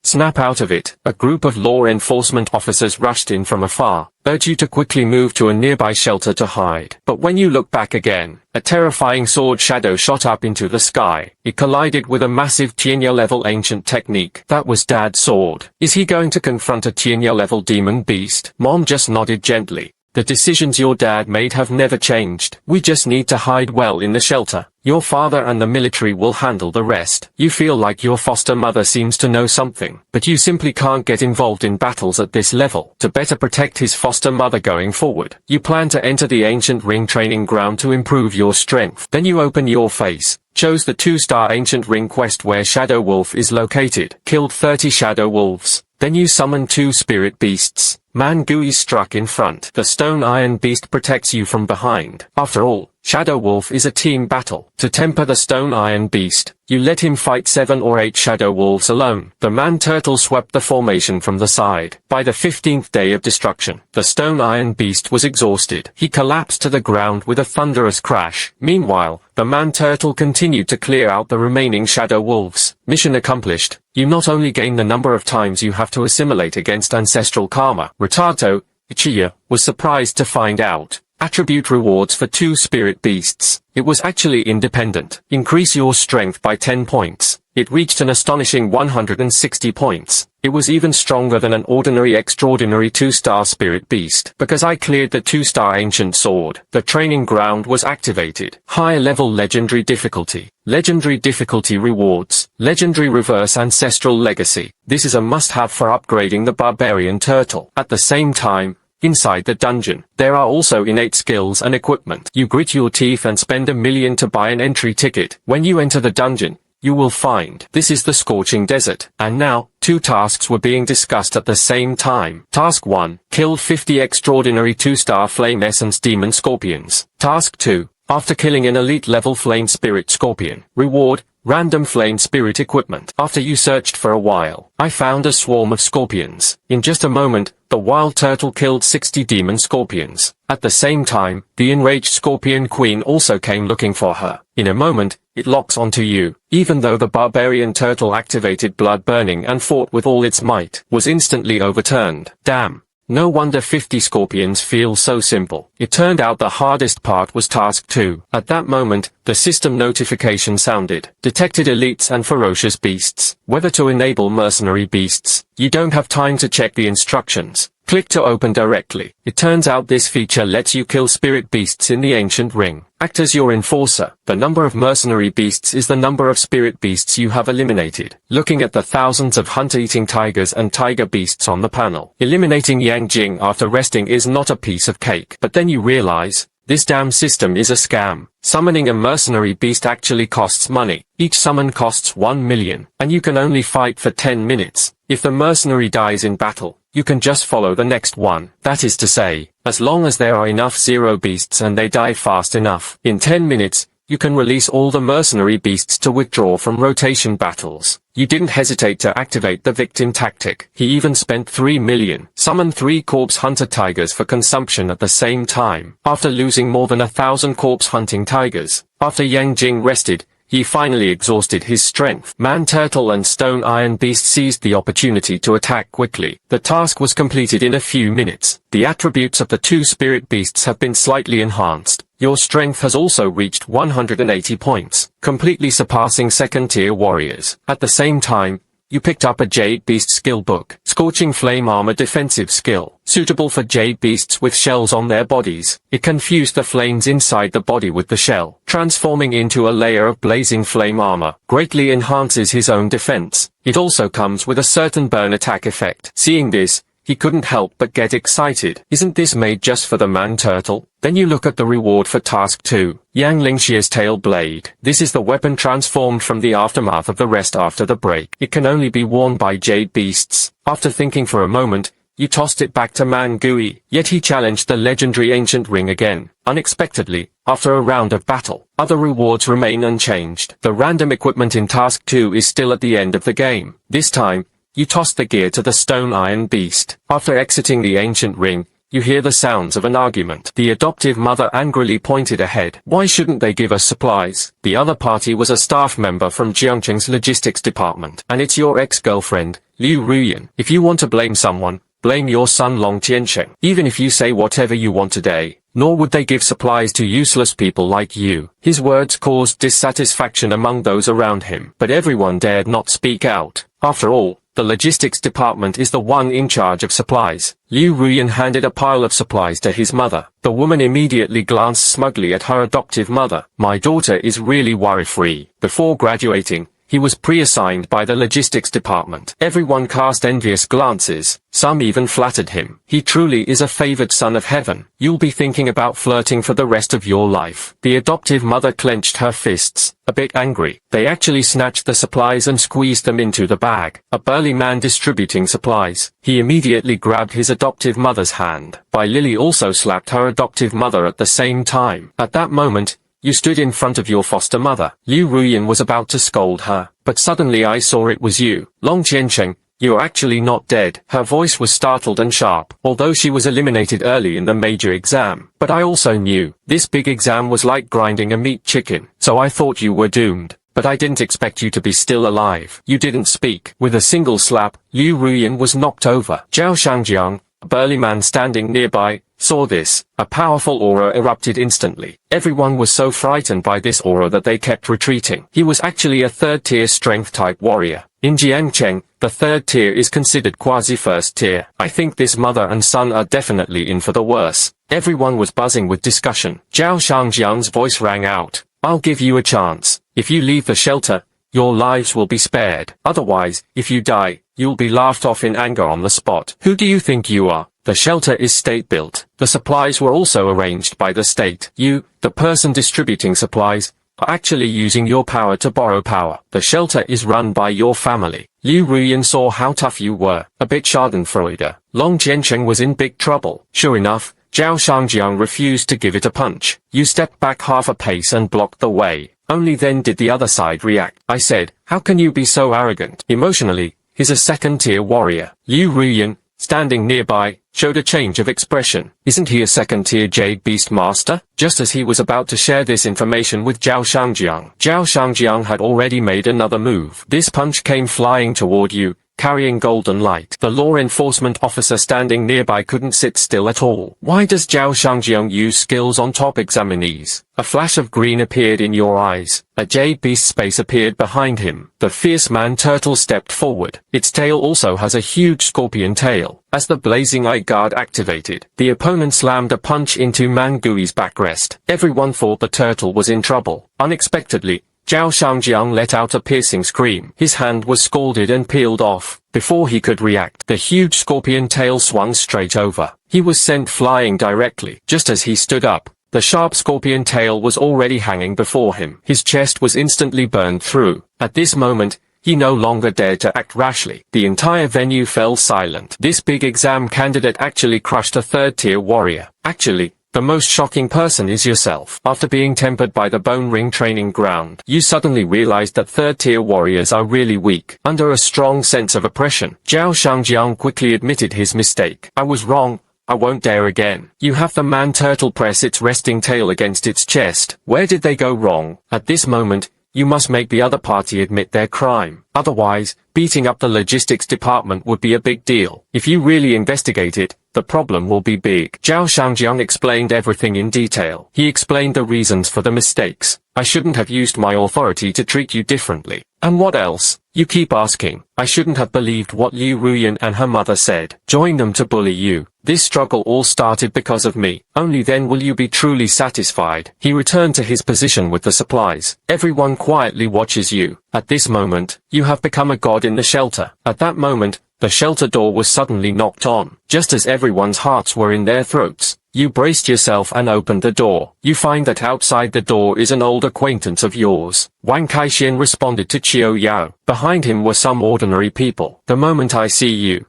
Snap out of it. A group of law enforcement officers rushed in from afar, urged you to quickly move to a nearby shelter to hide. But when you look back again, a terrifying sword shadow shot up into the sky. It collided with a massive Tianya-level ancient technique. That was Dad's sword. Is he going to confront a Tianya-level demon beast? Mom just nodded gently. The decisions your dad made have never changed. We just need to hide well in the shelter. Your father and the military will handle the rest. You feel like your foster mother seems to know something, but you simply can't get involved in battles at this level. To better protect his foster mother going forward, you plan to enter the ancient ring training ground to improve your strength. Then you open your face. Chose the 2-star ancient ring quest where Shadow Wolf is located. Killed 30 Shadow Wolves. Then you summon 2 spirit beasts. Man Gui struck in front. The stone iron beast protects you from behind. After all, Shadow Wolf is a team battle. To temper the stone iron beast, you let him fight 7 or 8 Shadow Wolves alone. The man-turtle swept the formation from the side. By the 15th day of destruction, the stone iron beast was exhausted. He collapsed to the ground with a thunderous crash. Meanwhile, the man-turtle continued to clear out the remaining Shadow Wolves. Mission accomplished. You not only gain the number of times you have to assimilate against ancestral karma. Ritato, Ichiya, was surprised to find out. Attribute rewards for 2 spirit beasts. It was actually independent. Increase your strength by 10 points. It reached an astonishing 160 points. It was even stronger than an ordinary extraordinary 2-star spirit beast. Because I cleared the 2-star ancient sword, the training ground was activated. Higher level legendary difficulty. Legendary difficulty rewards. Legendary reverse ancestral legacy. This is a must-have for upgrading the barbarian turtle. At the same time, inside the dungeon, there are also innate skills and equipment. You grit your teeth and spend $1 million to buy an entry ticket. When you enter the dungeon, you will find this is the scorching desert. And now, 2 tasks were being discussed at the same time. Task 1, killed 50 extraordinary 2-star flame essence demon scorpions. Task 2, after killing an elite level flame spirit scorpion. Reward, random flame spirit equipment. After you searched for a while, I found a swarm of scorpions. In just a moment, the wild turtle killed 60 demon scorpions. At the same time, the enraged scorpion queen also came looking for her. In a moment, it locks onto you. Even though the barbarian turtle activated blood burning and fought with all its might, was instantly overturned. Damn. No wonder 50 scorpions feel so simple. It turned out the hardest part was task 2. At that moment, the system notification sounded. Detected elites and ferocious beasts. Whether to enable mercenary beasts. You don't have time to check the instructions. Click to open directly. It turns out this feature lets you kill spirit beasts in the ancient ring. Act as your enforcer. The number of mercenary beasts is the number of spirit beasts you have eliminated. Looking at the thousands of hunter-eating tigers and tiger beasts on the panel. Eliminating Yang Jing after resting is not a piece of cake. But then you realize, this damn system is a scam. Summoning a mercenary beast actually costs money. Each summon costs 1 million, and you can only fight for 10 minutes. If the mercenary dies in battle, you can just follow the next one. That is to say, as long as there are enough zero beasts and they die fast enough, in 10 minutes, you can release all the mercenary beasts to withdraw from rotation battles. You didn't hesitate to activate the victim tactic. He even spent 3 million, summoned 3 corpse hunter tigers for consumption at the same time. After losing more than 1,000 corpse hunting tigers, after Yang Jing rested, he finally exhausted his strength. Man Turtle and Stone Iron Beast seized the opportunity to attack quickly. The task was completed in a few minutes. The attributes of the 2 spirit beasts have been slightly enhanced. Your strength has also reached 180 points, completely surpassing second-tier warriors. At the same time, you picked up a Jade Beast skill book, Scorching Flame Armor defensive skill, suitable for Jade Beasts with shells on their bodies. It can fuse the flames inside the body with the shell, transforming into a layer of blazing flame armor, greatly enhances his own defense. It also comes with a certain burn attack effect. Seeing this, he couldn't help but get excited. Isn't this made just for the Man Turtle? Then you look at the reward for Task 2, Yang Lingxia's Tail Blade. This is the weapon transformed from the aftermath of the rest after the break. It can only be worn by Jade Beasts. After thinking for a moment, you tossed it back to Man Gui, yet he challenged the legendary Ancient Ring again, unexpectedly, after a round of battle. Other rewards remain unchanged. The random equipment in Task 2 is still at the end of the game. This time, you toss the gear to the Stone Iron Beast. After exiting the Ancient Ring, you hear the sounds of an argument. The adoptive mother angrily pointed ahead. Why shouldn't they give us supplies? The other party was a staff member from Jiangcheng's logistics department. And it's your ex-girlfriend, Liu Ruyan. If you want to blame someone, blame your son Long Qiansheng. Even if you say whatever you want today, nor would they give supplies to useless people like you. His words caused dissatisfaction among those around him, but everyone dared not speak out. After all, the logistics department is the one in charge of supplies. Liu Ruyan handed a pile of supplies to his mother. The woman immediately glanced smugly at her adoptive mother. My daughter is really worry-free. Before graduating, he was pre-assigned by the logistics department. Everyone cast envious glances. Some even flattered him. He truly is a favored son of heaven. You'll be thinking about flirting for the rest of your life. The adoptive mother clenched her fists, a bit angry. They actually snatched the supplies and squeezed them into the bag. A burly man distributing supplies. He immediately grabbed his adoptive mother's hand. Bai Lily also slapped her adoptive mother at the same time. At that moment, you stood in front of your foster mother. Liu Ruyan was about to scold her, but suddenly I saw it was you. Long Qiansheng, you're actually not dead. Her voice was startled and sharp, although she was eliminated early in the major exam. But I also knew, this big exam was like grinding a meat chicken, so I thought you were doomed. But I didn't expect you to be still alive. You didn't speak. With a single slap, Liu Ruyan was knocked over. Zhao Shangjiang, a burly man standing nearby, saw this. A powerful aura erupted instantly. Everyone was so frightened by this aura that they kept retreating. He was actually a third-tier strength-type warrior. In Jiangcheng, the third tier is considered quasi-first tier. I think this mother and son are definitely in for the worse. Everyone was buzzing with discussion. Zhao Shangjiang's voice rang out. I'll give you a chance. If you leave the shelter, your lives will be spared. Otherwise, if you die, you'll be laughed off in anger on the spot. Who do you think you are? The shelter is state-built. The supplies were also arranged by the state. You, the person distributing supplies, are actually using your power to borrow power. The shelter is run by your family. Liu Ruyan saw how tough you were. A bit schadenfreude. Long Qiansheng was in big trouble. Sure enough, Zhao Shangjiang refused to give it a punch. You stepped back half a pace and blocked the way. Only then did the other side react. I said, how can you be so arrogant? Emotionally, he's a second-tier warrior. Liu Ruyan, standing nearby, showed a change of expression. Isn't he a second-tier Jade Beast Master? Just as he was about to share this information with Zhao Shangjiang had already made another move. This punch came flying toward you, carrying golden light. The law enforcement officer standing nearby couldn't sit still at all. Why does Zhao Shangjiang use skills on top examinees? A flash of green appeared in your eyes. A jade beast's face appeared behind him. The fierce man turtle stepped forward. Its tail also has a huge scorpion tail. As the blazing eye guard activated, the opponent slammed a punch into Mangui's backrest. Everyone thought the turtle was in trouble. Unexpectedly, Zhao Shangjiang let out a piercing scream. His hand was scalded and peeled off. Before he could react, the huge scorpion tail swung straight over. He was sent flying directly. Just as he stood up, the sharp scorpion tail was already hanging before him. His chest was instantly burned through. At this moment, he no longer dared to act rashly. The entire venue fell silent. This big exam candidate actually crushed a third-tier warrior. Actually, the most shocking person is yourself. After being tempered by the Bone Ring training ground, you suddenly realized that third-tier warriors are really weak. Under a strong sense of oppression, Zhao Shangjiang quickly admitted his mistake. I was wrong. I won't dare again. You have the man turtle press its resting tail against its chest. Where did they go wrong? At this moment, you must make the other party admit their crime. Otherwise, beating up the logistics department would be a big deal. If you really investigate it, the problem will be big. Zhao Shangjiang explained everything in detail. He explained the reasons for the mistakes. I shouldn't have used my authority to treat you differently. And what else? You keep asking. I shouldn't have believed what Liu Ruyan and her mother said. Join them to bully you. This struggle all started because of me. Only then will you be truly satisfied. He returned to his position with the supplies. Everyone quietly watches you. At this moment, you have become a god in the shelter. At that moment, the shelter door was suddenly knocked on. Just as everyone's hearts were in their throats, you braced yourself and opened the door. You find that outside the door is an old acquaintance of yours. Wang Kaixian responded to Qiu Yao. Behind him were some ordinary people. The moment I see you.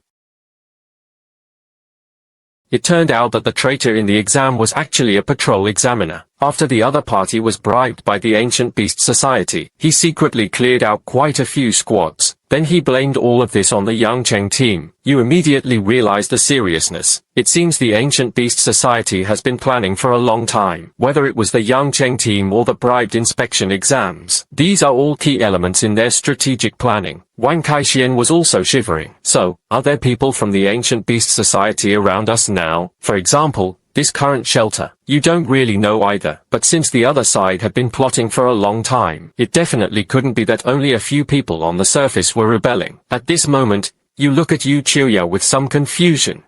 It turned out that the traitor in the exam was actually a patrol examiner. After the other party was bribed by the Ancient Beast Society, he secretly cleared out quite a few squads. Then he blamed all of this on the Yangcheng team. You immediately realized the seriousness. It seems the Ancient Beast Society has been planning for a long time. Whether it was the Yangcheng team or the bribed inspection exams, these are all key elements in their strategic planning. Wang Kaixian was also shivering. So, are there people from the Ancient Beast Society around us now? For example, this current shelter. You don't really know either, but since the other side had been plotting for a long time, it definitely couldn't be that only a few people on the surface were rebelling. At this moment, you look at Yu Qiuya with some confusion.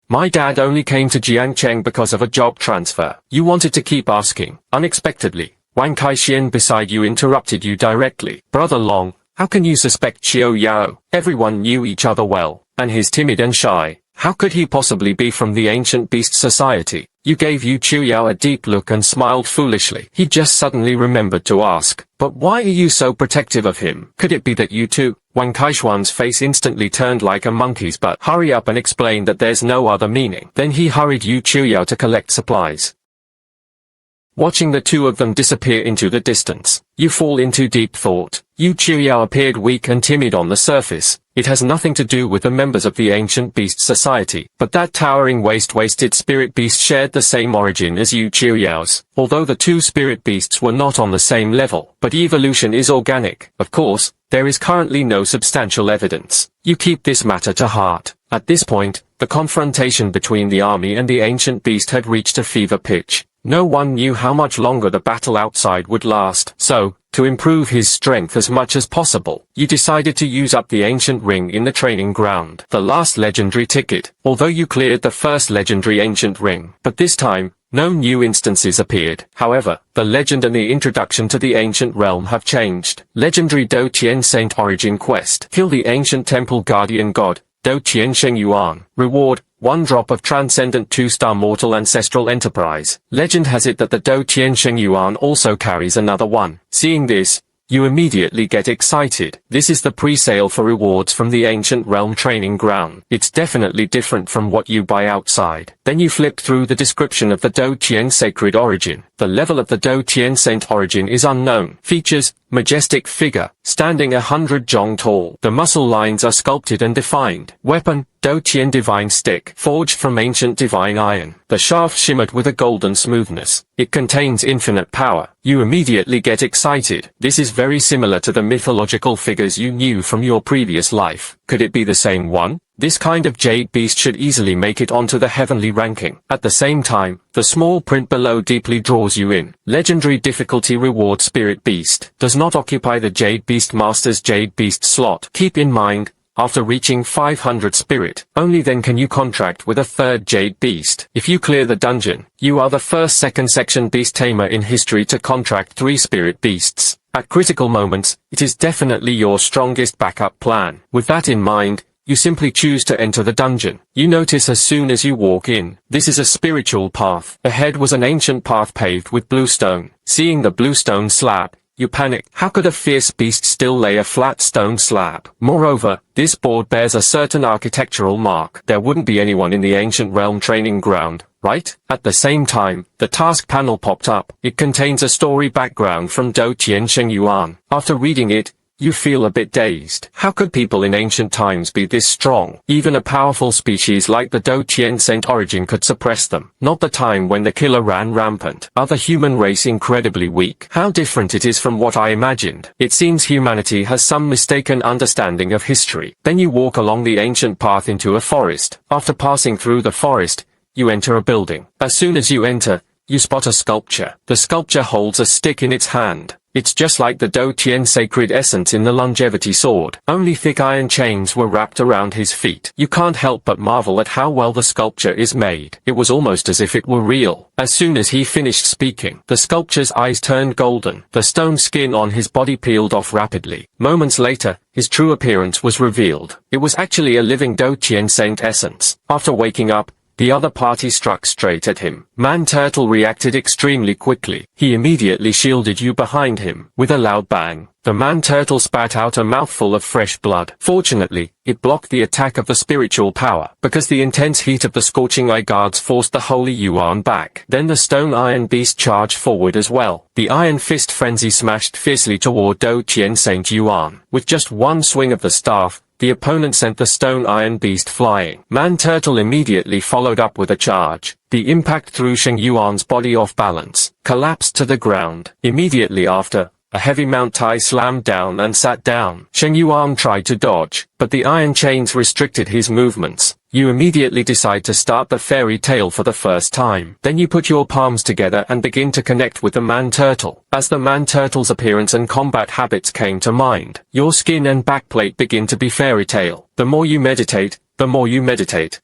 My dad only came to Jiangcheng because of a job transfer. You wanted to keep asking. Unexpectedly, Wang Kaixian beside you interrupted you directly. Brother Long, how can you suspect Qiu Yao? Everyone knew each other well, and he's timid and shy. How could he possibly be from the Ancient Beast Society? You gave Yu Qiuyao a deep look and smiled foolishly. He just suddenly remembered to ask, but why are you so protective of him? Could it be that you too? Wang Kaishuan's face instantly turned like a monkey's butt. Hurry up and explain that there's no other meaning. Then he hurried Yu Qiuyao to collect supplies. Watching the two of them disappear into the distance, you fall into deep thought. Yu Qiuyao appeared weak and timid on the surface. It has nothing to do with the members of the Ancient Beast Society, but that towering wasted spirit beast shared the same origin as Yu Qiuyao's. Although the two spirit beasts were not on the same level, but evolution is organic. Of course, there is currently no substantial evidence. You keep this matter to heart. At this point, the confrontation between the army and the Ancient Beast had reached a fever pitch. No one knew how much longer the battle outside would last. So, to improve his strength as much as possible, you decided to use up the ancient ring in the training ground. The last legendary ticket, although you cleared the first legendary ancient ring, but this time, no new instances appeared. However, the legend and the introduction to the ancient realm have changed. Legendary Do Tian Saint Origin Quest. Kill the ancient temple guardian god, Do Tian Sheng Yuan. Reward, 1 drop of transcendent 2-star mortal ancestral enterprise. Legend has it that the Do Tian Sheng Yuan also carries another one. Seeing this, you immediately get excited. This is the pre-sale for rewards from the ancient realm training ground. It's definitely different from what you buy outside. Then you flip through the description of the Do Tian Sacred Origin. The level of the Do Tian Saint Origin is unknown. Features, Majestic figure, standing 100 jong tall. The muscle lines are sculpted and defined. Weapon, Do Qian Divine Stick, forged from ancient divine iron. The shaft shimmered with a golden smoothness. It contains infinite power. You immediately get excited. This is very similar to the mythological figures you knew from your previous life. Could it be the same one? This kind of jade beast should easily make it onto the heavenly ranking. At the same time, the small print below deeply draws you in. Legendary difficulty reward Spirit Beast. Does not occupy the Jade Beast Master's Jade Beast slot. Keep in mind, after reaching 500 spirit, only then can you contract with a third Jade Beast. If you clear the dungeon, you are the first second section beast tamer in history to contract 3 Spirit Beasts. At critical moments, it is definitely your strongest backup plan. With that in mind, you simply choose to enter the dungeon. You notice as soon as you walk in, this is a spiritual path. Ahead was an ancient path paved with blue stone. Seeing the blue stone slab, you panic. How could a fierce beast still lay a flat stone slab? Moreover, this board bears a certain architectural mark. There wouldn't be anyone in the ancient realm training ground, right? At the same time, the task panel popped up. It contains a story background from Do Qian Sheng Yuan. After reading it, you feel a bit dazed. How could people in ancient times be this strong? Even a powerful species like the Do Qian Saint origin could suppress them. Not the time when the killer ran rampant. Are the human race incredibly weak? How different it is from what I imagined. It seems humanity has some mistaken understanding of history. Then you walk along the ancient path into a forest. After passing through the forest, you enter a building. As soon as you enter, you spot a sculpture. The sculpture holds a stick in its hand. It's just like the Do Qian sacred essence in the longevity sword. Only thick iron chains were wrapped around his feet. You can't help but marvel at how well the sculpture is made. It was almost as if it were real. As soon as he finished speaking, the sculpture's eyes turned golden. The stone skin on his body peeled off rapidly. Moments later, his true appearance was revealed. It was actually a living Do Qian saint essence. After waking up, the other party struck straight at him. Man Turtle reacted extremely quickly. He immediately shielded you behind him. With a loud bang, the Man Turtle spat out a mouthful of fresh blood. Fortunately, it blocked the attack of the spiritual power, because the intense heat of the scorching eye guards forced the holy Yuan back. Then the stone iron beast charged forward as well. The iron fist frenzy smashed fiercely toward Do Qian Saint Yuan. With just one swing of the staff, the opponent sent the stone iron beast flying. Man Turtle immediately followed up with a charge. The impact threw Sheng Yuan's body off balance, collapsed to the ground. Immediately after, a heavy Mount Tai slammed down and sat down. Sheng Yuan tried to dodge, but the iron chains restricted his movements. You immediately decide to start the fairy tale for the first time. Then you put your palms together and begin to connect with the Man Turtle. As the Man Turtle's appearance and combat habits came to mind, your skin and backplate begin to be fairy tale. The more you meditate,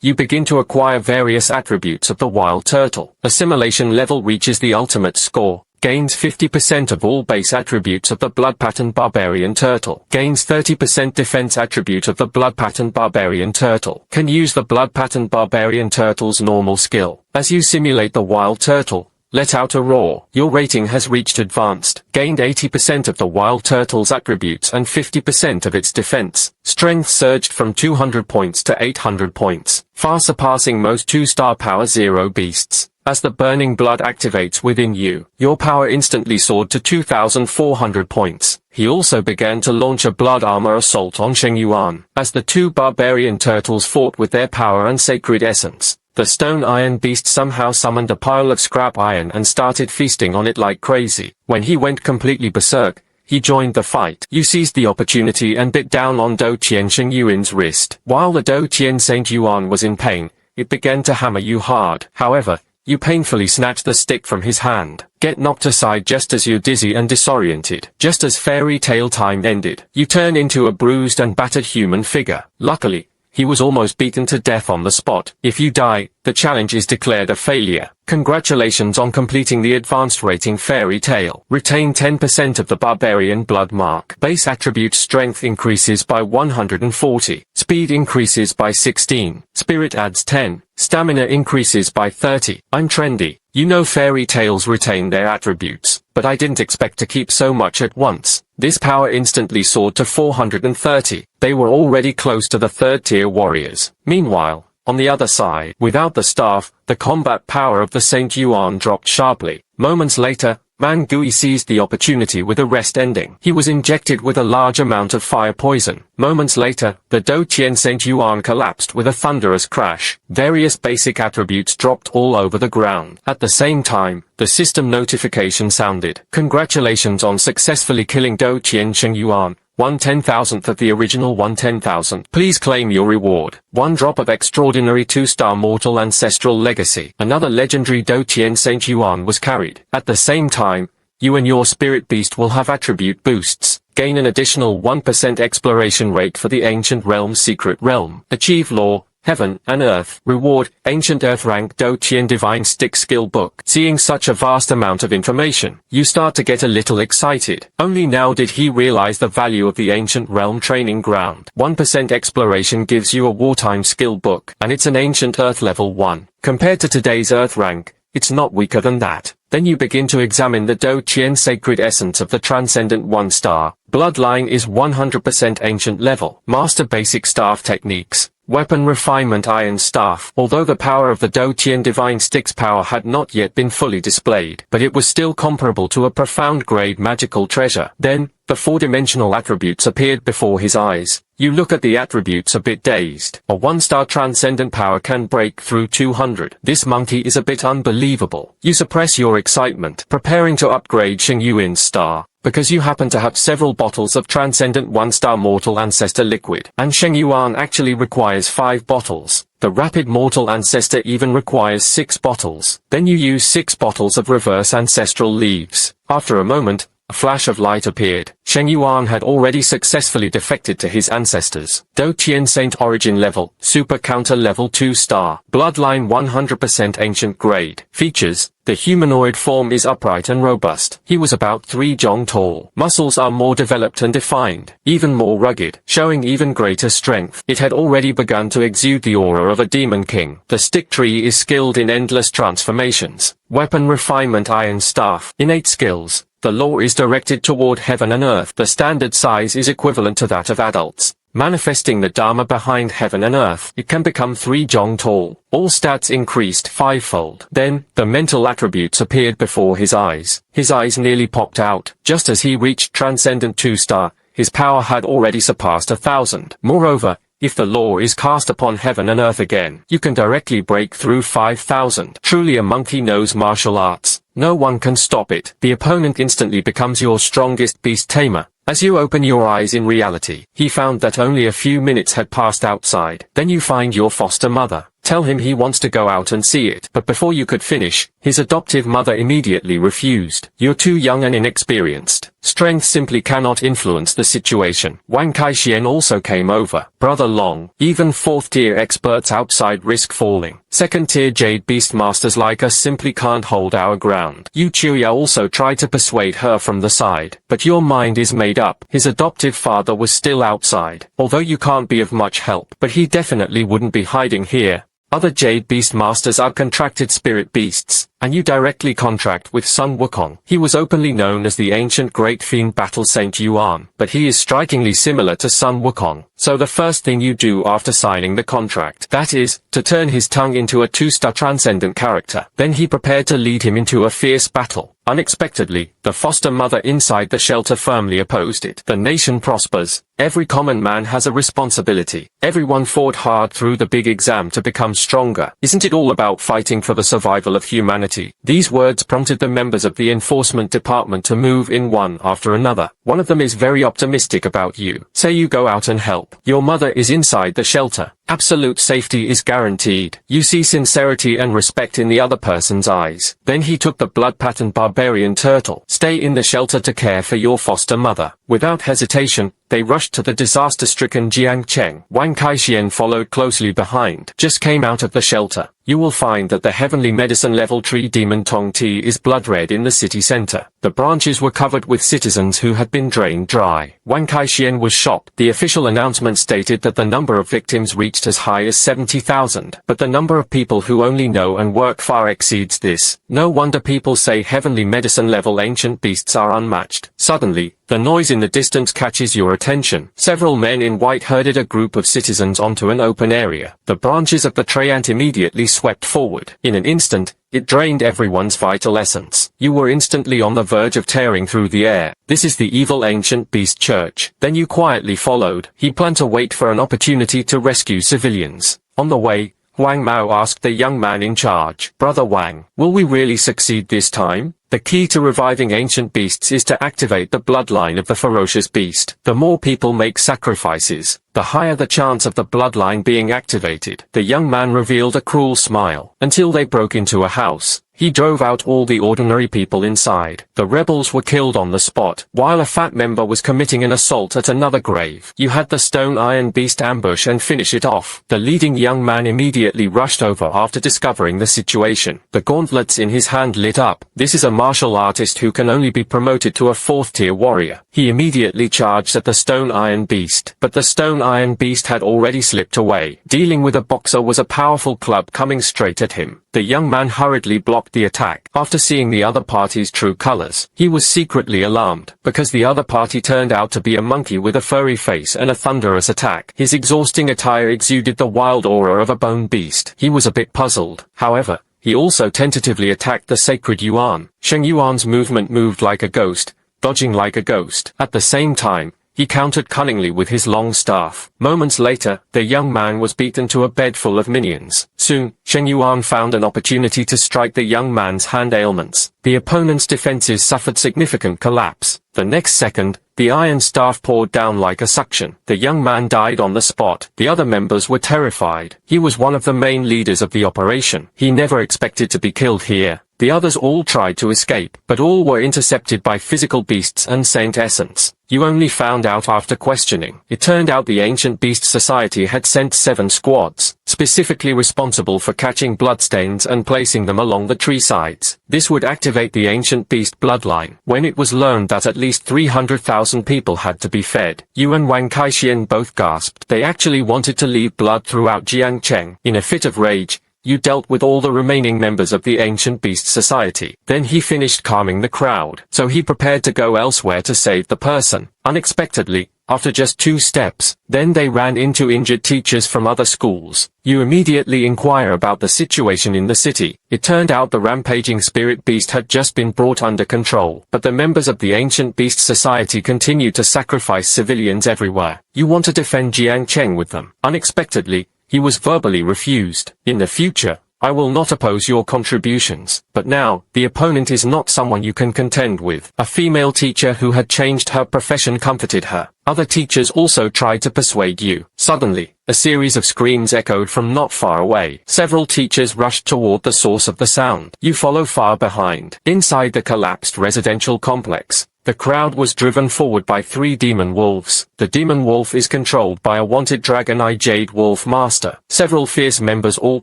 you begin to acquire various attributes of the wild turtle. Assimilation level reaches the ultimate score. Gains 50% of all base attributes of the blood pattern barbarian turtle. Gains 30% defense attribute of the blood pattern barbarian turtle. Can use the blood pattern barbarian turtle's normal skill. As you simulate the wild turtle, let out a roar. Your rating has reached advanced. Gained 80% of the wild turtle's attributes and 50% of its defense. Strength surged from 200 points to 800 points, far surpassing most 2-star power 0 beasts. As the burning blood activates within you, your power instantly soared to 2,400 points. He also began to launch a blood armor assault on Sheng Yuan. As the 2 barbarian turtles fought with their power and sacred essence, the stone iron beast somehow summoned a pile of scrap iron and started feasting on it like crazy. When he went completely berserk, he joined the fight. You seized the opportunity and bit down on Do Qian Sheng Yuan's wrist. While the Do Qian Saint Yuan was in pain, it began to hammer you hard. However, you painfully snatch the stick from his hand. Get knocked aside just as you're dizzy and disoriented. Just as fairy tale time ended, you turn into a bruised and battered human figure. Luckily, he was almost beaten to death on the spot. If you die, the challenge is declared a failure. Congratulations on completing the advanced rating fairy tale. Retain 10% of the barbarian blood mark. Base attribute strength increases by 140. Speed increases by 16. Spirit adds 10. Stamina increases by 30. I'm trendy. You know fairy tales retain their attributes, but I didn't expect to keep so much at once. This power instantly soared to 430. They were already close to the 3rd tier warriors. Meanwhile, on the other side, without the staff, the combat power of the Saint Yuan dropped sharply. Moments later, Man Gui seized the opportunity with a rest ending. He was injected with a large amount of fire poison. Moments later, the Do Qian Saint Yuan collapsed with a thunderous crash. Various basic attributes dropped all over the ground. At the same time, the system notification sounded. Congratulations on successfully killing Do Qian Sheng Yuan. 1/10,000th of the original 1/10,000. Please claim your reward. 1 drop of extraordinary 2-star mortal ancestral legacy. Another legendary Do Qian Saint Yuan was carried. At the same time, you and your spirit beast will have attribute boosts. Gain an additional 1% exploration rate for the Ancient Realm's secret realm. Achieve Law, Heaven and Earth. Reward, Ancient Earth Rank Do Qian Divine Stick Skill Book. Seeing such a vast amount of information, you start to get a little excited. Only now did he realize the value of the Ancient Realm Training Ground. 1% exploration gives you a wartime skill book, and it's an Ancient Earth level 1. Compared to today's Earth rank, it's not weaker than that. Then you begin to examine the Do Qian Sacred Essence of the Transcendent 1-star. Bloodline is 100% ancient level. Master Basic Staff Techniques. Weapon Refinement Iron Staff. Although the power of the Do Qian Divine Stick's power had not yet been fully displayed, but it was still comparable to a profound grade magical treasure. Then, the 4-dimensional attributes appeared before his eyes. You look at the attributes a bit dazed. A 1-star transcendent power can break through 200. This monkey is a bit unbelievable. You suppress your excitement, preparing to upgrade Sheng Yuan's star, because you happen to have several bottles of transcendent 1-star mortal ancestor liquid, and Sheng Yuan actually requires 5 bottles. The rapid mortal ancestor even requires 6 bottles. Then you use 6 bottles of reverse ancestral leaves. After a moment, a flash of light appeared. Sheng Yuan had already successfully defected to his ancestors. Do Qian Saint Origin Level, Super Counter Level 2-star. Bloodline 100% Ancient Grade. Features: the humanoid form is upright and robust. He was about 3 jong tall. Muscles are more developed and defined, even more rugged, showing even greater strength. It had already begun to exude the aura of a demon king. The stick tree is skilled in endless transformations. Weapon Refinement Iron Staff. Innate skills. The law is directed toward heaven and earth. The standard size is equivalent to that of adults. Manifesting the Dharma behind heaven and earth, it can become 3 jong tall. All stats increased 5-fold. Then, the mental attributes appeared before his eyes. His eyes nearly popped out. Just as he reached Transcendent 2-star, his power had already surpassed 1,000. Moreover, if the law is cast upon heaven and earth again, you can directly break through 5,000. Truly a monkey knows martial arts. No one can stop it. The opponent instantly becomes your strongest beast tamer. As you open your eyes in reality, he found that only a few minutes had passed outside. Then you find your foster mother. Tell him he wants to go out and see it. But before you could finish, his adoptive mother immediately refused. You're too young and inexperienced. Strength simply cannot influence the situation. Wang Kaixian also came over. Brother Long, even 4th-tier experts outside risk falling. 2nd-tier Jade Beast Masters like us simply can't hold our ground. Yu Chuya also tried to persuade her from the side. But your mind is made up. His adoptive father was still outside. Although you can't be of much help, but he definitely wouldn't be hiding here. Other Jade Beast Masters are contracted spirit beasts, and you directly contract with Sun Wukong. He was openly known as the ancient Great Fiend Battle Saint Yuan, but he is strikingly similar to Sun Wukong. So the first thing you do after signing the contract, that is, to turn his tongue into a 2-star transcendent character. Then he prepared to lead him into a fierce battle. Unexpectedly, the foster mother inside the shelter firmly opposed it. The nation prospers. Every common man has a responsibility. Everyone fought hard through the big exam to become stronger. Isn't it all about fighting for the survival of humanity? These words prompted the members of the enforcement department to move in one after another. One of them is very optimistic about you. Say you go out and help. Your mother is inside the shelter. Absolute safety is guaranteed. You see sincerity and respect in the other person's eyes. Then he took the blood-patterned barbarian turtle. Stay in the shelter to care for your foster mother. Without hesitation, they rushed to the disaster-stricken Jiang Cheng. Wang Kaixian followed closely behind. Just came out of the shelter. You will find that the heavenly medicine level tree demon Tong tea is blood red in the city center. The branches were covered with citizens who had been drained dry. Wang Kaixian was shocked. The official announcement stated that the number of victims reached as high as 70,000, but the number of people who only know and work far exceeds this. No wonder people say heavenly medicine level ancient beasts are unmatched. Suddenly, The noise in the distance catches your attention. Several men in white herded a group of citizens onto an open area. The branches of the treant immediately swept forward. In an instant, it drained everyone's vital essence. You were instantly on the verge of tearing through the air. This is the evil ancient beast church. Then you quietly followed. He planned to wait for an opportunity to rescue civilians. On the way, Wang Mao asked the young man in charge, "Brother Wang, will we really succeed this time?" The key to reviving ancient beasts is to activate the bloodline of the ferocious beast. The more people make sacrifices, the higher the chance of the bloodline being activated. The young man revealed a cruel smile. Until they broke into a house, he drove out all the ordinary people inside. The rebels were killed on the spot, while a fat member was committing an assault at another grave. You had the stone iron beast ambush and finish it off. The leading young man immediately rushed over after discovering the situation. The gauntlets in his hand lit up. This is a martial artist who can only be promoted to a 4th-tier warrior. He immediately charged at the stone iron beast, but the stone iron beast had already slipped away. Dealing with a boxer was a powerful club coming straight at him. The young man hurriedly blocked the attack. After seeing the other party's true colors, he was secretly alarmed, because the other party turned out to be a monkey with a furry face and a thunderous attack. His exhausting attire exuded the wild aura of a bone beast. He was a bit puzzled. However, he also tentatively attacked the sacred Yuan. Sheng Yuan's movement moved like a ghost, dodging like a ghost. At the same time, he countered cunningly with his long staff. Moments later, the young man was beaten to a bed full of minions. Soon, Sheng Yuan found an opportunity to strike the young man's hand ailments. The opponent's defenses suffered significant collapse. The next second, the iron staff poured down like a suction. The young man died on the spot. The other members were terrified. He was one of the main leaders of the operation. He never expected to be killed here. The others all tried to escape, but all were intercepted by physical beasts and Saint Essence. You only found out after questioning. It turned out the Ancient Beast Society had sent 7 squads, specifically responsible for catching bloodstains and placing them along the tree sides. This would activate the Ancient Beast bloodline. When it was learned that at least 300,000 people had to be fed, you and Wang Kaixian both gasped. They actually wanted to leave blood throughout Jiangcheng. In a fit of rage, you dealt with all the remaining members of the Ancient Beast Society. Then he finished calming the crowd, so he prepared to go elsewhere to save the person. Unexpectedly, after just 2 steps, then they ran into injured teachers from other schools. You immediately inquire about the situation in the city. It turned out the rampaging spirit beast had just been brought under control, but the members of the Ancient Beast Society continued to sacrifice civilians everywhere. You want to defend Jiangcheng with them. Unexpectedly, he was verbally refused. In the future, I will not oppose your contributions. But now, the opponent is not someone you can contend with. A female teacher who had changed her profession comforted her. Other teachers also tried to persuade you. Suddenly, a series of screams echoed from not far away. Several teachers rushed toward the source of the sound. You follow far behind. Inside the collapsed residential complex, the crowd was driven forward by 3 demon wolves. The demon wolf is controlled by a wanted dragon-eye jade wolf master. Several fierce members all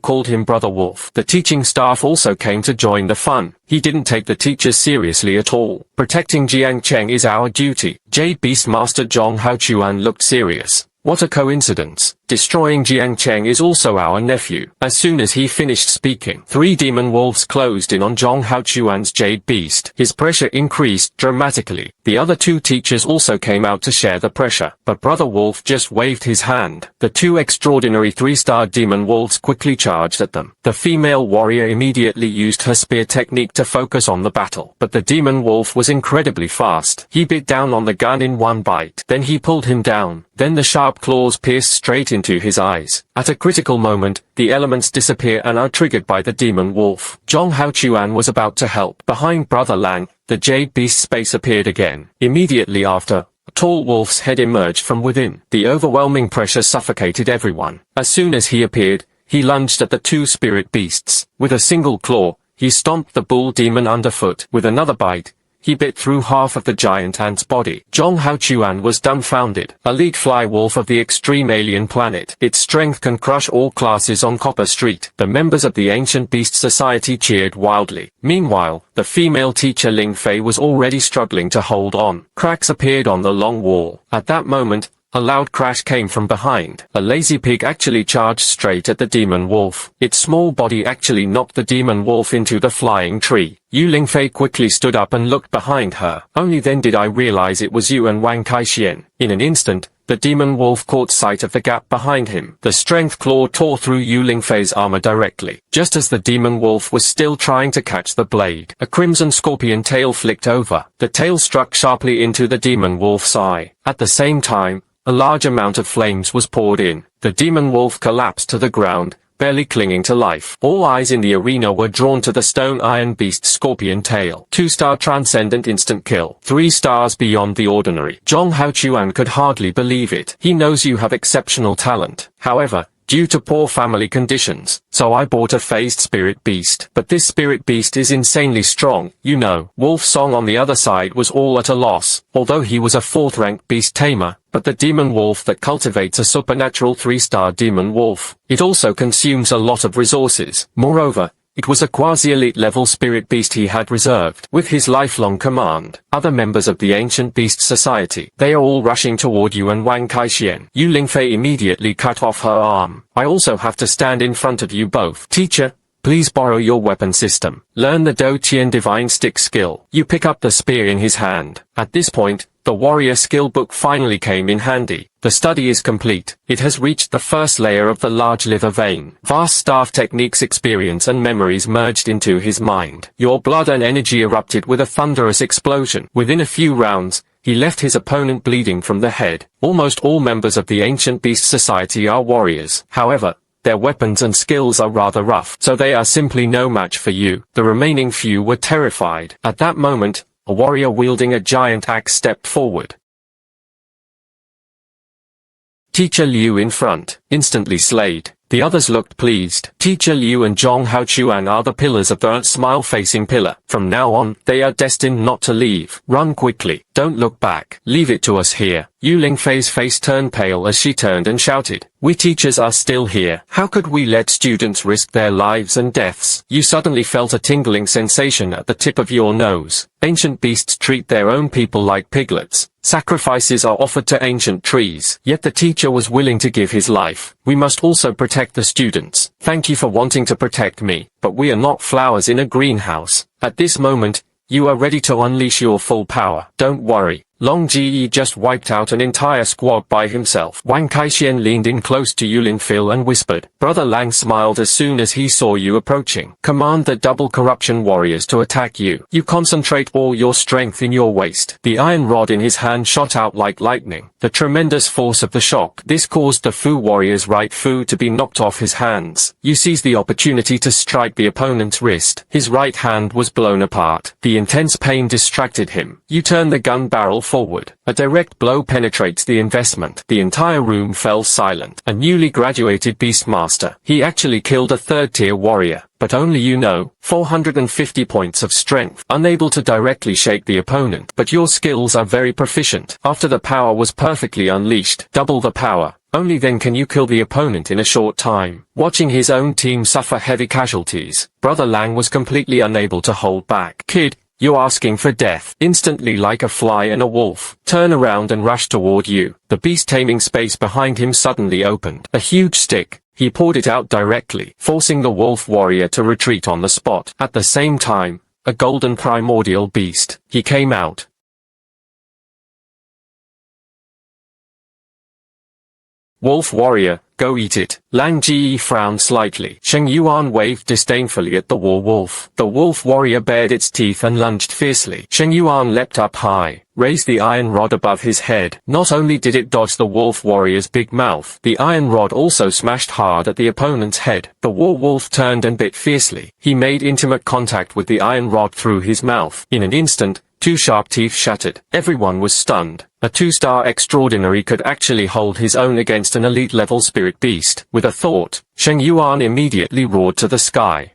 called him Brother Wolf. The teaching staff also came to join the fun. He didn't take the teachers seriously at all. Protecting Jiangcheng is our duty. Jade Beast Master Zhong Haochuan looked serious. What a coincidence. Destroying Jiangcheng is also our nephew. As soon as he finished speaking, 3 demon wolves closed in on Zhong Haochuan's Jade Beast. His pressure increased dramatically. The other 2 teachers also came out to share the pressure, but Brother Wolf just waved his hand. The 2 extraordinary 3-star demon wolves quickly charged at them. The female warrior immediately used her spear technique to focus on the battle, but the demon wolf was incredibly fast. He bit down on the gun in one bite. Then he pulled him down. Then the sharp claws pierced straight into his eyes. At a critical moment, the elements disappear and are triggered by the demon wolf. Zhong Haochuan was about to help. Behind Brother Lang, the Jade Beast's space appeared again. Immediately after, a tall wolf's head emerged from within. The overwhelming pressure suffocated everyone. As soon as he appeared, he lunged at the 2 spirit beasts. With a single claw, he stomped the bull demon underfoot. With another bite, he bit through half of the giant ant's body. Zhong Haochuan was dumbfounded. Elite fly wolf of the extreme alien planet. Its strength can crush all classes on Copper Street. The members of the Ancient Beast Society cheered wildly. Meanwhile, the female teacher Ling Fei was already struggling to hold on. Cracks appeared on the long wall. At that moment, a loud crash came from behind. A lazy pig actually charged straight at the demon wolf. Its small body actually knocked the demon wolf into the flying tree. Yu Lingfei quickly stood up and looked behind her. Only then did I realize it was Yu and Wang Kaixian. In an instant, the demon wolf caught sight of the gap behind him. The strength claw tore through Yu Lingfei's armor directly. Just as the demon wolf was still trying to catch the blade, a crimson scorpion tail flicked over. The tail struck sharply into the demon wolf's eye. At the same time, a large amount of flames was poured in. The demon wolf collapsed to the ground, barely clinging to life. All eyes in the arena were drawn to the stone iron beast scorpion tail. 2-star transcendent instant kill. 3 stars beyond the ordinary. Zhong Haochuan could hardly believe it. He knows you have exceptional talent. However, due to poor family conditions, so I bought a phased spirit beast. But this spirit beast is insanely strong, you know. Wolf Song on the other side was all at a loss, although he was a 4th-ranked beast tamer. But the demon wolf that cultivates a supernatural 3-star demon wolf, it also consumes a lot of resources. Moreover, it was a quasi-elite level spirit beast he had reserved. With his lifelong command, other members of the Ancient Beast Society, they are all rushing toward you and Wang Kaixian. Yu Lingfei immediately cut off her arm. I also have to stand in front of you both. Teacher, please borrow your weapon system. Learn the Do Tian Divine Stick skill. You pick up the spear in his hand. At this point, the warrior skill book finally came in handy. The study is complete. It has reached the first layer of the large liver vein. Vast staff techniques, experience and memories merged into his mind. Your blood and energy erupted with a thunderous explosion. Within a few rounds, he left his opponent bleeding from the head. Almost all members of the Ancient Beast Society are warriors. However, their weapons and skills are rather rough, so they are simply no match for you. The remaining few were terrified. At that moment, a warrior wielding a giant axe stepped forward. Teacher Liu in front, instantly slayed. The others looked pleased. Teacher Liu and Zhong Haochuan are the pillars of the smile-facing pillar. From now on, they are destined not to leave. Run quickly. Don't look back. Leave it to us here. Yu Lingfei's face turned pale as she turned and shouted, "We teachers are still here. How could we let students risk their lives and deaths?" You suddenly felt a tingling sensation at the tip of your nose. Ancient beasts treat their own people like piglets. Sacrifices are offered to ancient trees. Yet the teacher was willing to give his life. We must also protect the students. Thank you for wanting to protect me, but we are not flowers in a greenhouse. At this moment, you are ready to unleash your full power. Don't worry. Long Ji just wiped out an entire squad by himself. Wang Kaixian leaned in close to Yu Lingfei and whispered. Brother Lang smiled as soon as he saw you approaching. Command the double corruption warriors to attack you. You concentrate all your strength in your waist. The iron rod in his hand shot out like lightning. The tremendous force of the shock. This caused the Fu warrior's right Fu to be knocked off his hands. You seized the opportunity to strike the opponent's wrist. His right hand was blown apart. The intense pain distracted him. You turned the gun barrel forward. A direct blow penetrates the investment. The entire room fell silent. A newly graduated Beastmaster. He actually killed a 3rd-tier warrior. But only 450 points of strength. Unable to directly shake the opponent. But your skills are very proficient. After the power was perfectly unleashed, double the power. Only then can you kill the opponent in a short time. Watching his own team suffer heavy casualties, Brother Lang was completely unable to hold back. Kid, you're asking for death. Instantly, like a fly and a wolf, turn around and rush toward you. The beast taming space behind him suddenly opened. A huge stick. He poured it out directly, forcing the wolf warrior to retreat on the spot. At the same time, a golden primordial beast. He came out. Wolf warrior, go eat it. Lang Ji frowned slightly. Sheng Yuan waved disdainfully at the wolf. The wolf warrior bared its teeth and lunged fiercely. Sheng Yuan leapt up high, raised the iron rod above his head. Not only did it dodge the wolf warrior's big mouth, the iron rod also smashed hard at the opponent's head. The wolf turned and bit fiercely. He made intimate contact with the iron rod through his mouth. In an instant, 2 sharp teeth shattered. Everyone was stunned. A 2-star extraordinary could actually hold his own against an elite-level spirit beast. With a thought, Sheng Yuan immediately roared to the sky.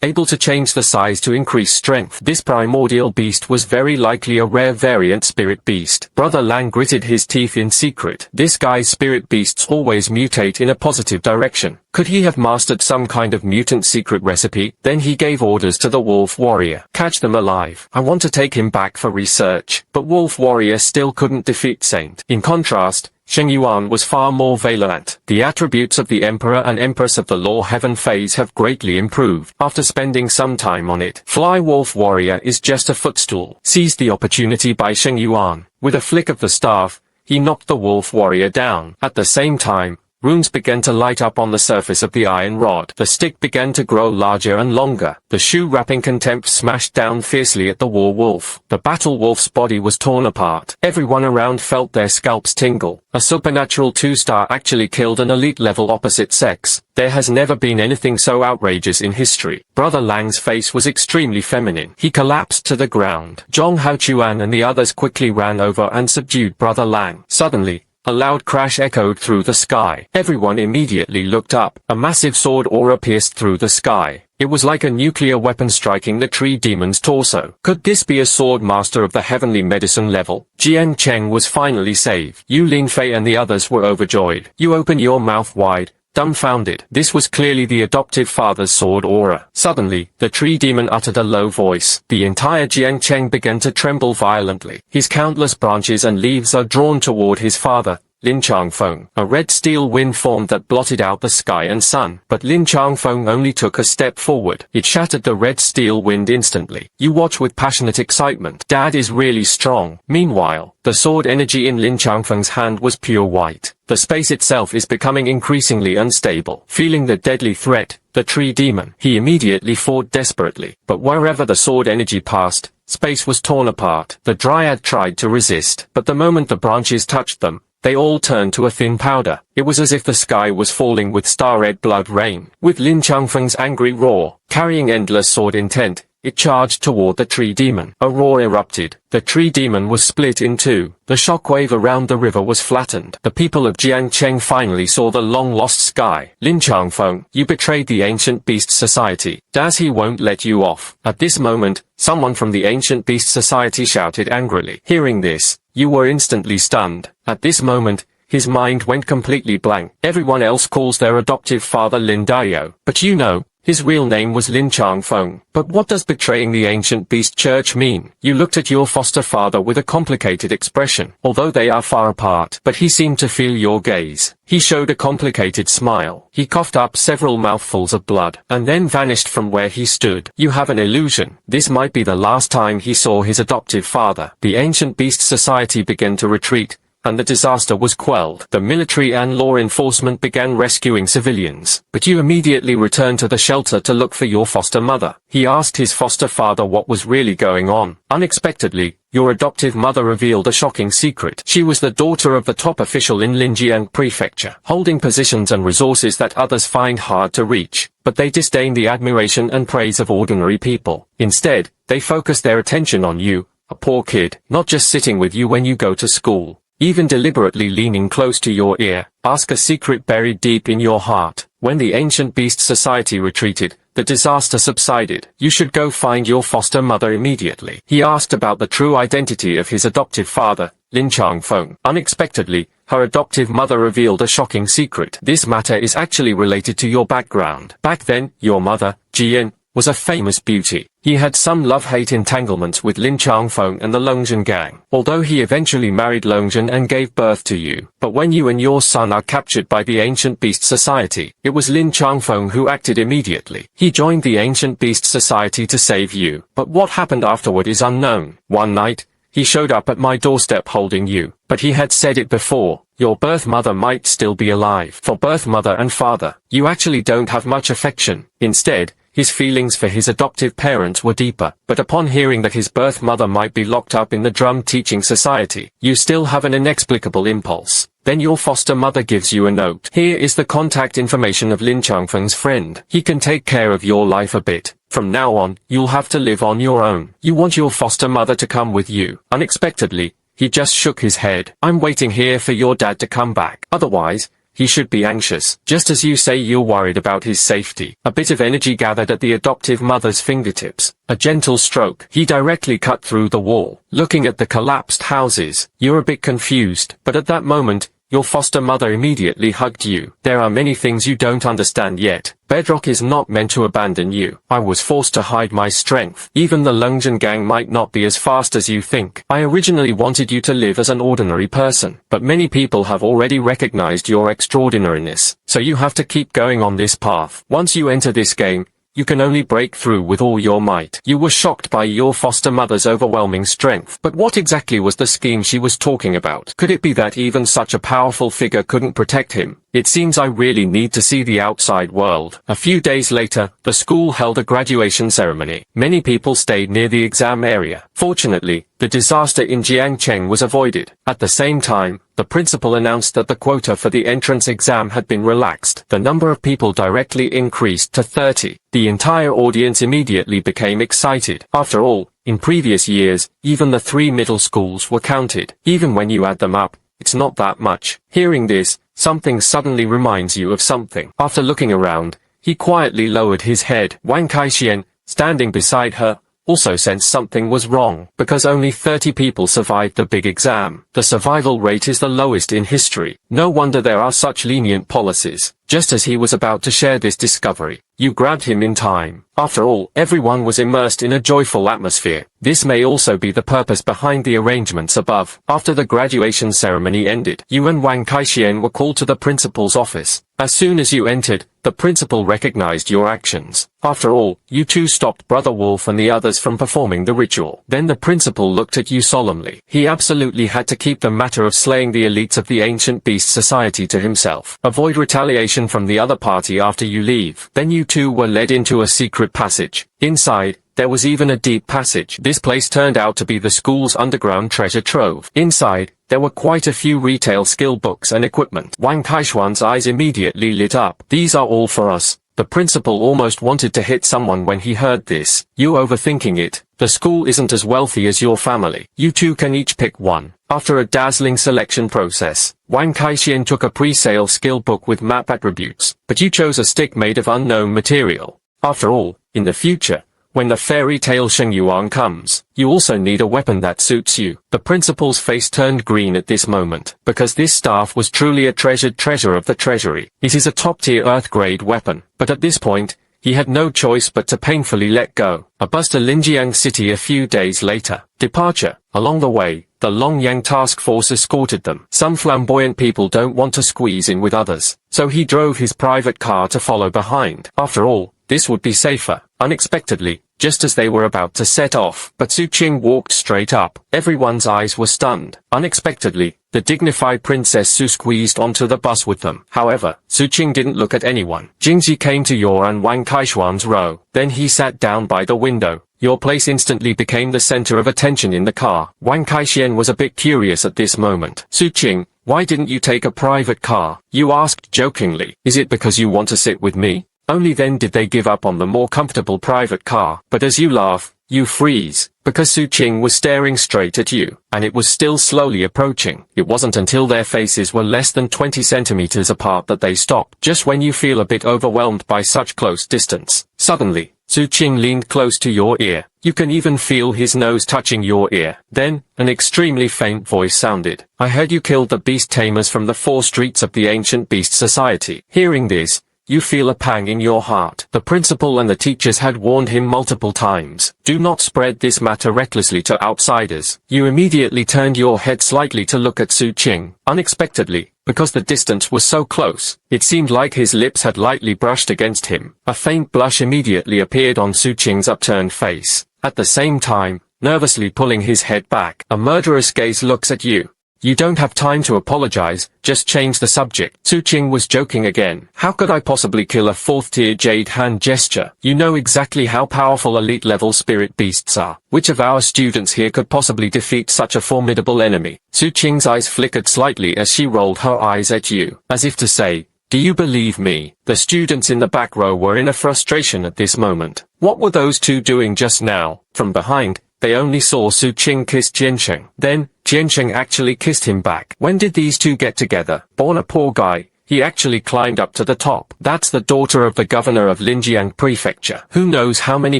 able to change the size to increase strength. This primordial beast was very likely a rare variant spirit beast. Brother Lang gritted his teeth in secret. This guy's spirit beasts always mutate in a positive direction. Could he have mastered some kind of mutant secret recipe? Then he gave orders to the Wolf Warrior. Catch them alive. I want to take him back for research. But Wolf Warrior still couldn't defeat Saint. In contrast, Sheng Yuan was far more valiant. The attributes of the Emperor and Empress of the Law Heaven phase have greatly improved. After spending some time on it, Fly Wolf Warrior is just a footstool. Seized the opportunity by Sheng Yuan. With a flick of the staff, he knocked the Wolf Warrior down. At the same time, runes began to light up on the surface of the iron rod. The stick began to grow larger and longer. The shoe-wrapping contempt smashed down fiercely at the war wolf. The battle wolf's body was torn apart. Everyone around felt their scalps tingle. A supernatural 2-star actually killed an elite-level opposite sex. There has never been anything so outrageous in history. Brother Lang's face was extremely feminine. He collapsed to the ground. Zhong Haochuan and the others quickly ran over and subdued Brother Lang. Suddenly, a loud crash echoed through the sky. Everyone immediately looked up. A massive sword aura pierced through the sky. It was like a nuclear weapon striking the tree demon's torso. Could this be a sword master of the heavenly medicine level? Jiang Cheng was finally saved. Yu Linfei and the others were overjoyed. You open your mouth wide, dumbfounded. This was clearly the adoptive father's sword aura. Suddenly, the tree demon uttered a low voice. The entire Jiang Cheng began to tremble violently. His countless branches and leaves are drawn toward his father, Lin Changfeng. A red steel wind formed that blotted out the sky and sun. But Lin Changfeng only took a step forward. It shattered the red steel wind instantly. You watch with passionate excitement. Dad is really strong. Meanwhile, the sword energy in Lin Changfeng's hand was pure white. The space itself is becoming increasingly unstable. Feeling the deadly threat, the tree demon, he immediately fought desperately. But wherever the sword energy passed, space was torn apart. The dryad tried to resist, but the moment the branches touched them, they all turned to a thin powder. It was as if the sky was falling with star-red blood rain. With Lin Changfeng's angry roar, carrying endless sword intent, it charged toward the tree demon. A roar erupted. The tree demon was split in two. The shockwave around the river was flattened. The people of Jiangcheng finally saw the long-lost sky. Lin Changfeng, you betrayed the Ancient Beast Society. Daz he won't let you off. At this moment, someone from the Ancient Beast Society shouted angrily. Hearing this, you were instantly stunned. At this moment, his mind went completely blank. Everyone else calls their adoptive father Lin Daiyou. But you know, his real name was Lin Changfeng. But what does betraying the Ancient Beast Church mean? You looked at your foster father with a complicated expression, although they are far apart. But he seemed to feel your gaze. He showed a complicated smile. He coughed up several mouthfuls of blood, and then vanished from where he stood. You have an illusion. This might be the last time he saw his adoptive father. The Ancient Beast Society began to retreat, and the disaster was quelled. The military and law enforcement began rescuing civilians. But you immediately returned to the shelter to look for your foster mother. He asked his foster father what was really going on. Unexpectedly, your adoptive mother revealed a shocking secret. She was the daughter of the top official in Linjiang Prefecture, holding positions and resources that others find hard to reach. But they disdain the admiration and praise of ordinary people. Instead, they focus their attention on you, a poor kid, not just sitting with you when you go to school. Even deliberately leaning close to your ear, ask a secret buried deep in your heart. When the Ancient Beast Society retreated, the disaster subsided. You should go find your foster mother immediately. He asked about the true identity of his adoptive father, Lin Changfeng. Unexpectedly, her adoptive mother revealed a shocking secret. This matter is actually related to your background. Back then, your mother, Jian, was a famous beauty. He had some love-hate entanglements with Lin Changfeng and the Longzhen gang, although he eventually married Longzhen and gave birth to you. But when you and your son are captured by the Ancient Beast Society, it was Lin Changfeng who acted immediately. He joined the Ancient Beast Society to save you. But what happened afterward is unknown. One night, he showed up at my doorstep holding you. But he had said it before. Your birth mother might still be alive. For birth mother and father, you actually don't have much affection. Instead, his feelings for his adoptive parents were deeper. But upon hearing that his birth mother might be locked up in the Drum Teaching Society, you still have an inexplicable impulse. Then your foster mother gives you a note. Here is the contact information of Lin Changfeng's friend. He can take care of your life a bit. From now on, you'll have to live on your own. You want your foster mother to come with you. Unexpectedly, he just shook his head. I'm waiting here for your dad to come back. Otherwise, he should be anxious. Just as you say you're worried about his safety. A bit of energy gathered at the adoptive mother's fingertips. A gentle stroke. He directly cut through the wall. Looking at the collapsed houses, you're a bit confused, but at that moment, your foster mother immediately hugged you. There are many things you don't understand yet. Bedrock is not meant to abandon you. I was forced to hide my strength. Even the Lungjian gang might not be as fast as you think. I originally wanted you to live as an ordinary person, but many people have already recognized your extraordinariness, so you have to keep going on this path. Once you enter this game, you can only break through with all your might. You were shocked by your foster mother's overwhelming strength. But what exactly was the scheme she was talking about? Could it be that even such a powerful figure couldn't protect him? It seems I really need to see the outside world. A few days later, the school held a graduation ceremony. Many people stayed near the exam area. Fortunately, the disaster in Jiangcheng was avoided. At the same time, the principal announced that the quota for the entrance exam had been relaxed. The number of people directly increased to 30. The entire audience immediately became excited. After all, in previous years, even the 3 middle schools were counted. Even when you add them up, it's not that much. Hearing this, something suddenly reminds you of something. After looking around, he quietly lowered his head. Wang Kaixian, standing beside her, also sensed something was wrong, because only 30 people survived the big exam. The survival rate is the lowest in history. No wonder there are such lenient policies. Just as he was about to share this discovery, you grabbed him in time. After all, everyone was immersed in a joyful atmosphere. This may also be the purpose behind the arrangements above. After the graduation ceremony ended, you and Wang Kaixian were called to the principal's office. As soon as you entered, the principal recognized your actions. After all, you two stopped Brother Wolf and the others from performing the ritual. Then the principal looked at you solemnly. He absolutely had to keep the matter of slaying the elites of the ancient beast society to himself. Avoid retaliation from the other party after you leave. Then you two were led into a secret passage. Inside, there was even a deep passage. This place turned out to be the school's underground treasure trove. Inside, there were quite a few retail skill books and equipment. Wang Kaishuan's eyes immediately lit up. These are all for us. The principal almost wanted to hit someone when he heard this. You overthinking it. The school isn't as wealthy as your family. You two can each pick one. After a dazzling selection process, Wang Kaixian took a pre-sale skill book with map attributes, but you chose a stick made of unknown material. After all, in the future, when the fairy tale Sheng Yuan comes, you also need a weapon that suits you. The principal's face turned green at this moment, because this staff was truly a treasured treasure of the treasury. It is a top-tier Earth-grade weapon, but at this point, he had no choice but to painfully let go. A bus to Linjiang City a few days later. Departure. Along the way, the Longyang task force escorted them. Some flamboyant people don't want to squeeze in with others, so he drove his private car to follow behind. After all, this would be safer. Unexpectedly, just as they were about to set off, but Su Qing walked straight up. Everyone's eyes were stunned. Unexpectedly, the dignified Princess Su squeezed onto the bus with them. However, Su Qing didn't look at anyone. Jingji came to your and Wang Kaishuan's row. Then he sat down by the window. Your place instantly became the center of attention in the car. Wang Kaixian was a bit curious at this moment. Su Qing, why didn't you take a private car? You asked jokingly. Is it because you want to sit with me? Only then did they give up on the more comfortable private car. But as you laugh, you freeze, because Su Qing was staring straight at you, and it was still slowly approaching. It wasn't until their faces were less than 20 centimeters apart that they stopped. Just when you feel a bit overwhelmed by such close distance, suddenly, Su Qing leaned close to your ear. You can even feel his nose touching your ear. Then, an extremely faint voice sounded. I heard you killed the beast tamers from the 4 streets of the ancient beast society. Hearing this, you feel a pang in your heart. The principal and the teachers had warned him multiple times. Do not spread this matter recklessly to outsiders. You immediately turned your head slightly to look at Su Qing. Unexpectedly, because the distance was so close, it seemed like his lips had lightly brushed against him. A faint blush immediately appeared on Su Qing's upturned face. At the same time, nervously pulling his head back, a murderous gaze looks at you. You don't have time to apologize, just change the subject. Su Qing was joking again. How could I possibly kill a 4th-tier jade hand gesture? You know exactly how powerful elite-level spirit beasts are. Which of our students here could possibly defeat such a formidable enemy? Su Qing's eyes flickered slightly as she rolled her eyes at you, as if to say, do you believe me? The students in the back row were in a frustration at this moment. What were those two doing just now? From behind, they only saw Su Qing kiss Jiansheng. Then, Jiansheng actually kissed him back. When did these two get together? Born a poor guy, he actually climbed up to the top. That's the daughter of the governor of Linjiang Prefecture. Who knows how many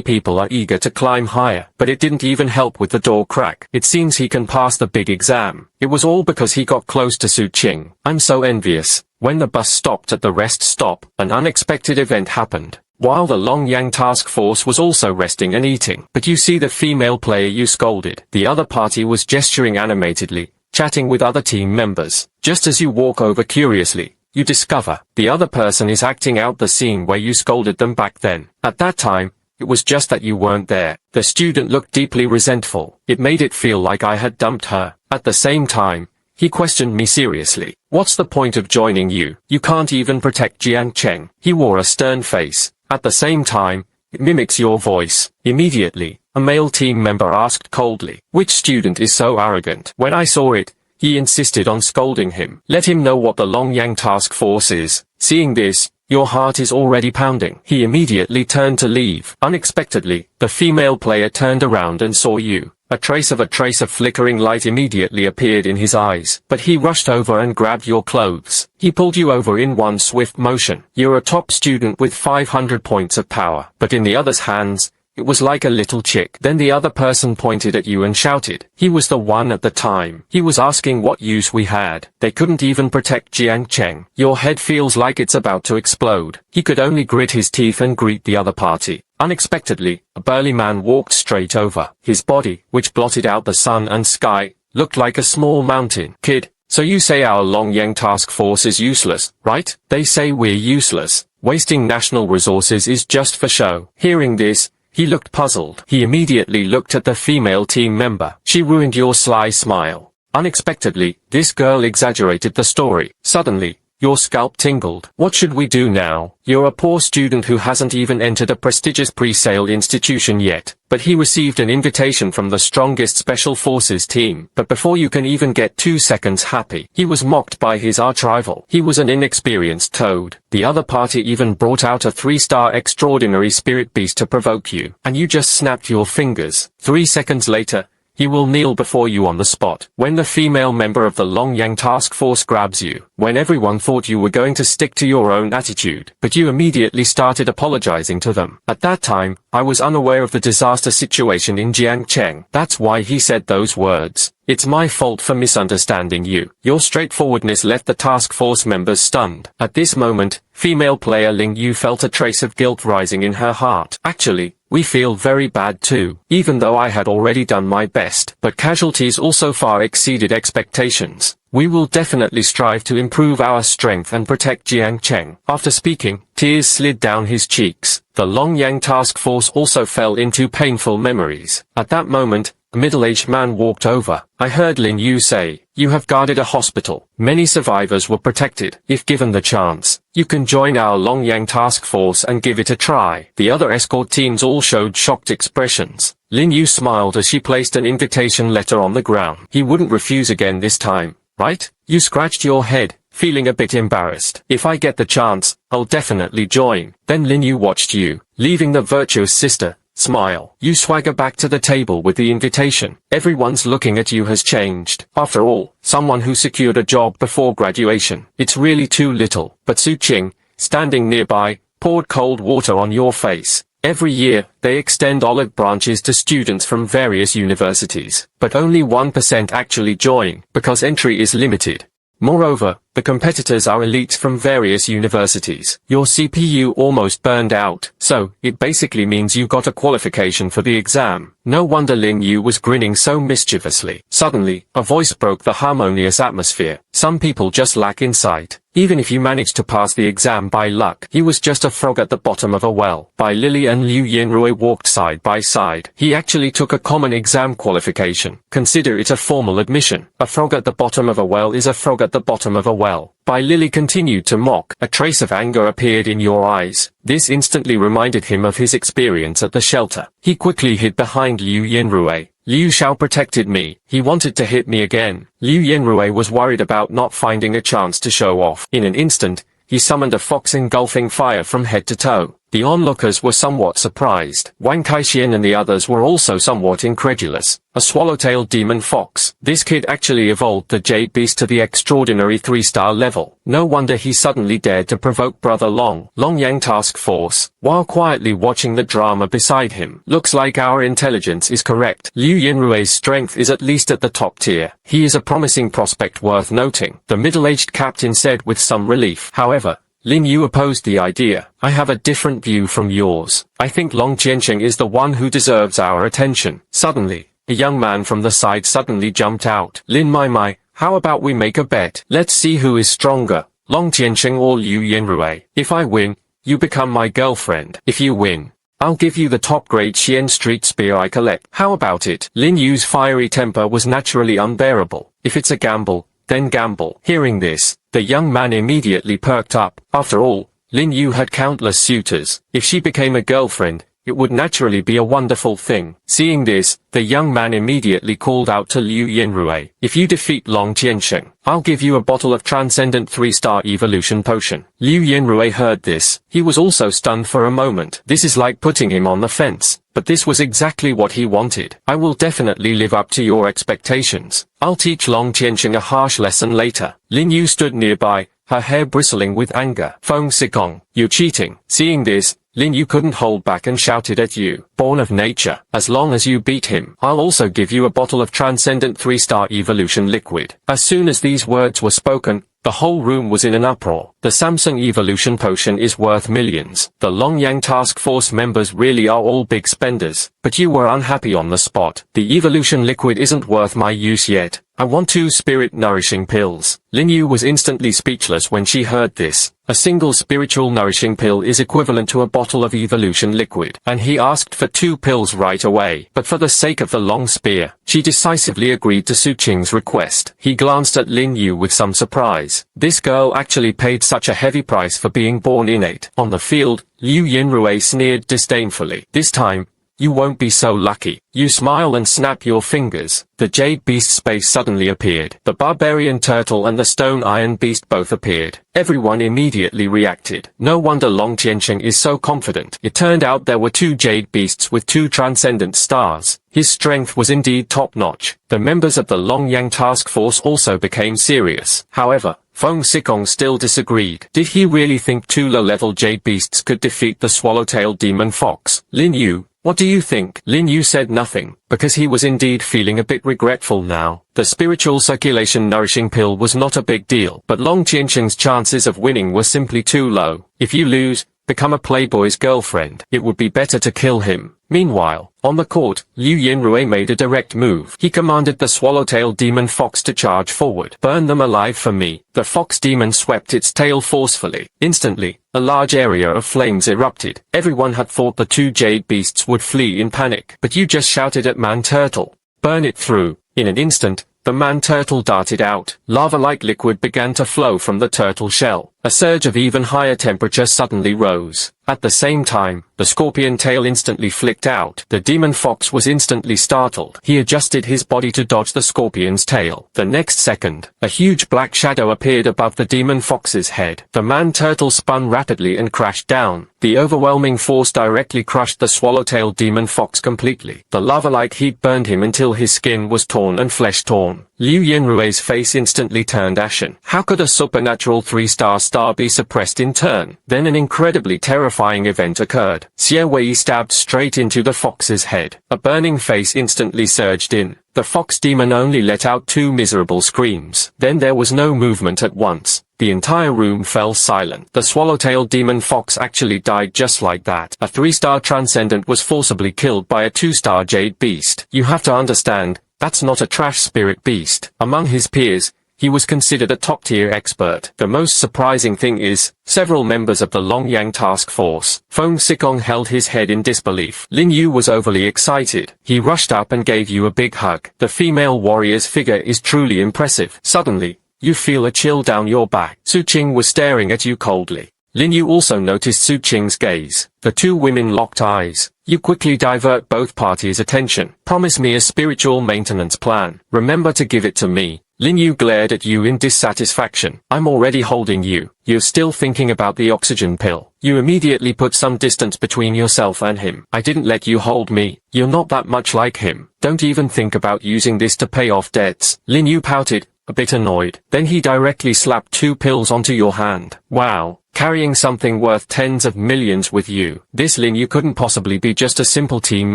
people are eager to climb higher, but it didn't even help with the door crack. It seems he can pass the big exam. It was all because he got close to Su Qing. I'm so envious. When the bus stopped at the rest stop, an unexpected event happened. While the Long Yang task force was also resting and eating. But you see the female player you scolded. The other party was gesturing animatedly, chatting with other team members. Just as you walk over curiously, you discover the other person is acting out the scene where you scolded them back then. At that time, it was just that you weren't there. The student looked deeply resentful. It made it feel like I had dumped her. At the same time, he questioned me seriously. What's the point of joining you? You can't even protect Jiang Cheng. He wore a stern face. At the same time, it mimics your voice. Immediately, a male team member asked coldly, which student is so arrogant? When I saw it, he insisted on scolding him. Let him know what the Long Yang task force is. Seeing this, your heart is already pounding. He immediately turned to leave. Unexpectedly, the female player turned around and saw you. A trace of flickering light immediately appeared in his eyes, but he rushed over and grabbed your clothes. He pulled you over in one swift motion. You're a top student with 500 points of power, but in the other's hands, it was like a little chick. Then the other person pointed at you and shouted. He was the one at the time. He was asking what use we had. They couldn't even protect Jiang Cheng. Your head feels like it's about to explode. He could only grit his teeth and greet the other party. Unexpectedly, a burly man walked straight over. His body, which blotted out the sun and sky, looked like a small mountain. Kid, so you say our Long Yang task force is useless, right? They say we're useless. Wasting national resources is just for show. Hearing this, he looked puzzled. He immediately looked at the female team member. She ruined your sly smile. Unexpectedly, this girl exaggerated the story. Suddenly, your scalp tingled. What should we do now? You're a poor student who hasn't even entered a prestigious pre-sale institution yet. But he received an invitation from the strongest special forces team. But before you can even get 2 seconds happy, he was mocked by his arch-rival. He was an inexperienced toad. The other party even brought out a 3-star extraordinary spirit beast to provoke you. And you just snapped your fingers. 3 seconds later, he will kneel before you on the spot. When the female member of the Long Yang task force grabs you, when everyone thought you were going to stick to your own attitude, but you immediately started apologizing to them. At that time, I was unaware of the disaster situation in Jiangcheng. That's why he said those words. It's my fault for misunderstanding you. Your straightforwardness left the task force members stunned. At this moment, female player Ling Yu felt a trace of guilt rising in her heart. Actually, we feel very bad too, even though I had already done my best. But casualties also far exceeded expectations. We will definitely strive to improve our strength and protect Jiangcheng. After speaking, tears slid down his cheeks. The Long Yang task force also fell into painful memories. At that moment, a middle-aged man walked over. I heard Lin Yu say, "You have guarded a hospital. Many survivors were protected. If given the chance, you can join our Long Yang task force and give it a try." The other escort teams all showed shocked expressions. Lin Yu smiled as she placed an invitation letter on the ground. He wouldn't refuse again this time, right? You scratched your head, feeling a bit embarrassed. "If I get the chance, I'll definitely join." Then Lin Yu watched you, leaving the virtuous sister. Smile. You swagger back to the table with the invitation. Everyone's looking at you has changed. After all, someone who secured a job before graduation. It's really too little. But Su Qing, standing nearby, poured cold water on your face. Every year, they extend olive branches to students from various universities. But only 1% actually join, because entry is limited. Moreover, the competitors are elites from various universities. Your CPU almost burned out, so it basically means you got a qualification for the exam. No wonder Lin Yu was grinning so mischievously. Suddenly, a voice broke the harmonious atmosphere. Some people just lack insight. Even if you manage to pass the exam by luck, he was just a frog at the bottom of a well. Bai Lili and Liu Yanrui walked side by side. He actually took a common exam qualification. Consider it a formal admission. A frog at the bottom of a well is a frog at the bottom of a well. Bai Lili continued to mock. A trace of anger appeared in your eyes. This instantly reminded him of his experience at the shelter. He quickly hid behind Liu Yanrui. Liu Xiao protected me. He wanted to hit me again. Liu Yanrui was worried about not finding a chance to show off. In an instant, he summoned a fox engulfing fire from head to toe. The onlookers were somewhat surprised. Wang Kaixian and the others were also somewhat incredulous. A swallowtail demon fox. This kid actually evolved the Jade Beast to the extraordinary 3-star level. No wonder he suddenly dared to provoke Brother Long Yang Task Force, while quietly watching the drama beside him. Looks like our intelligence is correct. Liu Yinrui's strength is at least at the top tier. He is a promising prospect worth noting, the middle-aged captain said with some relief. However, Lin Yu opposed the idea. I have a different view from yours. I think Long Qiansheng is the one who deserves our attention. Suddenly, a young man from the side suddenly jumped out. Lin Mai, how about we make a bet? Let's see who is stronger, Long Qiansheng or Liu Yinrui. If I win, you become my girlfriend. If you win, I'll give you the top-grade Xian Street spear I collect. How about it? Lin Yu's fiery temper was naturally unbearable. If it's a gamble, then gamble. Hearing this, the young man immediately perked up. After all, Lin Yu had countless suitors. If she became a girlfriend, it would naturally be a wonderful thing. Seeing this, the young man immediately called out to Liu Yinrui. If you defeat Long Qiansheng, I'll give you a bottle of transcendent 3-star evolution potion. Liu Yinrui heard this. He was also stunned for a moment. This is like putting him on the fence. But this was exactly what he wanted. I will definitely live up to your expectations. I'll teach Long Qiansheng a harsh lesson later. Lin Yu stood nearby, her hair bristling with anger. Feng Sikong, you're cheating. Seeing this, Lin Yu couldn't hold back and shouted at you. Born of nature. As long as you beat him, I'll also give you a bottle of transcendent 3-star evolution liquid. As soon as these words were spoken, the whole room was in an uproar. The Samsung evolution potion is worth millions. The Long Yang Task Force members really are all big spenders. But you were unhappy on the spot. The evolution liquid isn't worth my use yet. I want 2 spirit nourishing pills. Lin Yu was instantly speechless when she heard this. A single spiritual nourishing pill is equivalent to a bottle of evolution liquid, and he asked for 2 pills right away. But for the sake of the long spear, she decisively agreed to Su Qing's request. He glanced at Lin Yu with some surprise. This girl actually paid such a heavy price for being born innate. On the field, Liu Yinrui sneered disdainfully. This time, you won't be so lucky. You smile and snap your fingers. The Jade Beast's face suddenly appeared. The Barbarian Turtle and the Stone Iron Beast both appeared. Everyone immediately reacted. No wonder Long Qiansheng is so confident. It turned out there were 2 Jade Beasts with 2 transcendent stars. His strength was indeed top-notch. The members of the Long Yang Task Force also became serious. However, Feng Sikong still disagreed. Did he really think 2 low-level Jade Beasts could defeat the Swallowtail Demon Fox? Lin Yu, what do you think? Lin Yu said nothing, because he was indeed feeling a bit regretful now. The spiritual circulation nourishing pill was not a big deal, but Long Qiansheng's chances of winning were simply too low. If you lose, become a playboy's girlfriend. It would be better to kill him. Meanwhile, on the court, Liu Yinrui made a direct move. He commanded the Swallowtail Demon Fox to charge forward. Burn them alive for me. The fox demon swept its tail forcefully. Instantly, a large area of flames erupted. Everyone had thought the 2 Jade Beasts would flee in panic. But you just shouted at Man Turtle. Burn it through. In an instant, the man turtle darted out. Lava-like liquid began to flow from the turtle shell. A surge of even higher temperature suddenly rose. At the same time, the scorpion tail instantly flicked out. The demon fox was instantly startled. He adjusted his body to dodge the scorpion's tail. The next second, a huge black shadow appeared above the demon fox's head. The man turtle spun rapidly and crashed down. The overwhelming force directly crushed the swallowtail demon fox completely. The lava-like heat burned him until his skin was torn and flesh torn. Liu Yinrui's face instantly turned ashen. How could a supernatural 3-star star be suppressed in turn? Then an incredibly terrifying event occurred. Xie Wei stabbed straight into the fox's head. A burning face instantly surged in. The fox demon only let out 2 miserable screams. Then there was no movement at once. The entire room fell silent. The swallowtail demon fox actually died just like that. A 3-star transcendent was forcibly killed by a 2-star jade beast. You have to understand, that's not a trash spirit beast. Among his peers, he was considered a top-tier expert. The most surprising thing is, several members of the Long Yang Task Force. Feng Sikong held his head in disbelief. Lin Yu was overly excited. He rushed up and gave you a big hug. The female warrior's figure is truly impressive. Suddenly, you feel a chill down your back. Su Qing was staring at you coldly. Lin Yu also noticed Su Qing's gaze. The 2 women locked eyes. You quickly divert both parties' attention. Promise me a spiritual maintenance plan. Remember to give it to me. Lin Yu glared at you in dissatisfaction. I'm already holding you. You're still thinking about the oxygen pill. You immediately put some distance between yourself and him. I didn't let you hold me. You're not that much like him. Don't even think about using this to pay off debts. Lin Yu pouted, a bit annoyed. Then he directly slapped 2 pills onto your hand. Wow. Carrying something worth tens of millions with you. This Lin Yu couldn't possibly be just a simple team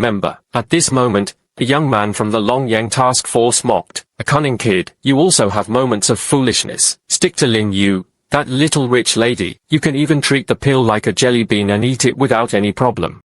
member. At this moment, a young man from the Long Yang task force mocked. A cunning kid. You also have moments of foolishness. Stick to Lin Yu, that little rich lady. You can even treat the pill like a jelly bean and eat it without any problem.